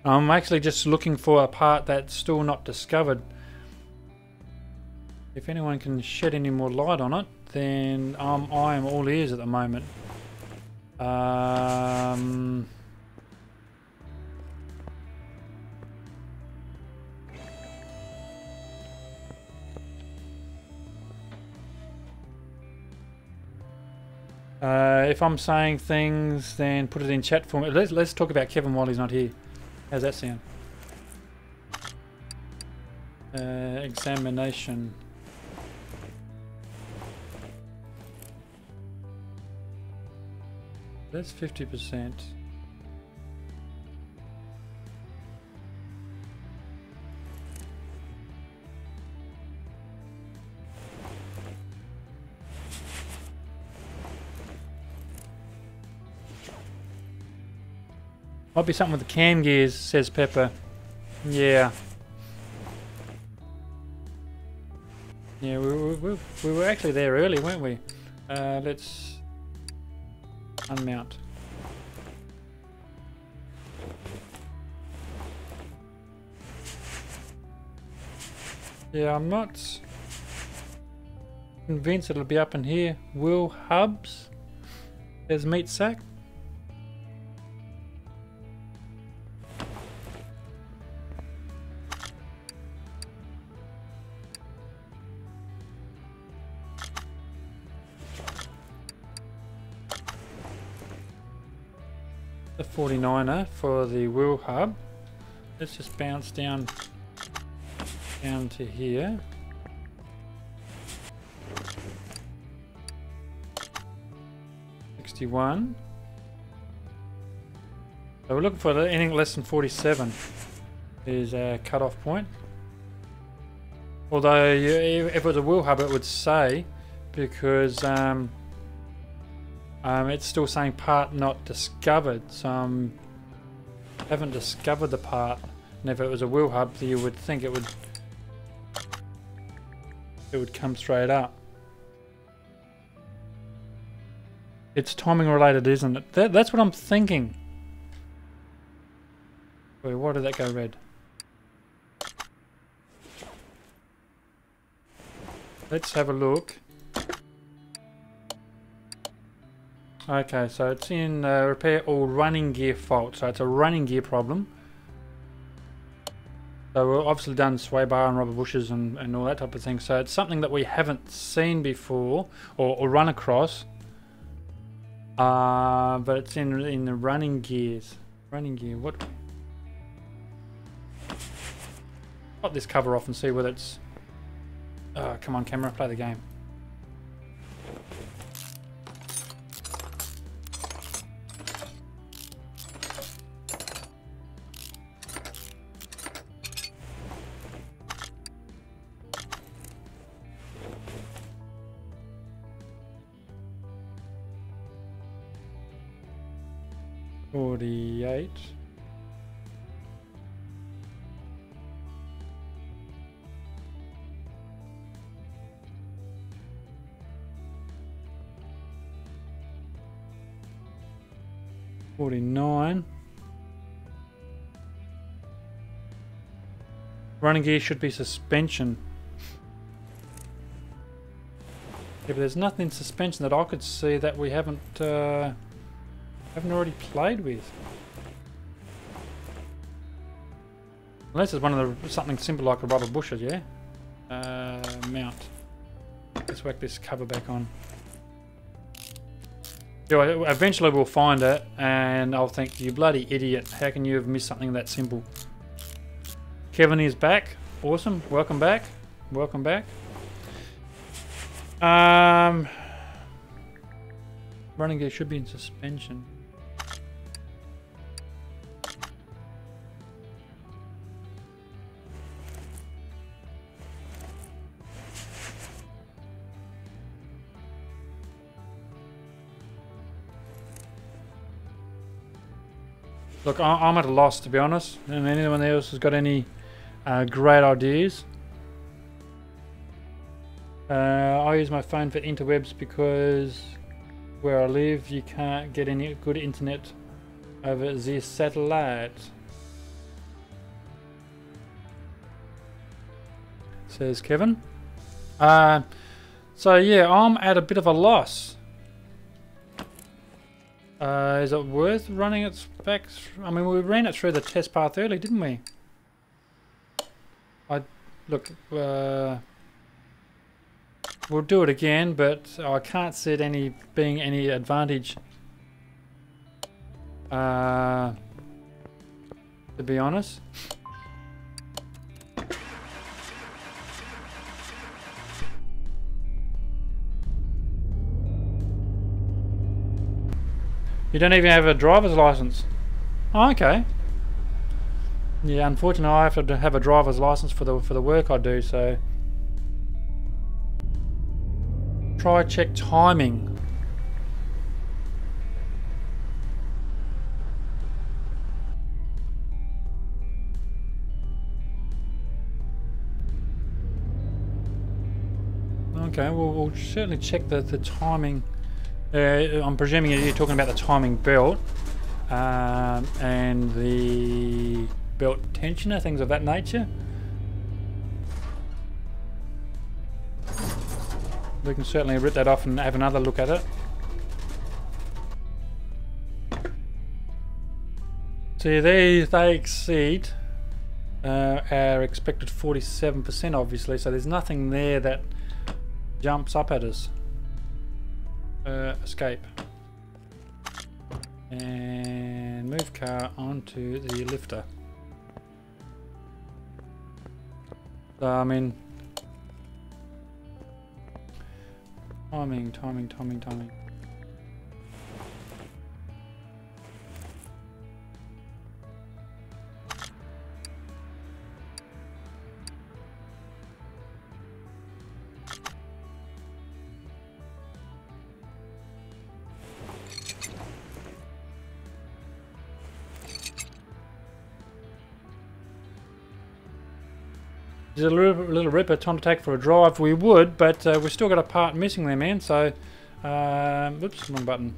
I'm actually just looking for a part that's still not discovered. If anyone can shed any more light on it, then I am all ears at the moment. If I'm saying things, then put it in chat for me. Let's talk about Kevin while he's not here. How's that sound? Examination. That's 50%. Might be something with the cam gears, says Pepper. Yeah. Yeah, we were actually there early, weren't we? Let's unmount. Yeah, I'm not convinced it'll be up in here. Wheel hubs. There's meat sack. The 49er for the wheel hub. Let's just bounce down to here. $61. So we're looking for anything less than 47 is a cut-off point. Although if it was a wheel hub, it would say, because it's still saying part not discovered, so I haven't discovered the part. And if it was a wheel hub, you would think it would come straight up. It's timing related, isn't it? That's what I'm thinking. Wait, why did that go red? Let's have a look. Okay, so it's in repair all running gear fault. So it's a running gear problem. So we've obviously done sway bar and rubber bushes and all that type of thing. So it's something that we haven't seen before or run across. But it's in the running gears. Running gear, what? Pop this cover off and see whether it's... Oh, come on camera, play the game. $48. $49. Running gear should be suspension. Yeah, but there's nothing in suspension that I could see that we haven't already played with. Unless it's one of the something simple like a rubber bushes, yeah. Mount. Let's whack this cover back on. Yeah, eventually we'll find it, and I'll think, you bloody idiot! How can you have missed something that simple? Kevin is back. Awesome. Welcome back. Welcome back. Running gear should be in suspension. Look, I'm at a loss, to be honest. And anyone else has got any great ideas? I use my phone for interwebs because where I live you can't get any good internet over the satellite. Says Kevin. So yeah, I'm at a bit of a loss. Is it worth running it back? I mean, we ran it through the test path early, didn't we? Look, we'll do it again, but I can't see it being any advantage. To be honest. You don't even have a driver's license. Oh, okay. Yeah, unfortunately, I have to have a driver's license for the work I do. So, try check timing. Okay, well, we'll certainly check the timing. I'm presuming you're talking about the timing belt and the belt tensioner, things of that nature. We can certainly rip that off and have another look at it. See, they exceed our expected 47%, obviously, so there's nothing there that jumps up at us. Escape and move car onto the lifter. So I mean, timing. It's a little ripper, time to take for a drive. We would, but we've still got a part missing there, man. So, oops, wrong button.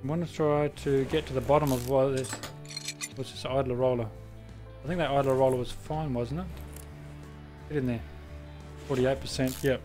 I want to try to get to the bottom of what this was. This idler roller. I think that idler roller was fine, wasn't it? Get in there. 48%. Yep.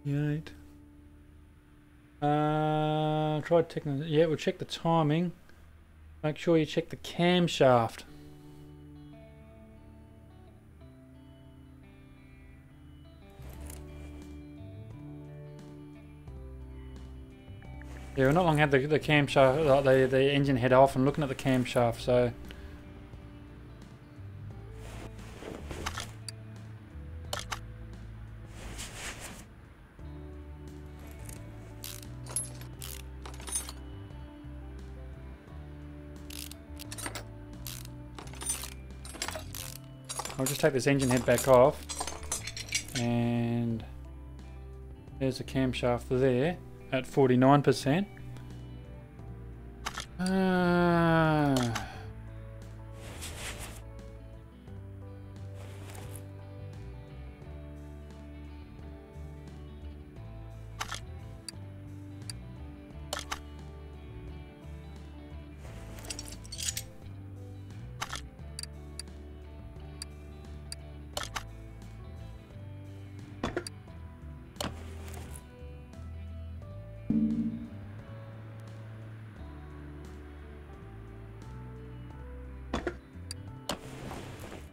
Right. Try taking. Yeah, we'll check the timing. Make sure you check the camshaft. Yeah, we're not long had the camshaft, the engine head off, and looking at the camshaft. So. I'll just take this engine head back off, and there's the camshaft there at 49%.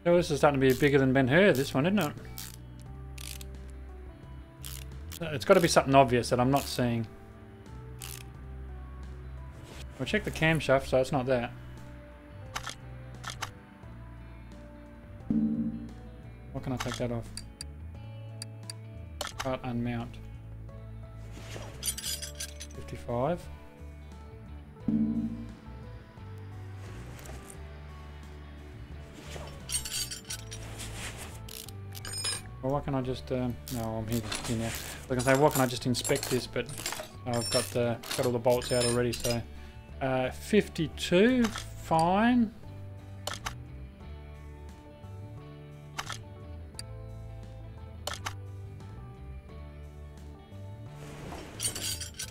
Oh, this is starting to be bigger than Ben-Hur, this one, isn't it? It's got to be something obvious that I'm not seeing. We'll check the camshaft, so it's not that. What can I take that off? Part unmount. 55. Well, why can I just, no, I'm here now. I can say, why can I just inspect this, but I've got all the bolts out already, so. 52, fine.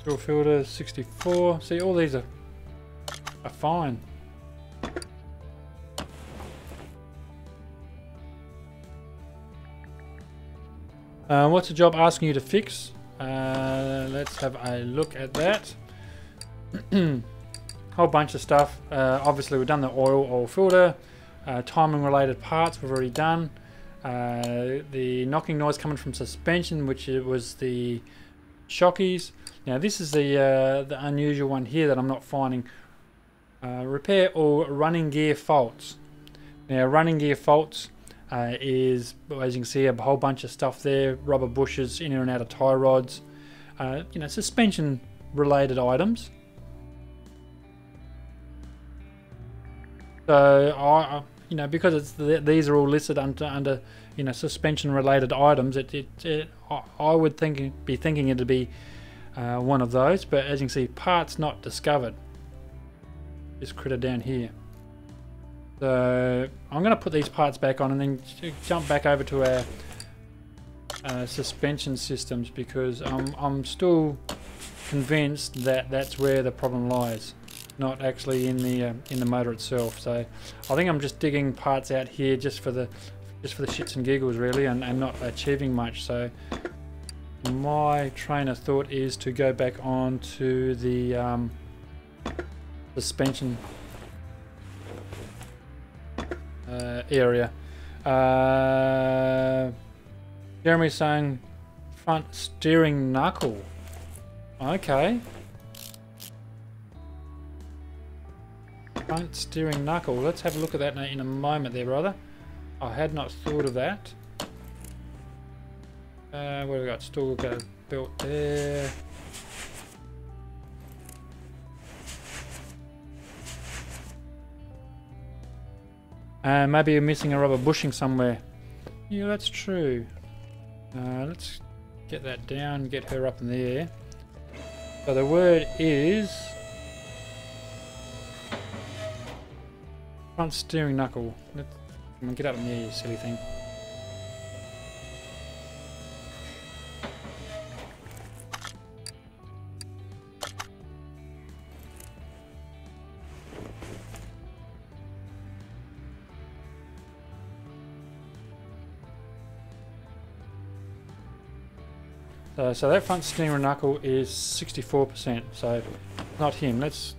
Fuel filter, 64. See, all these are fine. What's the job asking you to fix? Let's have a look at that. Whole bunch of stuff. Obviously we've done the oil filter, timing related parts we've already done. The knocking noise coming from suspension, which it was the shockies. Now this is the unusual one here that I'm not finding. Repair all running gear faults. Now running gear faults is, as you can see, a whole bunch of stuff there, rubber bushes in and out of tie rods, you know, suspension related items. So you know, because it's these are all listed under you know, suspension related items, I would be thinking it'd be one of those, but as you can see, parts not discovered. This critter down here. So I'm going to put these parts back on and then jump back over to our suspension systems, because I'm still convinced that that's where the problem lies, not actually in the motor itself. So I think I'm just digging parts out here just for the shits and giggles really, and not achieving much. So my train of thought is to go back on to the suspension area. Jeremy's saying front steering knuckle. Okay. Front steering knuckle. Let's have a look at that in a moment there, brother. I had not thought of that. What have we got? Still got a belt there. Maybe you're missing a rubber bushing somewhere. Yeah, that's true. Let's get that down, get her up in the air. So the word is front steering knuckle. Let's get up in the air, you silly thing. So that front steering knuckle is 64%, so not him. Let's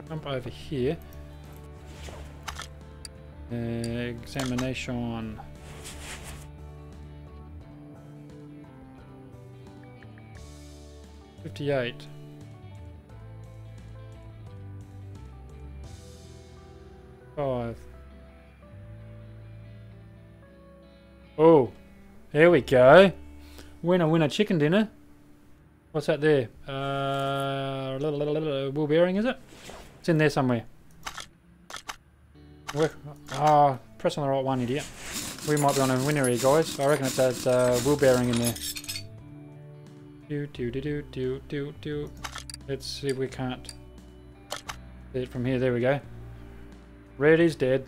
jump over here. Examination. $58. $5. Oh, there we go. Winner, winner, chicken dinner. What's that there? Wheel bearing, is it? It's in there somewhere. Press on the right one, idiot. We might be on a winner here, guys. I reckon it's that wheel bearing in there. Do. Let's see if we can't see it from here. There we go. Red is dead.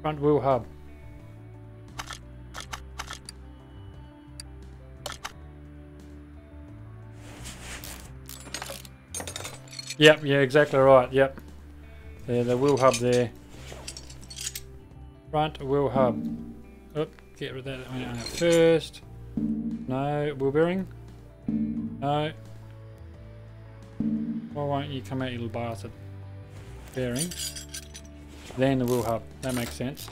Front wheel hub. Yep, yeah, exactly right, yep. There, the wheel hub there. Front wheel hub. Oop, get rid of that one first. No, wheel bearing. No. Why won't you come out, you little bastard? Bearing. Then the wheel hub. That makes sense.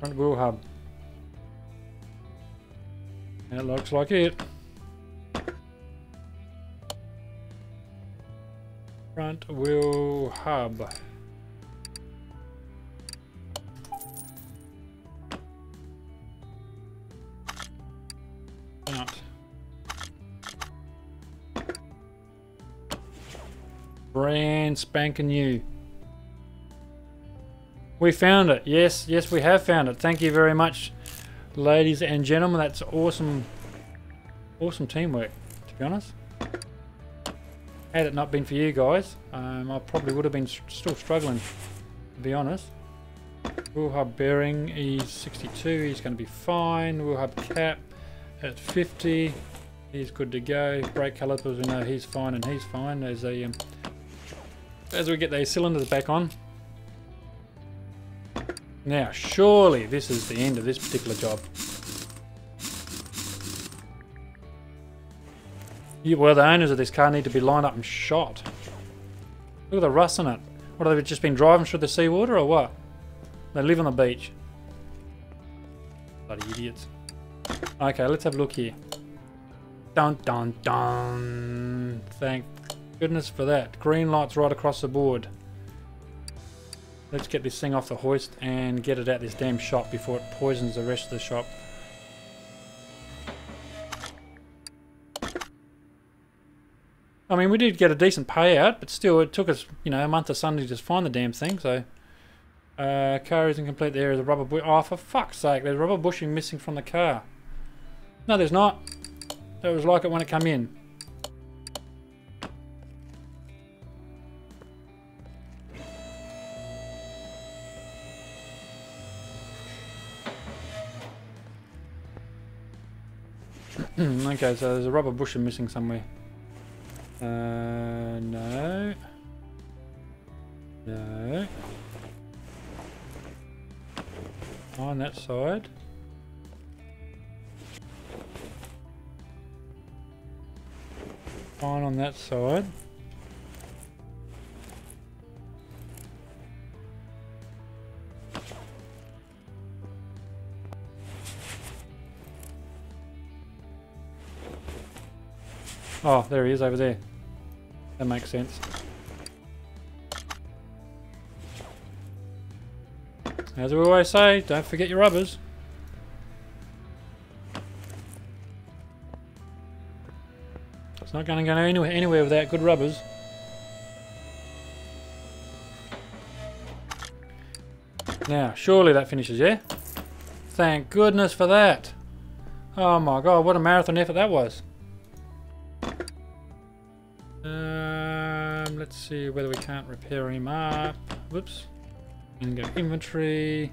Front wheel hub. That looks like it. Front wheel hub. Out. Brand spanking new. We found it. Yes, yes, we have found it. Thank you very much, ladies and gentlemen. That's awesome, awesome teamwork, to be honest. Had it not been for you guys, I probably would have been still struggling, to be honest. Wheel hub bearing is 62. He's going to be fine. Wheel hub cap at 50. He's good to go. Brake calipers, we know he's fine and he's fine. As we get these cylinders back on. Now, surely this is the end of this particular job. Well, the owners of this car need to be lined up and shot. Look at the rust in it. What, have they just been driving through the seawater or what? They live on the beach. Bloody idiots. Okay, let's have a look here. Dun dun dun. Thank goodness for that. Green lights right across the board. Let's get this thing off the hoist and get it out this damn shop before it poisons the rest of the shop. I mean, we did get a decent payout, but still it took us, you know, a month of Sunday to just find the damn thing, so... car is incomplete. There is a rubber bush. Oh, for fuck's sake, there's rubber bushing missing from the car. No, there's not. It was like it when it came in. Okay, so there's a rubber bushing missing somewhere. No. No. On that side. Fine on that side. Oh, there he is over there. That makes sense. As we always say, don't forget your rubbers. It's not going to go anywhere without good rubbers. Now, surely that finishes, yeah? Thank goodness for that. Oh my god, what a marathon effort that was. Let's see whether we can't repair him up. Whoops. And go inventory.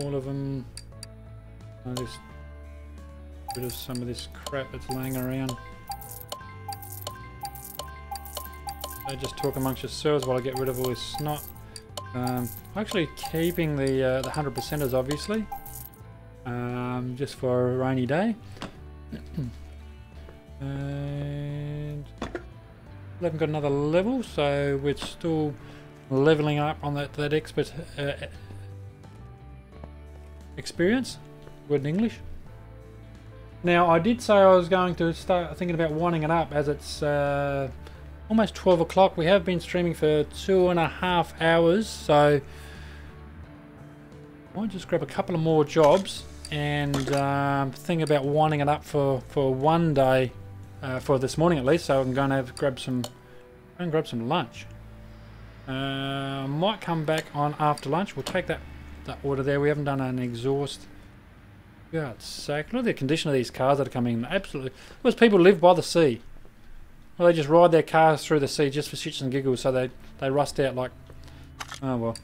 All of them. I'll just get rid of some of this crap that's laying around. So just talk amongst yourselves while I get rid of all this snot. Actually keeping the 100%ers obviously. Just for a rainy day. And we haven't got another level, so we're still leveling up on that expert experience. Word in English. Now I did say I was going to start thinking about winding it up, as it's almost 12 o'clock. We have been streaming for 2.5 hours, so I might just grab a couple of more jobs and think about winding it up for one day, for this morning at least, so I can go and grab some lunch. Might come back on after lunch. We'll take that order there. We haven't done an exhaust. God's sake, look at the condition of these cars that are coming in. Absolutely. Because people live by the sea. Well, they just ride their cars through the sea just for shits and giggles, so they rust out like... Oh well.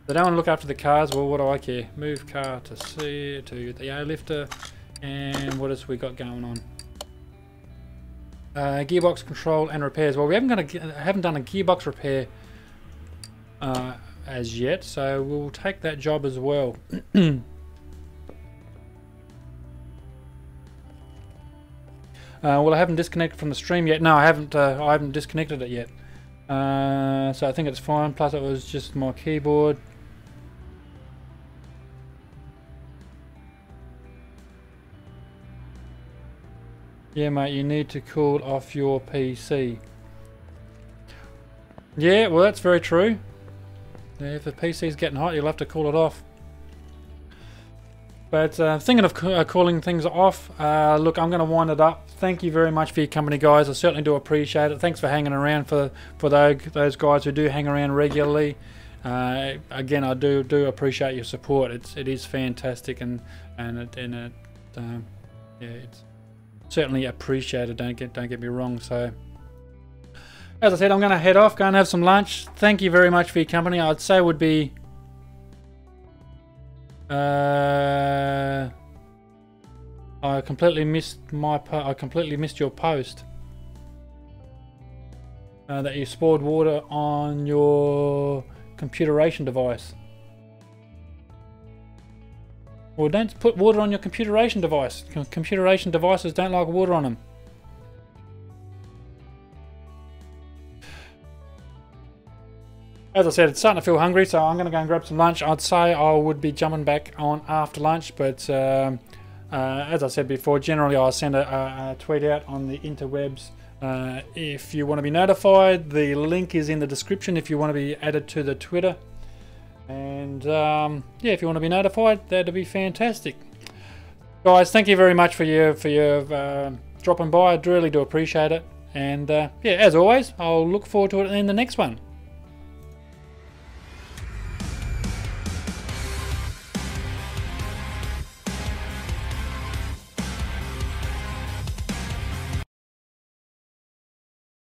They don't want to look after the cars. Well, what do I care? Move car to sea, to the airlifter. And what else we got going on? Gearbox control and repairs. Well, we haven't done a gearbox repair as yet, so we'll take that job as well. Well, I haven't disconnected from the stream yet. No, I haven't disconnected it yet. So I think it's fine. Plus, it was just my keyboard. Yeah, mate, you need to cool off your PC. Yeah, well, that's very true. Yeah, if the PC's getting hot, you'll have to cool it off. But thinking of cooling things off, look, I'm going to wind it up. Thank you very much for your company, guys. I certainly do appreciate it. Thanks for hanging around for those guys who do hang around regularly. Again, I do appreciate your support. It is fantastic, and yeah, it's certainly appreciated. Don't get me wrong. So, as I said, I'm going to head off, go and have some lunch. Thank you very much for your company. I'd say would be. I completely missed your post that you poured water on your computeration device. Well, don't put water on your computeration device. Computeration devices don't like water on them. As I said, it's starting to feel hungry, so I'm going to go and grab some lunch. I'd say I would be jumping back on after lunch, but as I said before, generally I'll send a tweet out on the interwebs. If you want to be notified, the link is in the description if you want to be added to the Twitter. And yeah, if you want to be notified, that'd be fantastic. Guys, thank you very much for your dropping by. I really do appreciate it. And yeah, as always, I'll look forward to it in the next one.